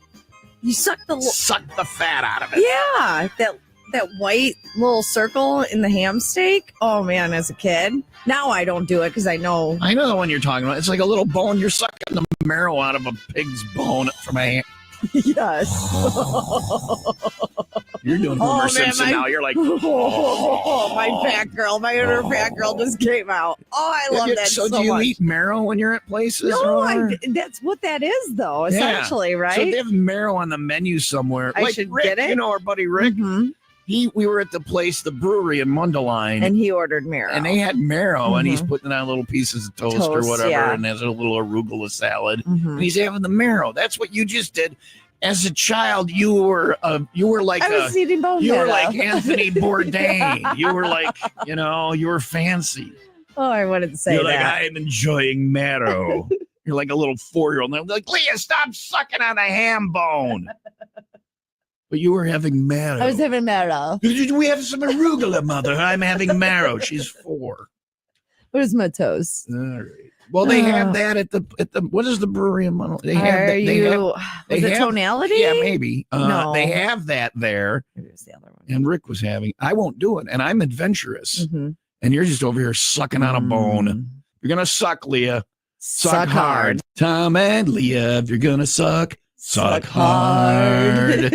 You suck the. Suck the fat out of it. Yeah, that white little circle in the ham steak. Oh man, as a kid. Now I don't do it because I know. I know the one you're talking about. It's like a little bone. You're sucking the marrow out of a pig's bone from a ham. Yes. You're doing Homer man, Simpson now. You're like, my fat girl, my inner fat girl just came out. Oh, I love that so do you much. eat marrow when you're at places? No, that's what that is, though. Essentially, Yeah. right? So they have marrow on the menu somewhere. I should Rick, get it. You know our buddy Rick. Mhm. We were at the place, the brewery in Mundelein, And he ordered marrow. and they had marrow, and he's Mhm. putting on little pieces of toast, or Toast, whatever, yeah. and has a little arugula salad, Mhm. and he's having the marrow. That's what you just did. As a child, you were like I was eating bone you were marrow. like Anthony Bourdain. You were like, you were fancy. Oh, I wouldn't say You're like, that. I am enjoying marrow. You're like a little 4-year-old. And they're like, Leah, stop sucking on a ham bone. But you were having marrow. I was having marrow. We have some arugula, mother. I'm having marrow. She's 4. Where's my toast? All right. Well, they have that at the what is the brewery in Monterey? They have Are that. you? They Was it have- tonality? Yeah, maybe. No. They have that there. Maybe it was the other one. And Rick was having. I won't do it. And I'm adventurous. Mhm. And you're just over here sucking on a bone. You're gonna suck, Leah. Suck hard. Tom and Leah, if you're gonna suck hard. hard.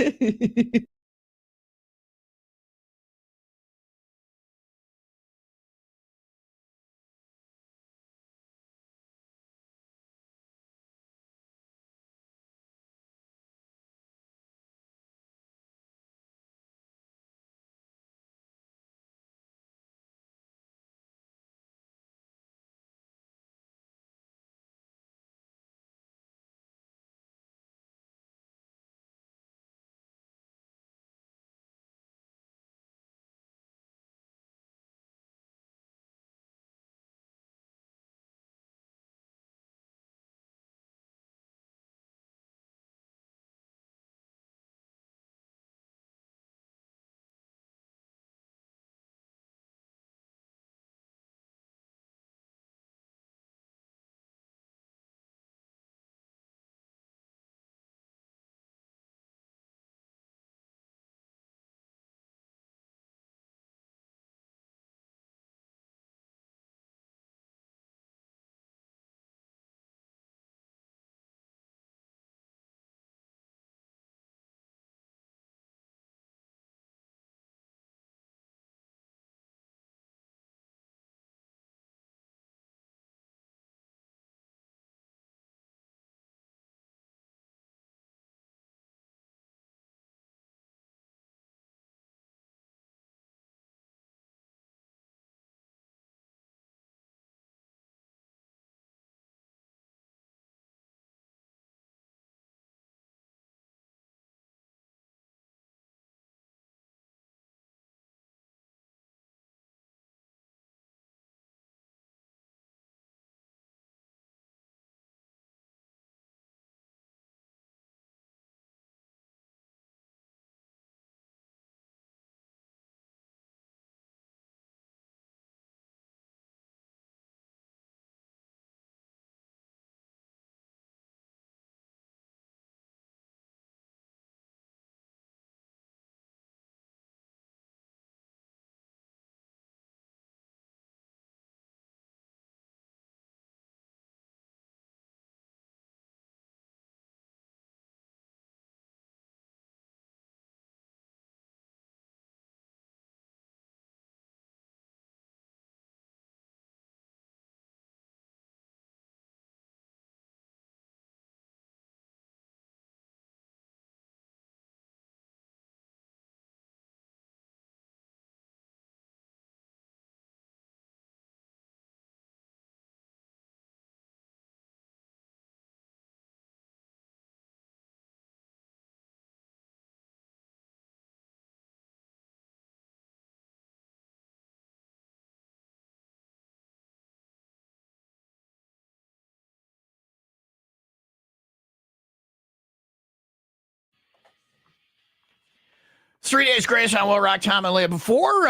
3 days grace on Will Rock, Tom, and Leah. Before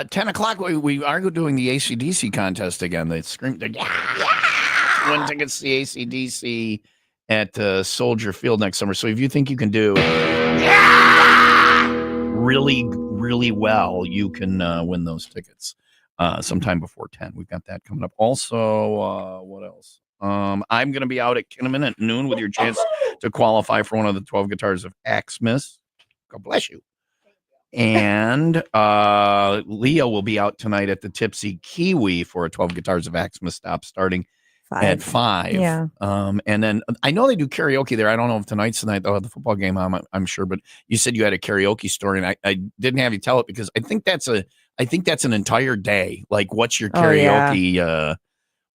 10 o'clock, we are doing the ACDC contest again. They scream, win tickets to the ACDC at Soldier Field next summer. So if you think you can do really, really well, you can win those tickets sometime before 10. We've got that coming up. Also, what else? I'm going to be out at Kinnaman at noon with your chance to qualify for one of the 12 guitars of Axmas. God bless you. And Leo will be out tonight at the Tipsy Kiwi for a 12 Guitars of Axmas stop starting at 5. Yeah. And then I know they do karaoke there. I don't know if tonight's the night they'll have the football game on, I'm sure, but you said you had a karaoke story, and I didn't have you tell it because I think that's an entire day. Like, what's your karaoke?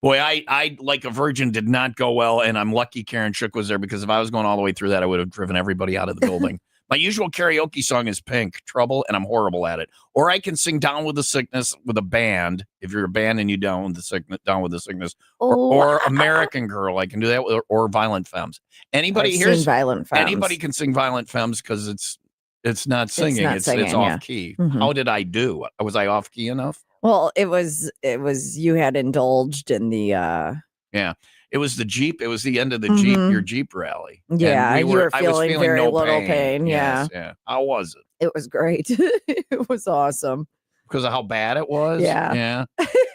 Boy, I like a virgin did not go well, and I'm lucky Karen Shook was there because if I was going all the way through that, I would have driven everybody out of the building. My usual karaoke song is Pink, Trouble, and I'm horrible at it. Or I can sing Down with the Sickness with a band. If you're a band and you Down with the Sickness, or American Girl, I can do that, or Violent Femmes. Anybody here? Violent Femmes. Anybody can sing Violent Femmes because it's not singing. It's off key. Mm-hmm. How did I do? Was I off key enough? Well, it was you had indulged in the yeah. It was the Jeep. It was the end of the Jeep, your Jeep rally. Yeah, you were feeling very little pain. Yes, yeah. How was it? It was great. It was awesome. Because of how bad it was? Yeah. Yeah.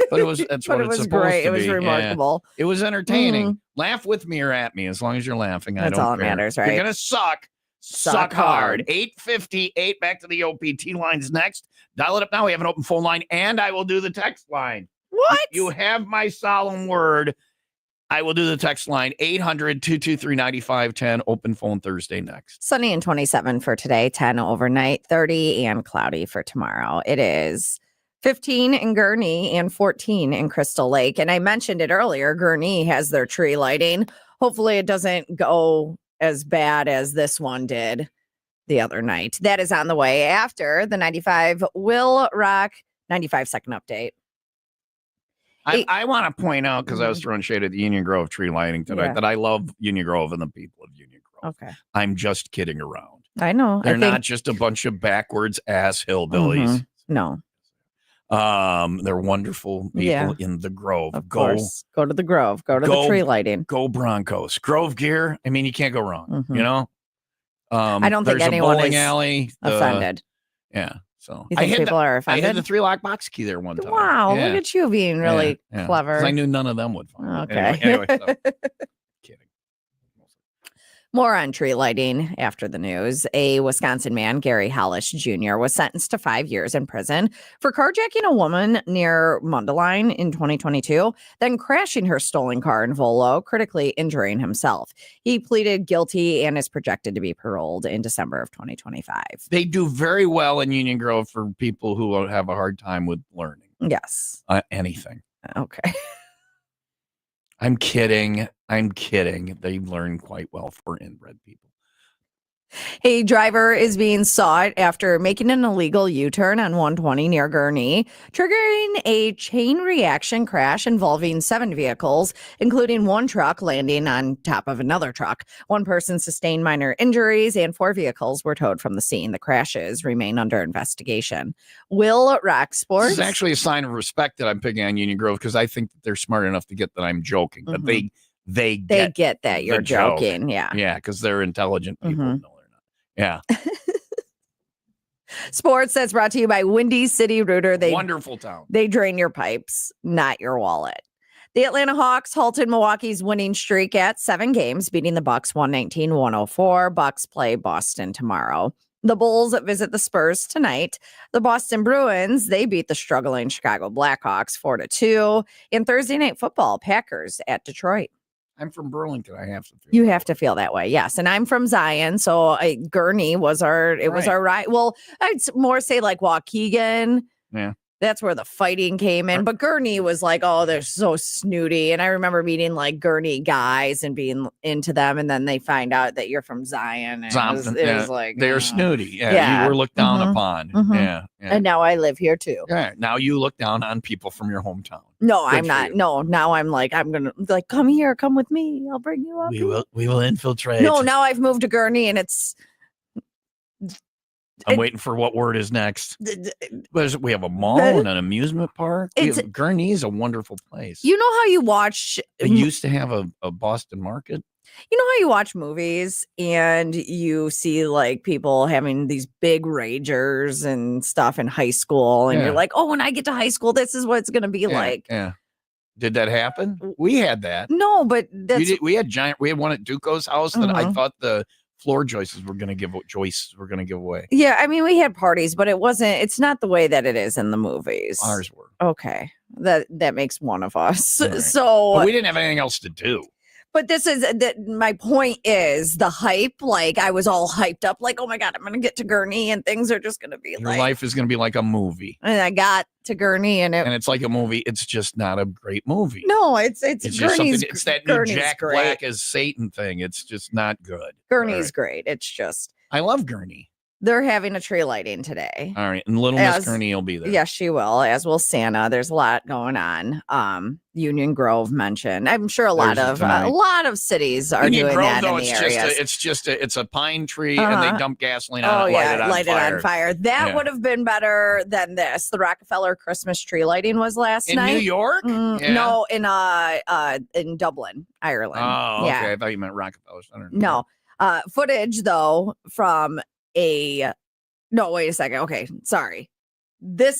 But it was that's what it was it's supposed great. to be. It was remarkable. Yeah. It was entertaining. Laugh with me or at me, as long as you're laughing. That's I don't all that care. matters, right? You're gonna suck. Suck hard. 8:58. Back to the OPT lines next. Dial it up now. We have an open phone line, and I will do the text line. What? You have my solemn word. I will do the text line 800-223-9510. Open phone Thursday next. Sunny and 27 for today, 10 overnight, 30 and cloudy for tomorrow. It is 15 in Gurnee and 14 in Crystal Lake. And I mentioned it earlier, Gurnee has their tree lighting. Hopefully it doesn't go as bad as this one did the other night. That is on the way after the 95 WIIL Rock 95-second update. I want to point out, because I was throwing shade at the Union Grove tree lighting tonight, that I love Union Grove and the people of Union Grove. Okay. I'm just kidding around. I know. They're not just a bunch of backwards ass hillbillies. No. They're wonderful people in the Grove. Of course. Go to the Grove. Go to the tree lighting. Go Broncos. Grove gear. I mean, you can't go wrong. You know? I don't think anyone is alley, offended. Yeah. So you think people are offended? I had the 3-lock box key there one time. Wow, look at you being really clever. I knew none of them would find it. Okay. Anyway, so. More on tree lighting after the news. A Wisconsin man, Gary Hollish Jr., was sentenced to 5 years in prison for carjacking a woman near Mundelein in 2022, then crashing her stolen car in Volo, critically injuring himself. He pleaded guilty and is projected to be paroled in December of 2025. They do very well in Union Grove for people who have a hard time with learning. Yes. Anything. Okay. I'm kidding. They learn quite well for inbred people. A driver is being sought after making an illegal U-turn on 120 near Gurnee, triggering a chain reaction crash involving 7 vehicles, including one truck landing on top of another truck. One person sustained minor injuries and 4 vehicles were towed from the scene. The crashes remain under investigation. WIIL Rock Sports. This is actually a sign of respect that I'm picking on Union Grove because I think that they're smart enough to get that I'm joking, but they get that you're joking. Yeah. Yeah, because they're intelligent people. No, they're not. Yeah. Sports, that's brought to you by Windy City Rooter. Wonderful town. They drain your pipes, not your wallet. The Atlanta Hawks halted Milwaukee's winning streak at 7 games, beating the Bucks 119-104. Bucks play Boston tomorrow. The Bulls visit the Spurs tonight. The Boston Bruins, they beat the struggling Chicago Blackhawks 4-2. In Thursday Night Football, Packers at Detroit. I'm from Burlington. I have to feel you have to feel that way. Yes. And I'm from Zion. So Gurnee was our right. Well, I'd more say like Waukegan. Yeah. That's where the fighting came in. But Gurnee was like, oh, they're so snooty. And I remember meeting like Gurnee guys and being into them. And then they find out that you're from Zion. And it was like, they're snooty. Yeah. You were looked down upon. Yeah. And now I live here too. Yeah. Now you look down on people from your hometown. No, I'm not. No, now I'm like, I'm going to like, come here, come with me. I'll bring you up. We will infiltrate. No, now I've moved to Gurnee and it's I'm waiting for what word is next. We have a mall and an amusement park. Gurnee is a wonderful place. You know how you watch? They used to have a Boston market. You know how you watch movies and you see like people having these big ragers and stuff in high school, and you're like, oh, when I get to high school, this is what it's going to be like. Yeah. Did that happen? We had that. No, but we had one at Duco's house that I thought the floor joists were going to give away. Yeah, I mean, we had parties, but it's not the way that it is in the movies. Ours were. Okay. That makes one of us. Right. So but we didn't have anything else to do. But my point is the hype. Like, I was all hyped up, like, oh my God, I'm going to get to Gurnee and things are just going to be Your life is going to be like a movie. And I got to Gurnee and it's like a movie. It's just not a great movie. No, it's just something. It's that new Gurnee's Jack great. Black as Satan thing. It's just not good. Gurnee's great. It's just. I love Gurnee. They're having a tree lighting today. All right. And little Miss Gurnee will be there. Yes, she will, as will Santa. There's a lot going on. Union Grove mentioned. I'm sure a lot of cities are Union doing Grove, that though, in the areas. it's a pine tree and they dump gasoline on it, light it on fire. That would have been better than this. The Rockefeller Christmas tree lighting was last night. In New York? No, in Dublin, Ireland. Oh, okay. I thought you meant Rockefeller Center. No. Footage though from wait a second. Okay, sorry. The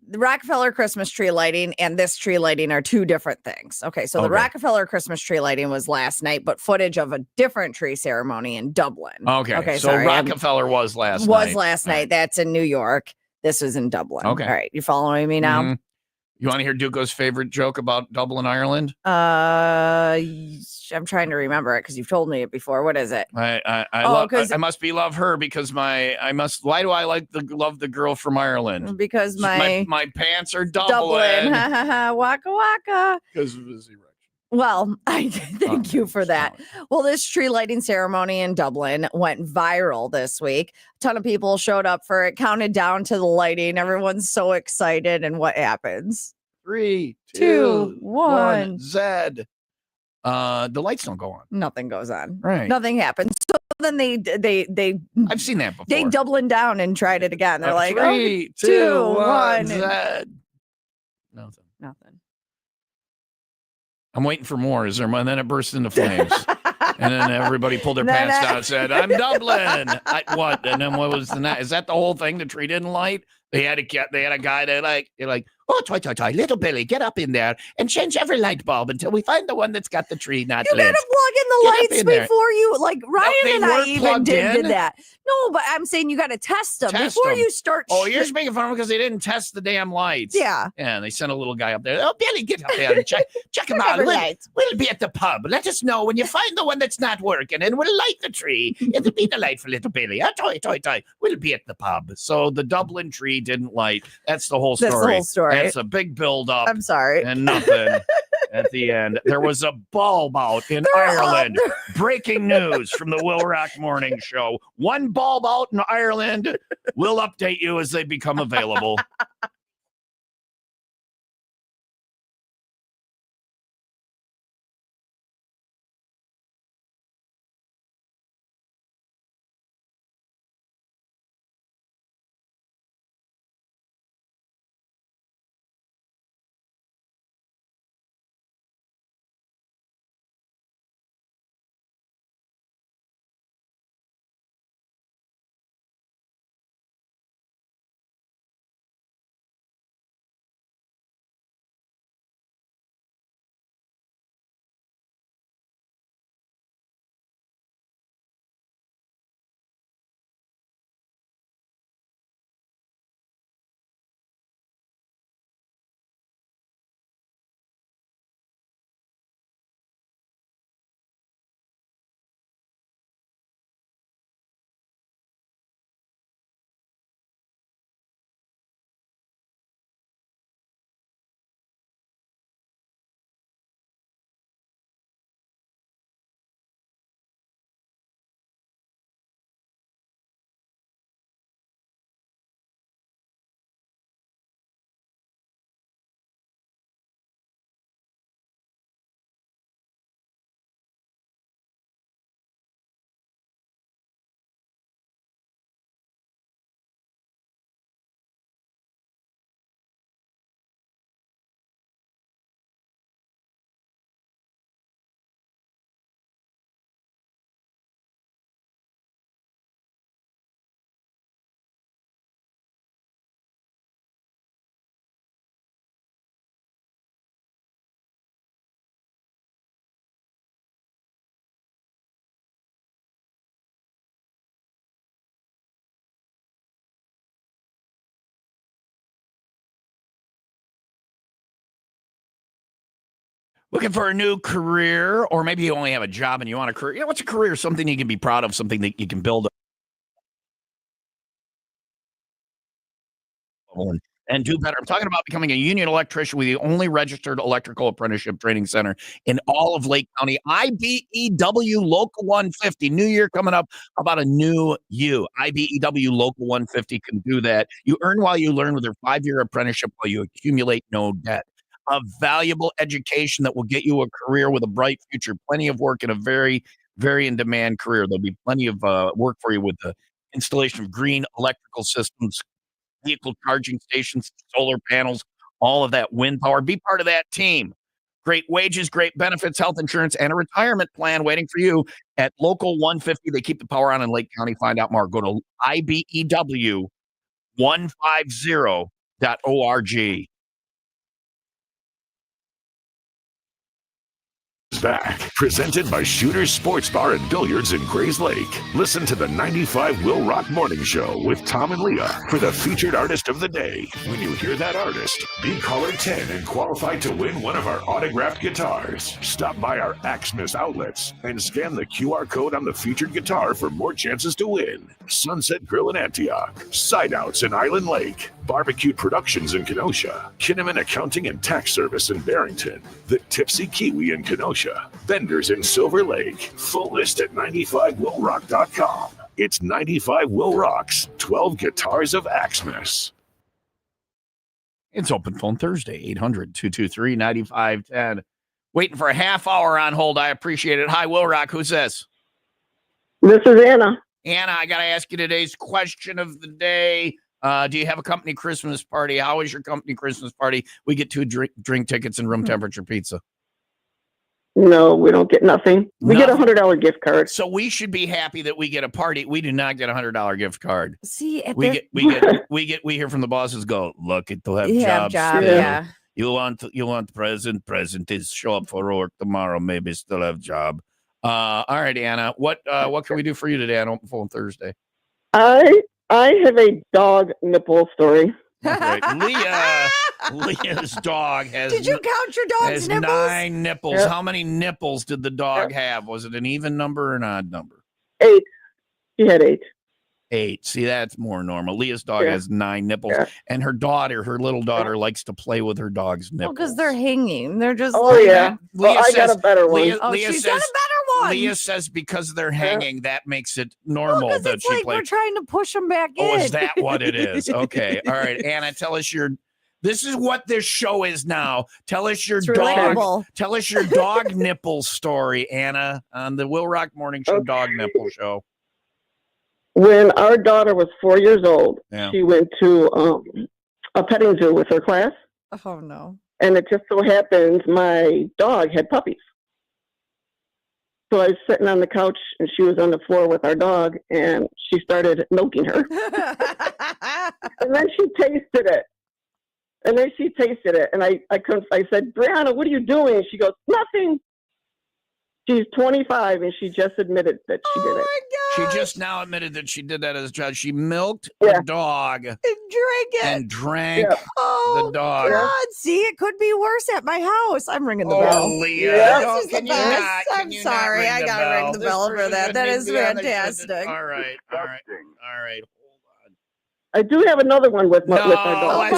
Rockefeller Christmas tree lighting and this tree lighting are two different things. Okay, so the Rockefeller Christmas tree lighting was last night, but footage of a different tree ceremony in Dublin. Okay, so sorry, Rockefeller was last night. Was last night. That's in New York. This was in Dublin. Okay. All right, you following me now? Mm-hmm. You want to hear Duco's favorite joke about Dublin, Ireland? I'm trying to remember it because you've told me it before. What is it? I must love her because why do I love the girl from Ireland? Because my pants are Dublin. Waka waka. Because of his erection. Well, I thank you for that. Well, this tree lighting ceremony in Dublin went viral this week. A ton of people showed up for it, counted down to the lighting. Everyone's so excited. And what happens? 3, 2, 1, Zed. The lights don't go on. Nothing goes on. Right. Nothing happens. So then they I've seen that before. They Dublin down and tried it again. They're like 3, 2, 1, Zed. Nothing. I'm waiting for more. And then it burst into flames. And then everybody pulled their pants down and said, I'm Dublin. What? And then what was the night? Is that the whole thing? The tree didn't light? They had a guy that they're like, oh, toy, little Billy, get up in there and change every light bulb until we find the one that's got the tree not lit. You gotta plug in the lights before you, like Ryan and I even did that. No, but I'm saying you gotta test them before you start. Oh, you're just making fun of them because they didn't test the damn lights. Yeah. Yeah, and they sent a little guy up there. Oh, Billy, get up there and check them out. We'll be at the pub. Let us know when you find the one that's not working and we'll light the tree. It'll be delightful, little Billy. Oh, toy. We'll be at the pub. So the Dublin tree didn't light. That's the whole story. That's the whole story. That's a big build up. I'm sorry. And nothing at the end. There was a bulb out in Ireland. Breaking news from the Will Rock Morning Show. One bulb out in Ireland. We'll update you as they become available. Looking for a new career, or maybe you only have a job and you want a career. What's a career? Something you can be proud of, something that you can build and do better. I'm talking about becoming a union electrician with the only registered electrical apprenticeship training center in all of Lake County. IBEW Local 150. New year coming up. How about a new you? IBEW Local 150 can do that. You earn while you learn with their 5-year apprenticeship while you accumulate no debt. A valuable education that will get you a career with a bright future. Plenty of work in a very, very in demand career. There'll be plenty of work for you with the installation of green electrical systems, vehicle charging stations, solar panels, all of that wind power. Be part of that team. Great wages, great benefits, health insurance, and a retirement plan waiting for you at Local 150. They keep the power on in Lake County. Find out more. Go to IBEW150.org. Back, presented by Shooters Sports Bar and Billiards in Grays Lake. Listen to the 95 Will Rock Morning Show with Tom and Leah for the featured artist of the day. When you hear that artist, be caller 10 and qualified to win one of our autographed guitars. Stop by our Axmas outlets and scan the QR code on the featured guitar for more chances to win. Sunset Grill in Antioch, Side Outs in Island Lake, Barbecue Productions in Kenosha, Kinnaman Accounting and Tax Service in Barrington, The Tipsy Kiwi in Kenosha, Vendors in Silver Lake. Full list at 95willrock.com. It's 95 Will Rocks, 12 guitars of Axmas. It's Open Phone Thursday, 800-223-9510. Waiting for a half hour on hold. I appreciate it. Hi, Will Rock. Who's this? This is Anna. Anna, I got to ask you today's question of the day. Do you have a company Christmas party? How is your company Christmas party? We get 2 drink tickets and room temperature pizza. No, we don't get nothing. We get $100 gift card. So we should be happy that we get a party. We do not get $100 gift card. See, we hear from the bosses. Go look at to have jobs. Yeah. You want present is show up for work tomorrow. Maybe still have job. All right, Anna. What can we do for you today on Open Phone Thursday? I have a dog nipple story. Okay. Leah's dog has. Did you count your dog's nipples? 9 nipples. Yep. How many nipples did the dog have? Was it an even number or an odd number? 8. He had 8. 8. See, that's more normal. Leah's dog has 9 nipples, and her little daughter, likes to play with her dog's nipples. Because they're hanging. They're just. Oh yeah. Leah I got a better one. She's got a better one. Leah says because they're hanging, that makes it normal that it's she like plays. we're trying to push them back in. Oh, is that what it is? Okay. All right, Anna, tell us this is what this show is now. Tell us your dog nipple story, Anna, on the Will Rock Morning Show Dog Nipple Show. When our daughter was 4 years old, Yeah. she went to a petting zoo with her class. Oh no. And it just so happens my dog had puppies. So I was sitting on the couch and she was on the floor with our dog and she started milking her. And then she tasted it. And I said, Brianna, what are you doing? She goes, nothing. She's 25 and she just admitted that she did it. She just now admitted that she did that as a child. She milked the dog and drank Oh, the dog. God. See, it could be worse at my house. I'm ringing the bell. Oh, Leah. This is the best. I'm sorry. I got to ring the bell for that. That is fantastic. All right. I do have another one with our dog.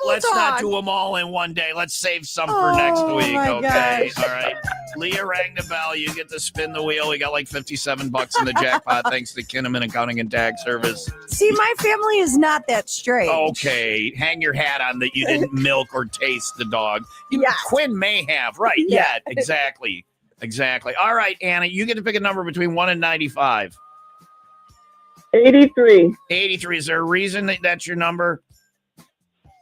Let's not do them all in one day. Let's save some for next week. Okay. All right. Leah rang the bell. You get to spin the wheel. We got like $57 in the jackpot thanks to Kinnaman Accounting and Tax Service. See, my family is not that strange. Okay. Hang your hat on that you didn't milk or taste the dog. Yes. Quinn may have. Right. Yeah. Exactly. All right, Anna, you get to pick a number between 1 and 95. 83. 83. Is there a reason that's your number?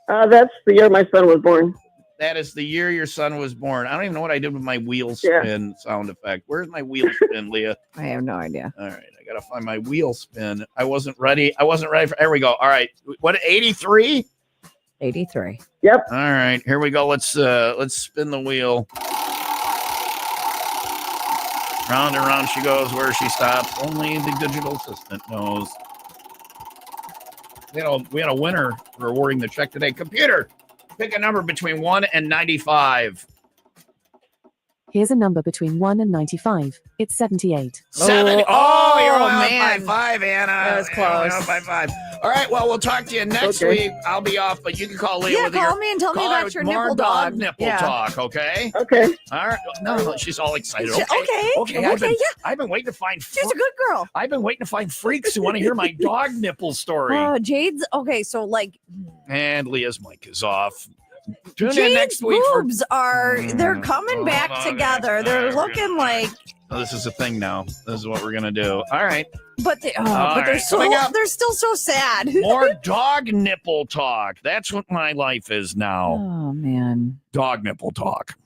That's the year my son was born. That is the year your son was born. I don't even know what I did with my wheel spin sound effect. Where's my wheel spin, Leah? I have no idea. All right. I got to find my wheel spin. I wasn't ready for. There we go. All right. What, 83? 83. Yep. All right. Here we go. Let's spin the wheel. Round and round she goes. Where she stops, only the digital assistant knows. We had a winner for awarding the check today. Computer, pick a number between 1 and 95. Here's a number between 1 and 95. It's 78. 7. Oh, you're only man. up by 5, Anna. That was You're only close. up by 5. All right, well, we'll talk to you next week. I'll be off, but you can call Leah Yeah, with call your me and tell me call her about with your more nipple dog. nipple Yeah. talk, okay? Okay. All right. No, she's all excited. Okay. Okay. I've been waiting to find She's a good girl. I've been waiting to find freaks who want to hear my dog nipple story. Jade's okay. So like, And Leah's mic is off. Tune in Jade's next week for boobs they're coming back together. They're looking like. Oh, this is a thing now. This is what we're gonna do. All right. But All right, they're coming up. they're still so sad. More dog nipple talk. That's what my life is now. Oh man. Dog nipple talk.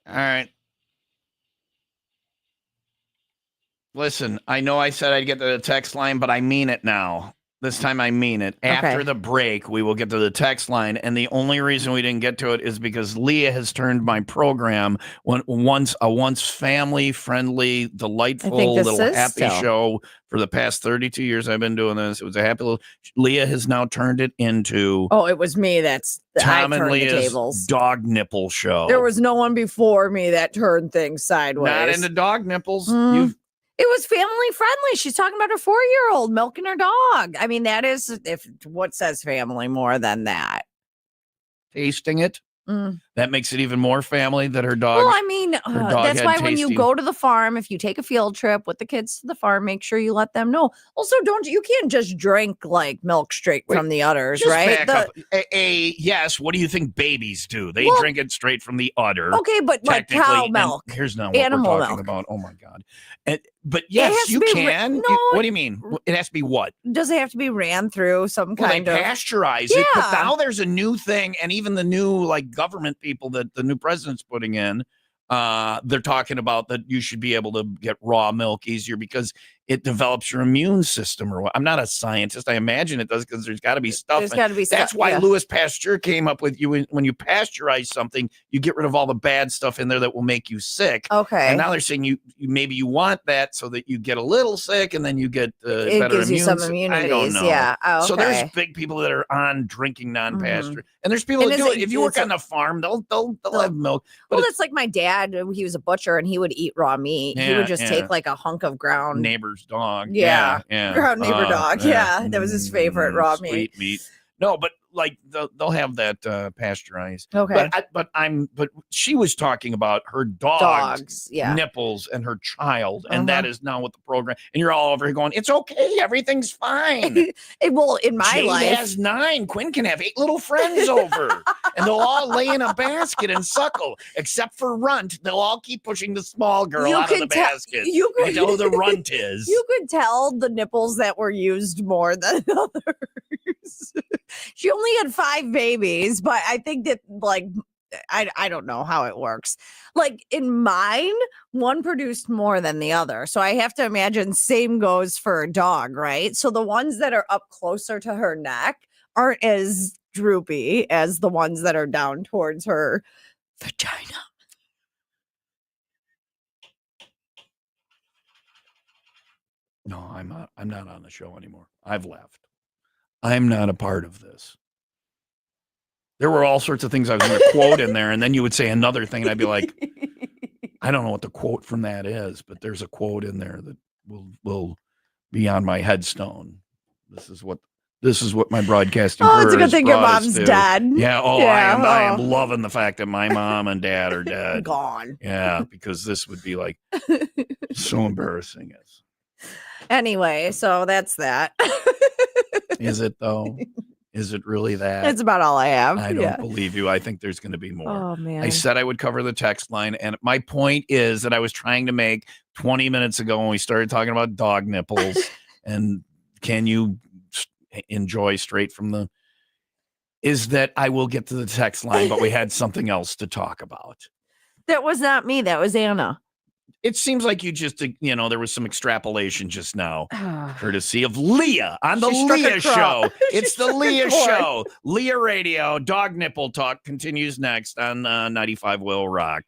All right. Listen, I know I said I'd get to the text line, but I mean it now. This time I mean it. After the break, we will get to the text line. And the only reason we didn't get to it is because Leah has turned my program once family friendly, delightful little happy show for the past 32 years I've been doing this. It was a happy little Leah has now turned it into It was me that's Tom I and turned the Leah's tables. dog nipple show. There was no one before me that turned things sideways. Not into dog nipples. It was family friendly. She's talking about her 4-year-old milking her dog. I mean, that is what says family more than that. Tasting it. That makes it even more family that her dog. Well, I mean, that's why when you tasting. go to the farm, if you take a field trip with the kids to the farm, make sure you let them know. Also, you can't just drink like milk straight from the udders, Just right? back up. Yes. What do you think babies do? They drink it straight from the udder. Okay, but like technically, cow and milk. Here's now what animal we're talking milk. about. Oh my God. And But has yes, to you be can. no, What do you mean? It has to be what? Does it have to be ran through some Well, kind they of pasteurize it, but Yeah. now there's a new thing, and even the new like government people that the new president's putting in, they're talking about that you should be able to get raw milk easier because it develops your immune system. Or what? I'm not a scientist. I imagine it does because there's got to be stuff. There's got to be That's stuff. why Yeah. Louis Pasteur came up with you when you pasteurize something, you get rid of all the bad stuff in there that will make you sick. Okay. And now they're saying you maybe you want that so that you get a little sick and then you get It better gives you immune. some I don't immunities. know. Yeah. Oh, So there's okay. big people that are on drinking non-pasture, Mhm. and there's people And that is do it- it. If you work it's a- on the farm, they'll have milk. But Well, it's that's like my dad. He was a butcher and he would eat raw meat. He Yeah, would just yeah. take like a hunk of ground. neighbor's dog. Yeah. yeah. Ground neighbor dog. Yeah. That was his favorite raw meat. Sweet meat. No, but like they'll have that pasteurized. Okay. But she was talking about her Dogs. Yeah. nipples and her child, and that Uh-huh. is now what the program. And you're all over here going, "It's okay, everything's fine." Well, in my Jade life, has 9. Quinn can have 8 little friends over, and they'll all lay in a basket and suckle. Except for Runt, they'll all keep pushing the small girl You out of the could tell- basket. you could- I know who the Runt is. you could tell the nipples that were used more than others. She only had 5 babies, but I think that like I don't know how it works. Like in mine, one produced more than the other. So I have to imagine same goes for a dog, right? So the ones that are up closer to her neck aren't as droopy as the ones that are down towards her vagina. No, I'm not on the show anymore. I've left. I'm not a part of this. There were all sorts of things I was going to quote in there, and then you would say another thing, and I'd be like, I don't know what the quote from that is, but there's a quote in there that will be on my headstone. This is what my broadcasting Oh, it's a career good has thing your brought us mom's to. dead. Yeah. Oh, Yeah, I am oh. loving the fact that my mom and dad are dead. Gone. Yeah, because this would be like so embarrassing. Anyway, so that's that. Is it though? Is it really that? That's about all I have. I don't Yeah. believe you. I think there's going to be more. Oh man. I said I would cover the text line, and my point is that I was trying to make 20 minutes ago when we started talking about dog nipples, and can you enjoy straight from the? Is that I will get to the text line, but we had something else to talk about. That was not me. That was Anna. It seems like you just, there was some extrapolation just now, courtesy of Leah on the She struck a Leah chord. Show. It's the struck a Leah chord. Show. Leah Radio. Dog Nipple Talk continues next on 95 WIIL Rock.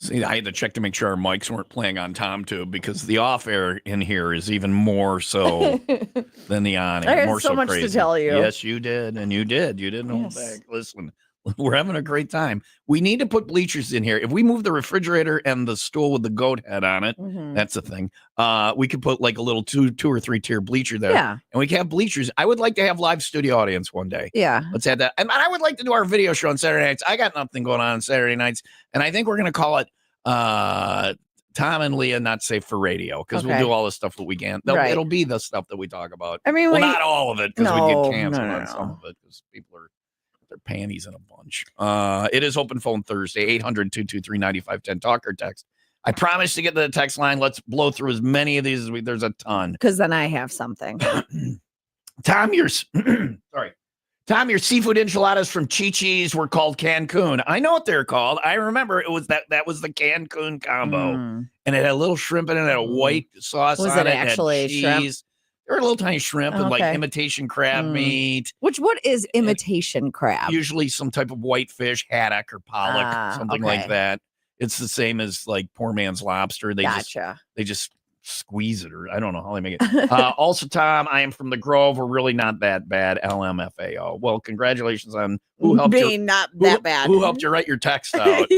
See, I had to check to make sure our mics weren't playing on Tom too, because the off air in here is even more so than the on air. I had More so much to crazy. tell you. Yes, you did, and you did. You didn't hold Yes. back. Listen, we're having a great time. We need to put bleachers in here. If we move the refrigerator and the stool with the goat head on it, that's the thing. We could put like a little two or three tier bleacher there. Yeah. And we can have bleachers. I would like to have live studio audience one day. Yeah. Let's add that. And I would like to do our video show on Saturday nights. I got nothing going on Saturday nights. And I think we're going to call it Tom and Leah Not Safe for Radio, because we'll Okay. do all the stuff that we can. Right. It'll be the stuff that we talk about. I mean, well, not all of it, because we No, get canceled no, on no. some of it because people are their panties in a bunch. It is Open Phone Thursday, 800-223-9510. Talk or text. I promise to get to the text line. Let's blow through as many of these as there's a ton. Because then I have something. Tom, your seafood enchiladas from Chi-Chi's were called Cancun. I know what they're called. I remember it was that was the Cancun combo. And it had a little shrimp in it, it had a white sauce Was on it it. actually had cheese. shrimp? There were little tiny shrimp and like Okay. imitation crab meat. What is imitation crab? Usually some type of whitefish, haddock or pollock, something like okay. that. It's the same as like poor man's lobster. They Gotcha. just squeeze it, or I don't know how they make it. Also, Tom, I am from the Grove. We're really not that bad. LMFAO. Well, congratulations on who helped Being not that bad. Who helped you write your text out?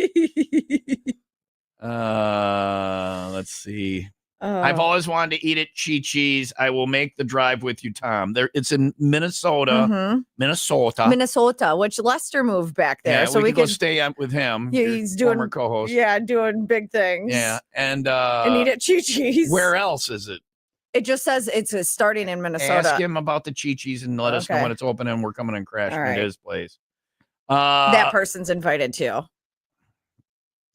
Let's see. I've always wanted to eat at Chi-Chi's. I will make the drive with you, Tom. It's in Minnesota. Minnesota, which Lester moved back there. Yeah, so we could go stay up with him. Yeah, your he's doing former co-host. Yeah, doing big things. Yeah, and eat at Chi-Chi's. Where else is it? It just says it's starting in Minnesota. Ask him about the Chi-Chi's and let us know Okay. when it's open, and we're coming and crashing All right. at his place. That person's invited too.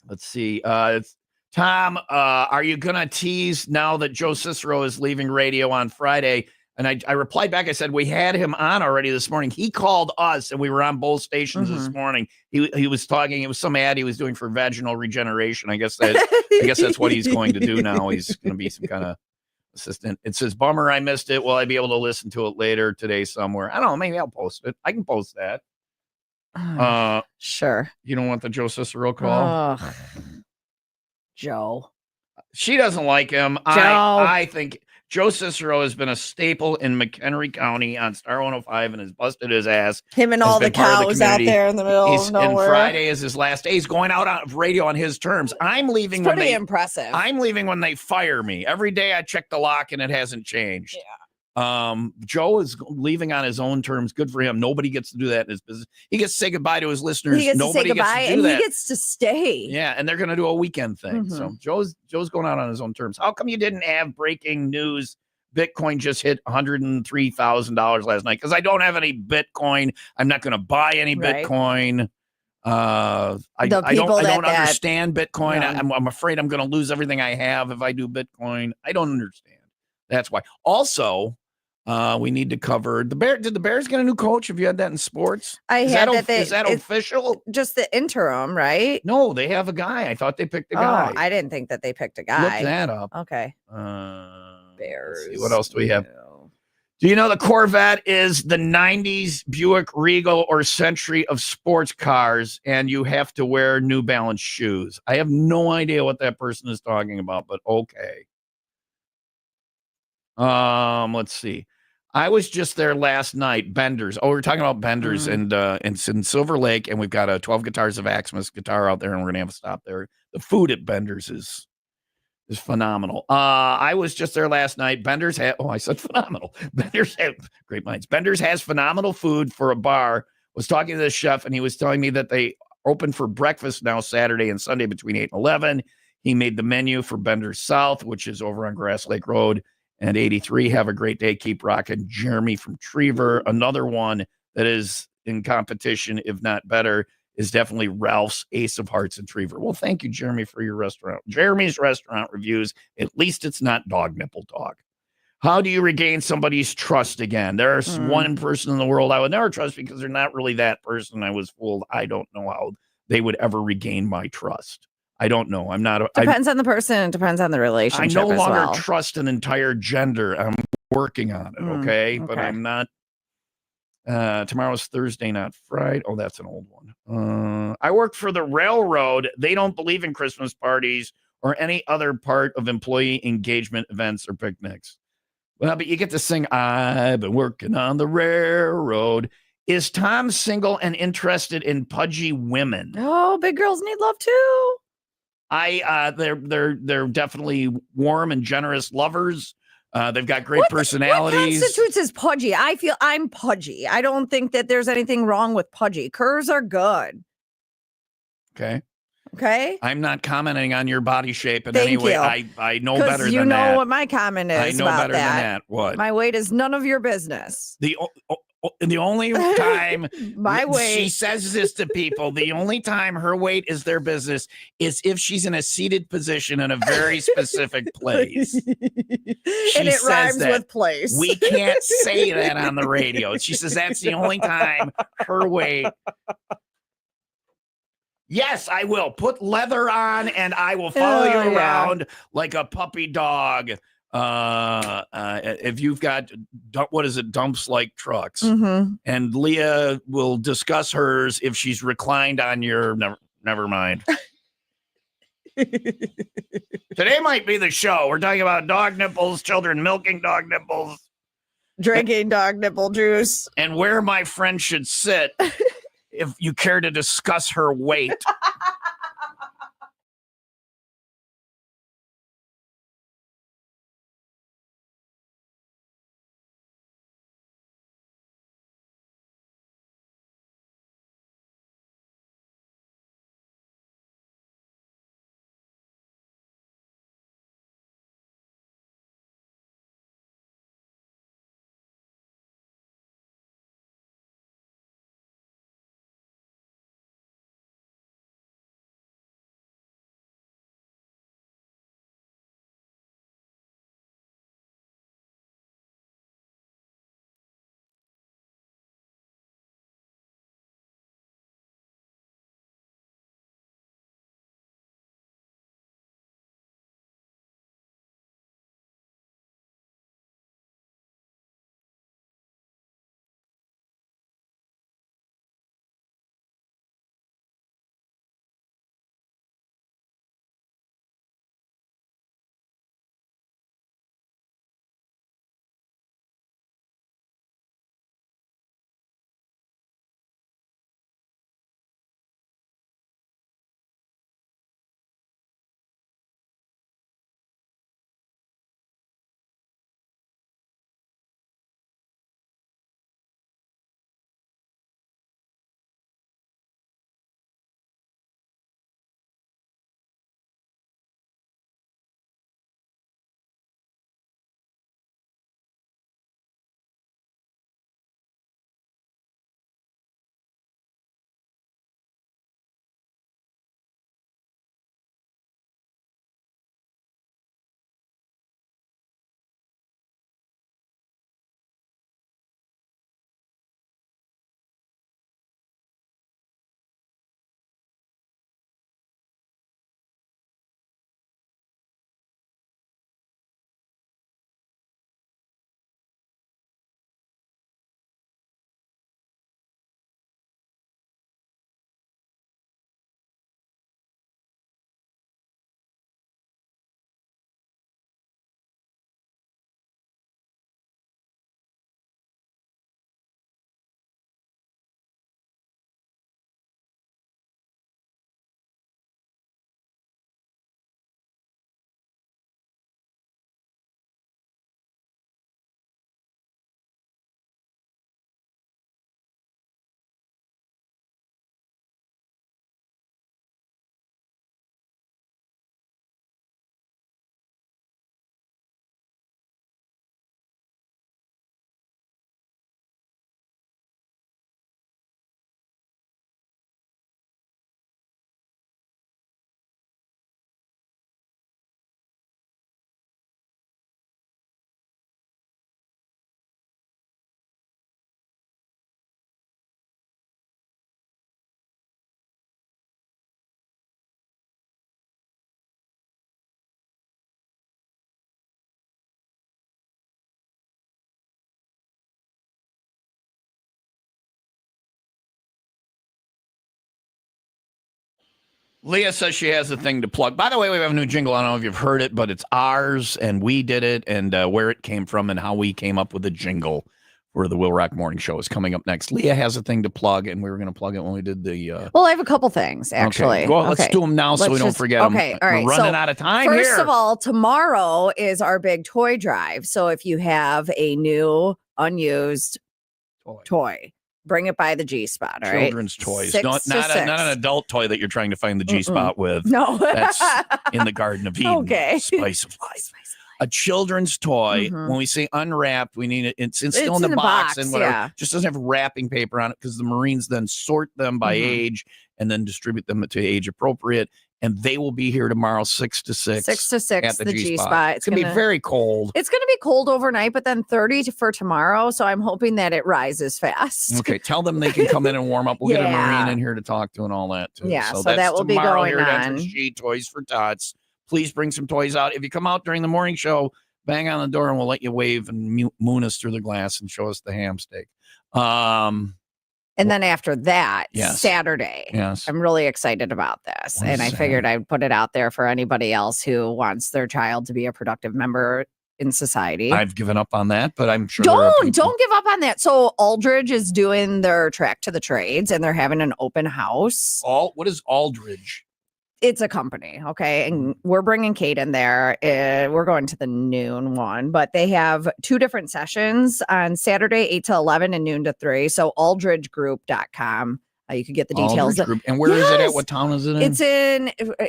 Let's see. It's Tom, are you going to tease now that Joe Cicero is leaving radio on Friday? And I replied back. I said, we had him on already this morning. He called us and we were on both stations this morning. He was talking. It was some ad he was doing for vaginal regeneration. I guess that's what he's going to do now. He's going to be some kind of assistant. It says, bummer, I missed it. Will I be able to listen to it later today somewhere? I don't know. Maybe I'll post it. I can post that. Sure. You don't want the Joe Cicero call? Joe. She doesn't like him. I think Joe Cicero has been a staple in McHenry County on Star 105 and has busted his ass. Him and all the cows out there in the middle of nowhere. And Friday is his last day. He's going out on radio on his terms. I'm leaving. It's pretty impressive. I'm leaving when they fire me. Every day I check the lock and it hasn't changed. Yeah. Joe is leaving on his own terms. Good for him. Nobody gets to do that in his business. He gets to say goodbye to his listeners. He gets Nobody to say goodbye gets to do and that. he gets to stay. Yeah, and they're going to do a weekend thing. So Joe's going out on his own terms. How come you didn't have breaking news? Bitcoin just hit $103,000 last night because I don't have any Bitcoin. I'm not going to buy any Bitcoin. I don't understand Bitcoin. No. I'm afraid I'm going to lose everything I have if I do Bitcoin. I don't understand. That's why. Also, we need to cover the Bear. Did the Bears get a new coach? Have you had that in sports? Is that official? Just the interim, right? No, they have a guy. I thought they picked a guy. I didn't think that they picked a guy. Look that up. Okay. Bears. Let's see, what else do we have? Do you know the Corvette is the 90s Buick Regal or Century of sports cars, and you have to wear New Balance shoes? I have no idea what that person is talking about, but okay. Let's see. I was just there last night. Benders. Oh, we're talking about Benders, and it's in Silver Lake, and we've got a 12 Guitars of Axmus guitar out there, and we're gonna have a stop there. The food at Benders is phenomenal. I was just there last night. Benders I said phenomenal. Benders have great minds. Benders has phenomenal food for a bar. Was talking to the chef, and he was telling me that they open for breakfast now Saturday and Sunday between 8 and 11. He made the menu for Benders South, which is over on Grass Lake Road and 83. Have a great day. Keep rocking. Jeremy from Trever. Another one that is in competition, if not better, is definitely Ralph's Ace of Hearts in Trever. Well, thank you, Jeremy, for your restaurant. Jeremy's restaurant reviews. At least it's not dog nipple talk. How do you regain somebody's trust again? There's one person in the world I would never trust because they're not really that person. I was fooled. I don't know how they would ever regain my trust. I don't know. I'm not. Depends on the person. It depends on the relationship. I no longer well. trust an entire gender. I'm working on it. Okay. But I'm not. Tomorrow's Thursday, not Friday. Oh, that's an old one. I work for the railroad. They don't believe in Christmas parties or any other part of employee engagement events or picnics. Well, but you get to sing, I've been working on the railroad. Is Tom single and interested in pudgy women? Oh, big girls need love too. They're definitely warm and generous lovers. They've got great What personalities. constitutes as pudgy? I feel I'm pudgy. I don't think that there's anything wrong with pudgy. Curves are good. Okay. Okay. I'm not commenting on your body shape in Thank any way. you. I know better you than know that. what my comment is I know about better than that. What? My weight is none of your business. The only time My weight. she says this to people, the only time her weight is their business is if she's in a seated position in a very specific place. And She it says rhymes that. with place. We can't say that on the radio. She says that's the only time her weight. Yes, I will. Put leather on and I will follow you around like a puppy dog. If you've got, what is it, dumps like trucks. Mm-hmm. And Leah will discuss hers if she's reclined on your, never mind. Today might be the show. We're talking about dog nipples, children milking dog nipples. Drinking dog nipple juice. And where my friend should sit if you care to discuss her weight. Leah says she has a thing to plug. By the way, we have a new jingle. I don't know if you've heard it, but it's ours, and we did it, and where it came from and how we came up with the jingle for the Will Rock Morning Show is coming up next. Leah has a thing to plug, and we were going to plug it when we did the... Well, I have a couple things, actually. Okay. Well, let's do them now so we don't forget them. Okay, all right. We're running out of time first here. First of all, tomorrow is our big toy drive. So if you have a new, unused toy, bring it by the G-Spot, all right? Children's toys. 6 Not to 6. an adult toy that you're trying to find the G-Spot with. No. That's in the Garden of Eden. Okay. Spice of life. A children's toy. When we say unwrapped, we need it. It's still in the box and whatever. Yeah. Just doesn't have wrapping paper on it because the Marines then sort them by age and then distribute them to age appropriate. And they will be here tomorrow, 6 to 6. 6 to 6, at the G-Spot. It's going to be very cold. It's going to be cold overnight, but then 30 for tomorrow. So I'm hoping that it rises fast. Okay, tell them they can come in and warm up. We'll get a Marine in here to talk to and all that, too. Yeah, so that's that will be tomorrow going here at on. Entrance G, Toys for Tots. Please bring some toys out. If you come out during the morning show, bang on the door and we'll let you wave and moon us through the glass and show us the ham steak. And then after that, Yes. Saturday, Yes. I'm really excited about this. What And is I figured I'd put it out there for anybody else who wants their child to be a productive member in society. I've given up on that, but I'm sure there are people- Don't give up on that. So Aldridge is doing their track to the trades and they're having an open house. What is Aldridge? It's a company, okay? And we're bringing Kate in there. We're going to the noon one, but they have 2 different sessions on Saturday, 8 to 11 and noon to 3. So aldridgegroup.com. You could get the details. Aldridge Group. And where is it at? What town is it in? It's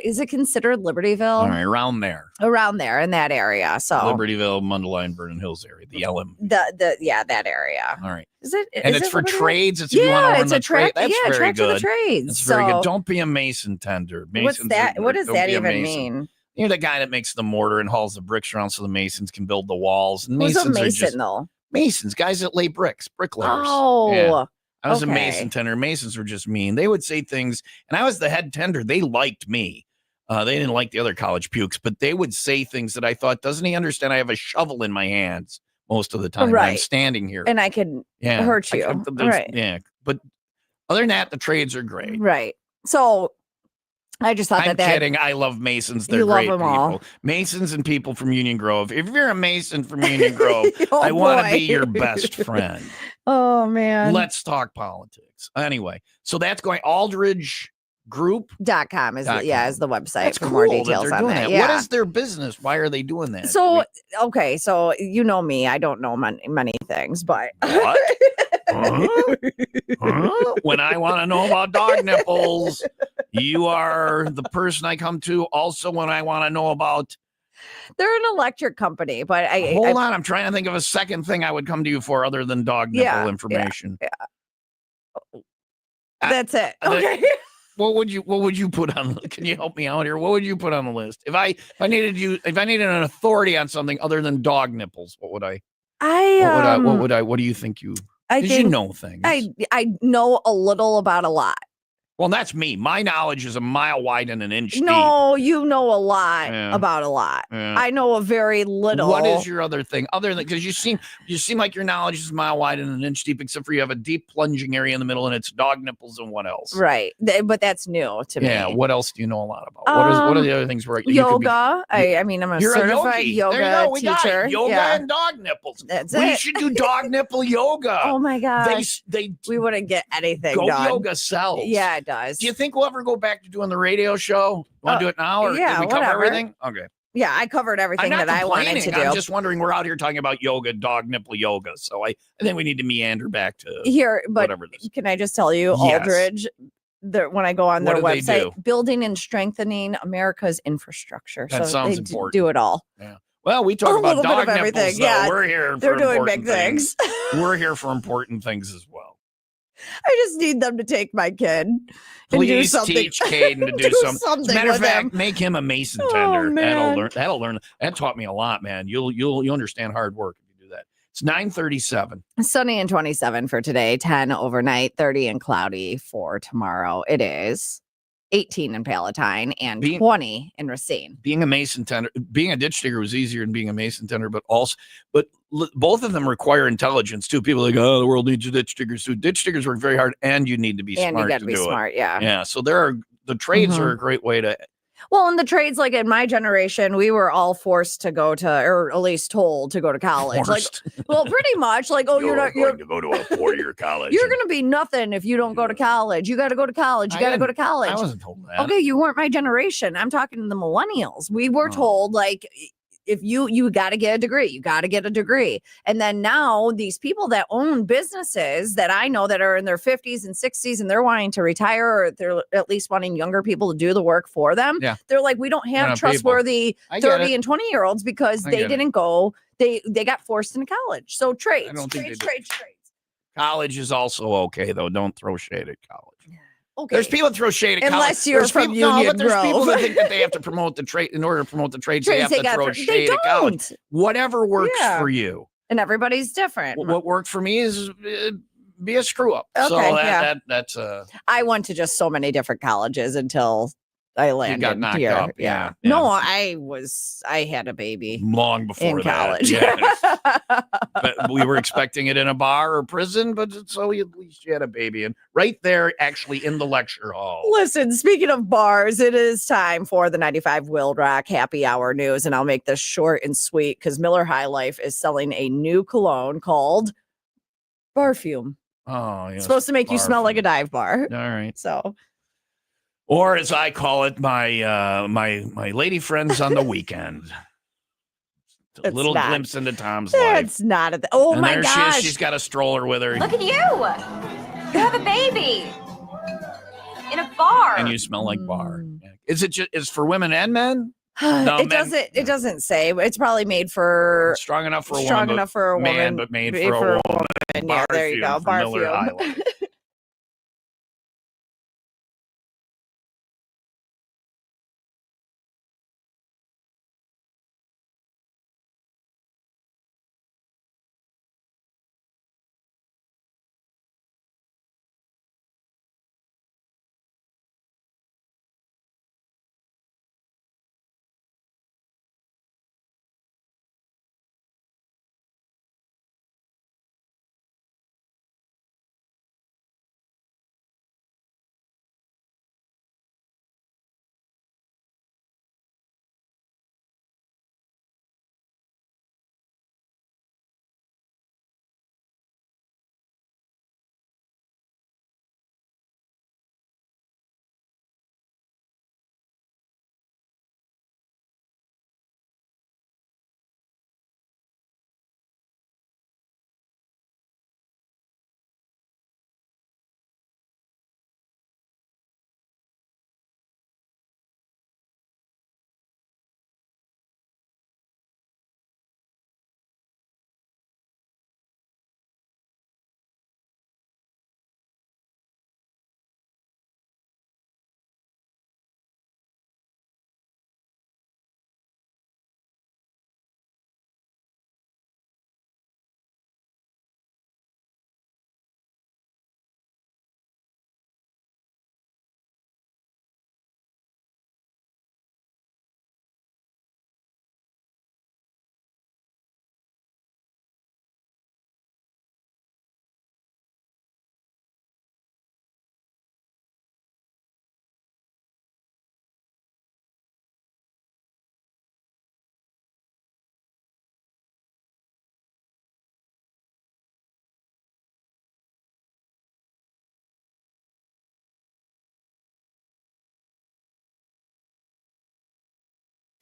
is it considered Libertyville? All right, around there. Around there in that area. So Libertyville, Mundelein, Vernon Hills area, the LM. that area. All right. Is it? And is it's it for Libertyville? trades. It's if you want to Yeah, learn it's the a track. trade. That's Yeah, very track to the good. trades. That's very So- good. Don't be a mason tender. What's that? What does that even mean? You're the guy that makes the mortar and hauls the bricks around so the masons can build the walls. And Who's masons a are mason just though? masons, guys that lay bricks, bricklayers. Oh, Yeah. I was a okay. mason tender. Masons were just mean. They would say things, and I was the head tender. They liked me. They didn't like the other college pukes, but they would say things that I thought, doesn't he understand I have a shovel in my hands most of the time? when I'm Right. standing here. And I could Yeah. hurt you. Right. Yeah. But other than that, the trades are great. Right. So I just thought I'm that kidding. I love Masons. They're You love great them people. all. Masons and people from Union Grove. If you're a Mason from Union Grove, Oh, I want to boy. be your best friend. Oh man. Let's talk politics. Anyway, so that's going Aldridge Group. .com is .com. is the website That's for cool more that details they're on doing that. that. Yeah. What is their business? Why are they doing that? So okay, so you know me, I don't know many things, but What? Huh? Huh? When I want to know about dog nipples, you are the person I come to. Also, when I want to know about, they're an electric company. But hold on, I'm trying to think of a second thing I would come to you for other than dog nipple Yeah, information. that's it. Okay. What would you put on? Can you help me out here? What would you put on the list if I needed an authority on something other than dog nipples? What would I? What do you think you? I Because you think know things. I know a little about a lot. Well, that's me. My knowledge is a mile wide and an inch deep. No, you know a lot Yeah. about a lot. Yeah. I know a very little. What is your other thing? Other than because you seem like your knowledge is a mile wide and an inch deep, except for you have a deep plunging area in the middle and it's dog nipples and what else? Right. But that's new to me. Yeah. What else do you know a lot about? What are the other things where you could be- Yoga. I mean, I'm a You're certified yogi. yoga There you go. We got teacher. it. Yoga Yeah. and dog nipples. That's we it. should do dog nipple yoga. Oh my gosh. They we wouldn't get anything go done. yoga sells. Yeah, it does. Do you think we'll ever go back to doing the radio show? Want to do it now, or yeah, did we cover whatever. everything? Okay. Yeah, I covered everything I'm not that I wanted to do. I'm just wondering. We're out here talking about yoga, dog nipple yoga. So I think we need to meander back to Here, but whatever it is. can I just tell you, Yes. Aldridge, when I go on their What do they website, do? building and strengthening America's infrastructure. That so sounds they important. do it all. Yeah. Well, we talk A about little bit dog of nipples. everything, Though. yeah. We're here. They're for doing important big things. We're here for important things as well. I just need them to take my kid and do Please something. teach Caden to do something. As a matter of with fact, him. make him a mason Oh, tender. man. That'll learn. That taught me a lot, man. You'll understand hard work if you do that. It's 9:37. Sunny and 27 for today, 10 overnight, 30 and cloudy for tomorrow. It is 18 in Palatine and 20 in Racine. Being a mason tender, being a ditch digger was easier than being a mason tender, but both of them require intelligence too. People are like, oh, the world needs ditch diggers too. Ditch diggers work very hard, and you need to be And you smart gotta to be do smart, it. yeah. Yeah. So there are the trades Mhm. are a great way to. Well, in the trades, like in my generation, we were all forced to go to, or at least told to go to college. Forced. Like, well, pretty much. Like, oh, you're going to go to a 4-year college. you're going to be nothing if you don't go to college. You got to go to college. You got to go to college. I wasn't told that. Okay, you weren't my generation. I'm talking to the millennials. We were told like if you got to get a degree, you got to get a degree. And then now these people that own businesses that I know that are in their 50s and 60s and they're wanting to retire or they're at least wanting younger people to do the work for them. Yeah. They're like, we don't have enough trustworthy I get 30 it. and 20-year-olds because I they get it. didn't go. They got forced into college. So trades, don't think trades, they trades, trades. College is also okay, though. Don't throw shade at college. Okay. There's people that throw shade at college. Unless you're There's from people, no, Union but there's people Grove. that think that they have to promote the trade in order to promote the trades. They Trades, have to got throw they shade at college. don't. Whatever works Yeah. for you. And everybody's different. What worked for me is be a screw up. Okay, so yeah. that's I went to just so many different colleges until I landed knocked here. up, yeah. No, I had a baby long before in that. college. Yes. But we were expecting it in a bar or prison, but so at least you had a baby. And right there, actually in the lecture hall. Listen, speaking of bars, it is time for the 95 WIIL Rock Happy Hour news. And I'll make this short and sweet because Miller High Life is selling a new cologne called Barfume. Oh, yeah. It's supposed to make you smell like a dive bar. All right. So, or as I call it, my my lady friends on the weekend. A It's little not. glimpse into Tom's life. it's not a oh And my there gosh. she is. She's got a stroller with her. Look at you! You have a baby in a bar. And you smell like bar. Is it just is for women and men? It doesn't say. It's probably made for Strong enough for a strong woman. enough for a man, woman, but made for a woman. Yeah, there you go. Barfume from Miller High Barfume. Life.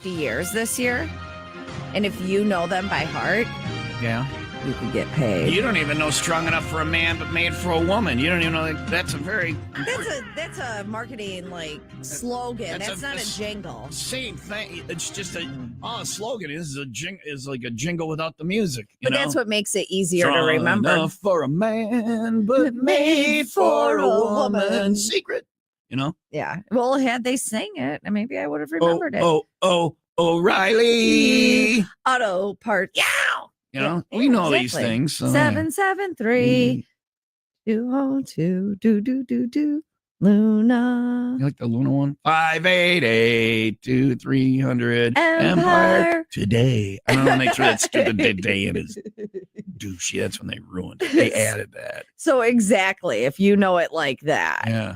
Years this year, and if you know them by heart, Yeah. you could get paid. You don't even know strong enough for a man, but made for a woman. You don't even know that's a very That's a marketing like slogan. That's not a jingle. same thing. It's just a slogan. Is like a jingle without the music. You But know? that's what makes it easier to Strong remember. enough for a man, but made for a woman. Secret. You know? Yeah. Well, had they sang it, and maybe I would have remembered it. O'Reilly. Auto parts. Yeah. You know, we know these things. So 773 202 do Luna. You like the Luna one? 588-2300 Empire. Today. I don't know when they threw that stupid day in his douchey. That's when they ruined it. They added that. So exactly, if you know it like that. Yeah.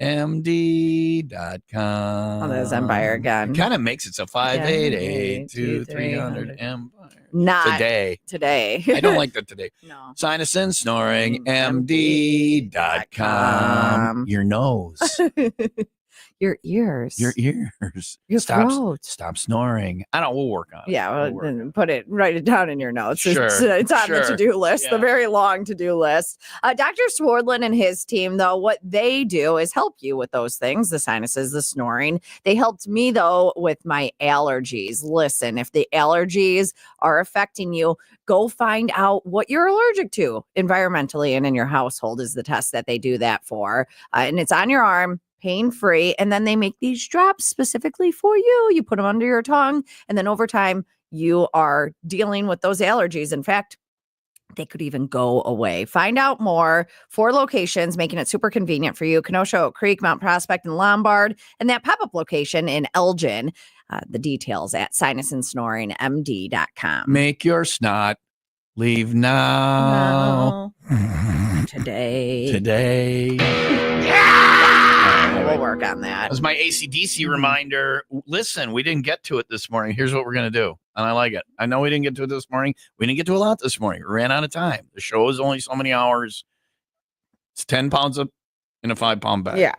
MD.com. Oh, there's Empire again. It kind of makes it so 588-2300 Empire. Not today. Today. I don't like that today. No. Sinus and snoring. MD.com. Your nose. Your ears. Your ears. Your throat. Stop snoring. I don't. We'll work on it. Yeah, then write it down in your notes. Sure, It's on the to-do list, the Yeah. very long to-do list. Dr. Swardlin and his team, though, what they do is help you with those things, the sinuses, the snoring. They helped me, though, with my allergies. Listen, if the allergies are affecting you, go find out what you're allergic to environmentally and in your household is the test that they do that for. And it's on your arm, pain-free, and then they make these drops specifically for you. You put them under your tongue, and then over time, you are dealing with those allergies. In fact, they could even go away. Find out more. 4 locations, making it super convenient for you. Kenosha, Oak Creek, Mount Prospect, and Lombard, and that pop-up location in Elgin. The details at sinusandsnoringmd.com. Make your snot leave now. Today. We'll work on that. That was my ACDC reminder. Listen, we didn't get to it this morning. Here's what we're going to do. And I like it. I know we didn't get to it this morning. We didn't get to a lot this morning. We ran out of time. The show is only so many hours. It's 10 pounds in a 5-pound bag. Yeah.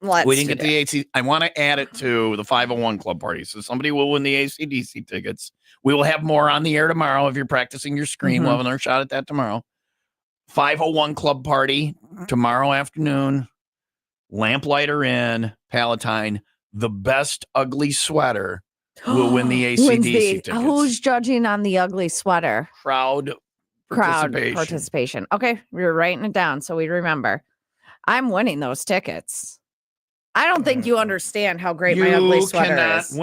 We didn't get to the AC. I want to add it to the 501 Club Party. So somebody will win the ACDC tickets. We will have more on the air tomorrow. If you're practicing your scream, we'll have another shot at that tomorrow. 501 Club Party tomorrow afternoon. Lamplighter in Palatine. The best ugly sweater will win the ACDC tickets. Who's judging on the ugly sweater? Crowd participation. Okay, we're writing it down so we remember. I'm winning those tickets. I don't think you understand how great my ugly sweater is.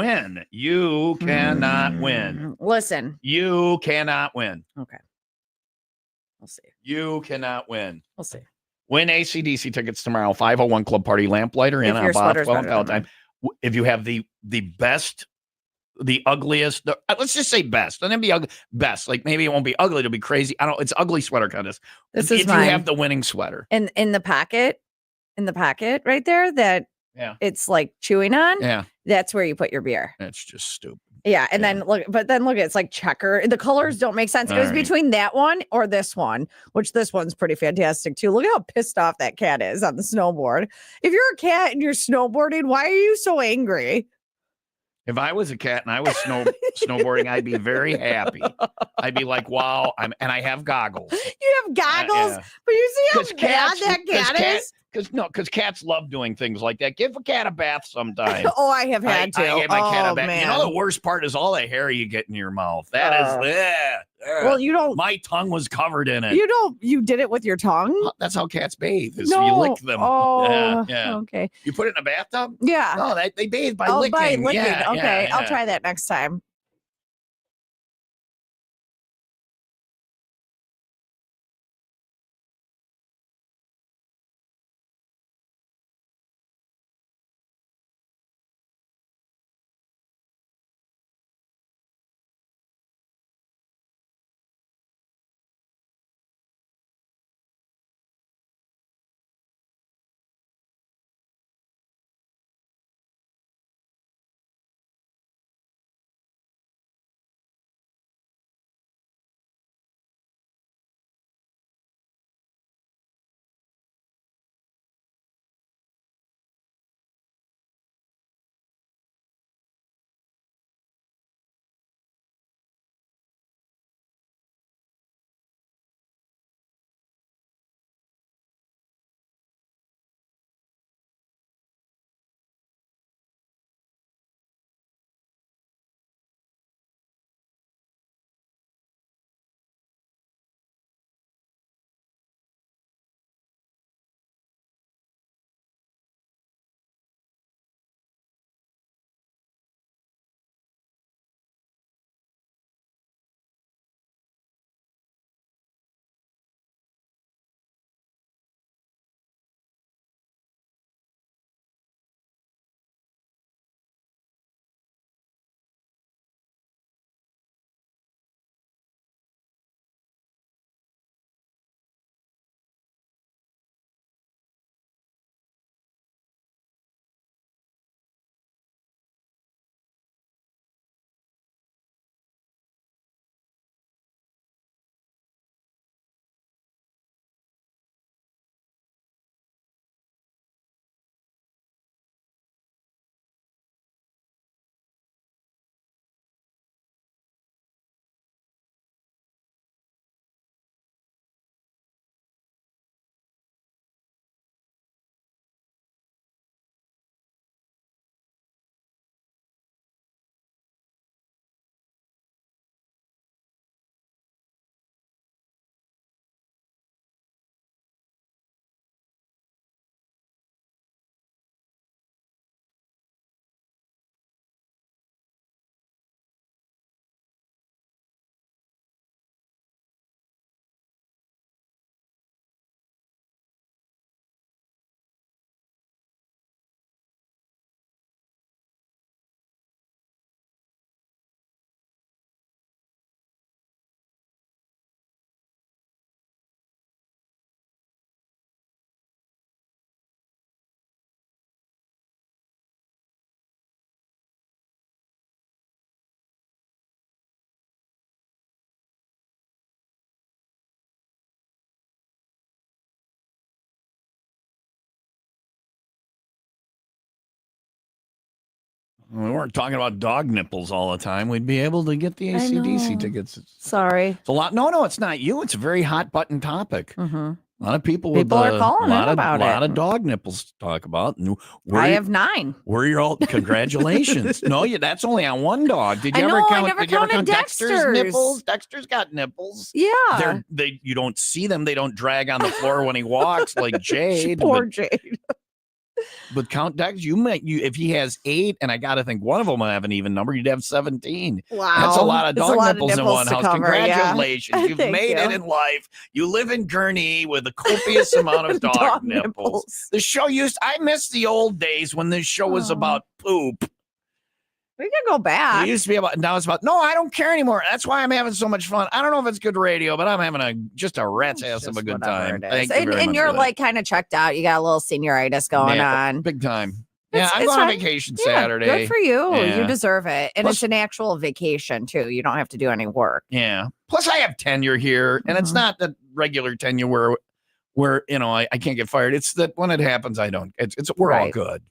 You cannot win. Listen. You cannot win. Okay. We'll see. You cannot win. We'll see. Win ACDC tickets tomorrow. 501 Club Party. Lamplighter in on Bothwell and Palatine. If you have the best, the ugliest, let's just say best. Doesn't be ugly. Best. Like maybe it won't be ugly. It'll be crazy. I don't. It's ugly sweater contest. If you have the winning sweater in the packet right there that it's like chewing on. Yeah, that's where you put your beer. That's just stupid. Yeah, and then look, it's like checker. The colors don't make sense. It was between that one or this one, which this one's pretty fantastic too. Look how pissed off that cat is on the snowboard. If you're a cat and you're snowboarding, why are you so angry? If I was a cat and I was snowboarding, I'd be very happy. I'd be like, wow, and I have goggles. You have goggles, but you see how bad that cat is? Because cats love doing things like that. Give a cat a bath sometime. Oh, I have had to. I gave my cat a bath. Man. You know, the worst part is all the hair you get in your mouth. That is, well, you don't. My tongue was covered in it. You did it with your tongue? That's how cats bathe, is no. you lick them. Oh, yeah. Okay. You put it in a bathtub? Yeah. No, they bathe by licking. By licking. Yeah, okay, I'll try that next time. We weren't talking about dog nipples all the time. We'd be able to get the I AC/DC know. tickets. Sorry. It's a lot. No, it's not you. It's a very hot button topic. Mm-hmm. A lot of people Are calling in about a lot it. of dog nipples to talk about. And I have 9. Where you're all congratulations. No, that's only on one dog. Did you ever count? I never did you ever counted count Dexter's nipples? Dexter's got nipples. Yeah. You don't see them. They don't drag on the floor when he walks like Jade. Poor Jade. But count Dex, if he has 8, and I gotta think one of them will have an even number, you'd have 17. Wow. That's a lot of That's dog a lot of nipples in nipples one to house. cover, yeah. Congratulations. You've Thank made it you. in life. You live in Gurnee with a copious amount of dog nipples. The show I miss the old days when this show was about poop. We could go back. It used to be about, now it's about, no, I don't care anymore. That's why I'm having so much fun. I don't know if it's good radio, but I'm having just a rat's ass of a good time. Thank you very much And you're for that. like kind of checked out. You got a little senioritis going on. Big time. Yeah, It's I'm going fine. on vacation Yeah, Saturday. Good for you. Yeah. You deserve it. And Plus- it's an actual vacation too. You don't have to do any work. Yeah. Plus, I have tenure here, and it's not the regular tenure where I can't get fired. It's that when it happens, I don't. We're all Right. good.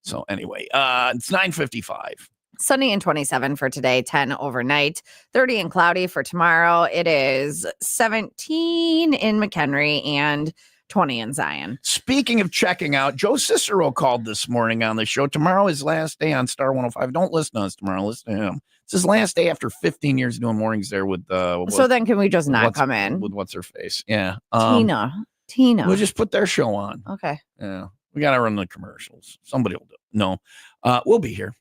So anyway, it's 9:55. Sunny and 27 for today, 10 overnight, 30 and cloudy for tomorrow. It is 17 in McHenry and 20 in Zion. Speaking of checking out, Joe Cicero called this morning on the show. Tomorrow is last day on Star 105. Don't listen to us tomorrow. Listen to him. It's his last day after 15 years doing mornings there with. So then can we just not come in? With what's her face? Yeah, Tina. We'll just put their show on. Okay. Yeah, we got to run the commercials. Somebody will do it. No, we'll be here.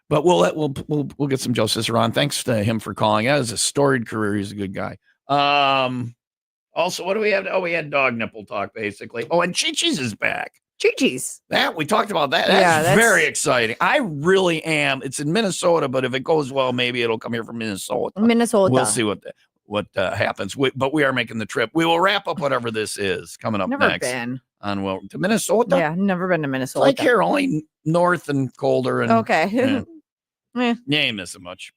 But we'll get some Joe Cicero on. Thanks to him for calling. That was a storied career. He's a good guy. Also, what do we have? Oh, we had dog nipple talk, basically. Oh, and Chi-Chi's is back. Chi-Chi's. That we talked about that. That's very exciting. I really am. It's in Minnesota, but if it goes well, maybe it'll come here from Minnesota. We'll see what happens. But we are making the trip. We will wrap up whatever this is coming up Never next. been. To Minnesota? Yeah, never been to Minnesota. Like here, only north and colder. And Okay. yeah, you ain't missing much.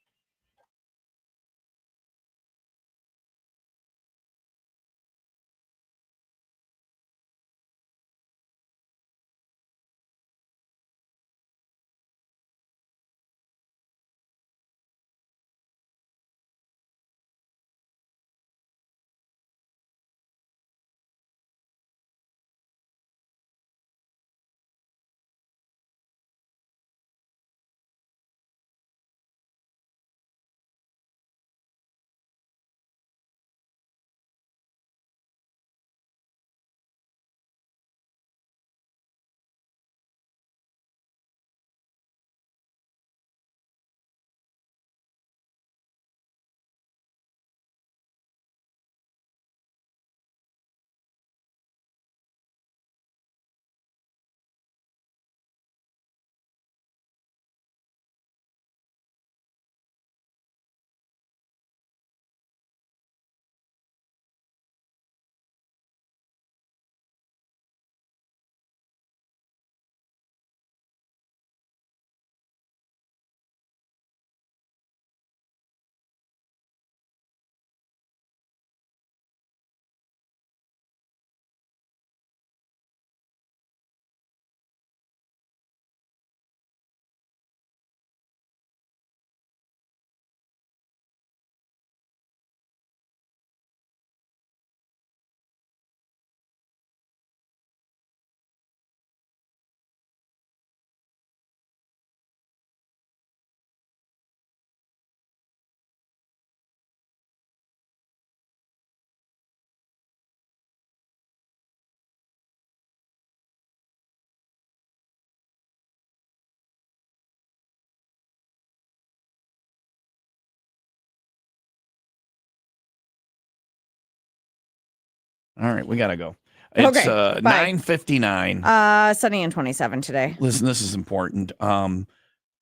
All right, we gotta go. It's Okay, bye. 9:59. Sunny and 27 today. Listen, this is important.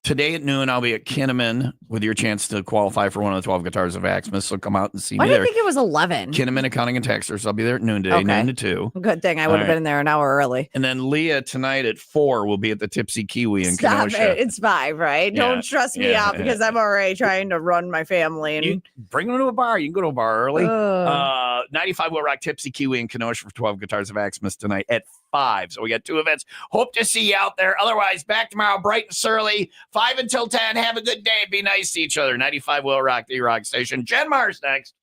Today at noon, I'll be at Kinnaman with your chance to qualify for one of the 12 guitars of Axmas. So come out and see Why me do I there. think it was 11? Kinnaman Accounting and Tax Service. I'll be there at noon today, Okay. 9 to 2. Good thing I would have been there an hour early. And then Leah tonight at 4 will be at the Tipsy Kiwi in Stop Kenosha. it. It's 5, right? Yeah, Don't stress me out because I'm already trying to run my family. And You bring them to a bar. You can go to a bar early. 95 Will Rock Tipsy Kiwi in Kenosha for 12 Guitars of Xmas tonight at 5. So we got 2 events. Hope to see you out there. Otherwise, back tomorrow, bright and surly, 5 until 10. Have a good day. Be nice to each other. 95 Will Rock, the rock station. Jen Mars next.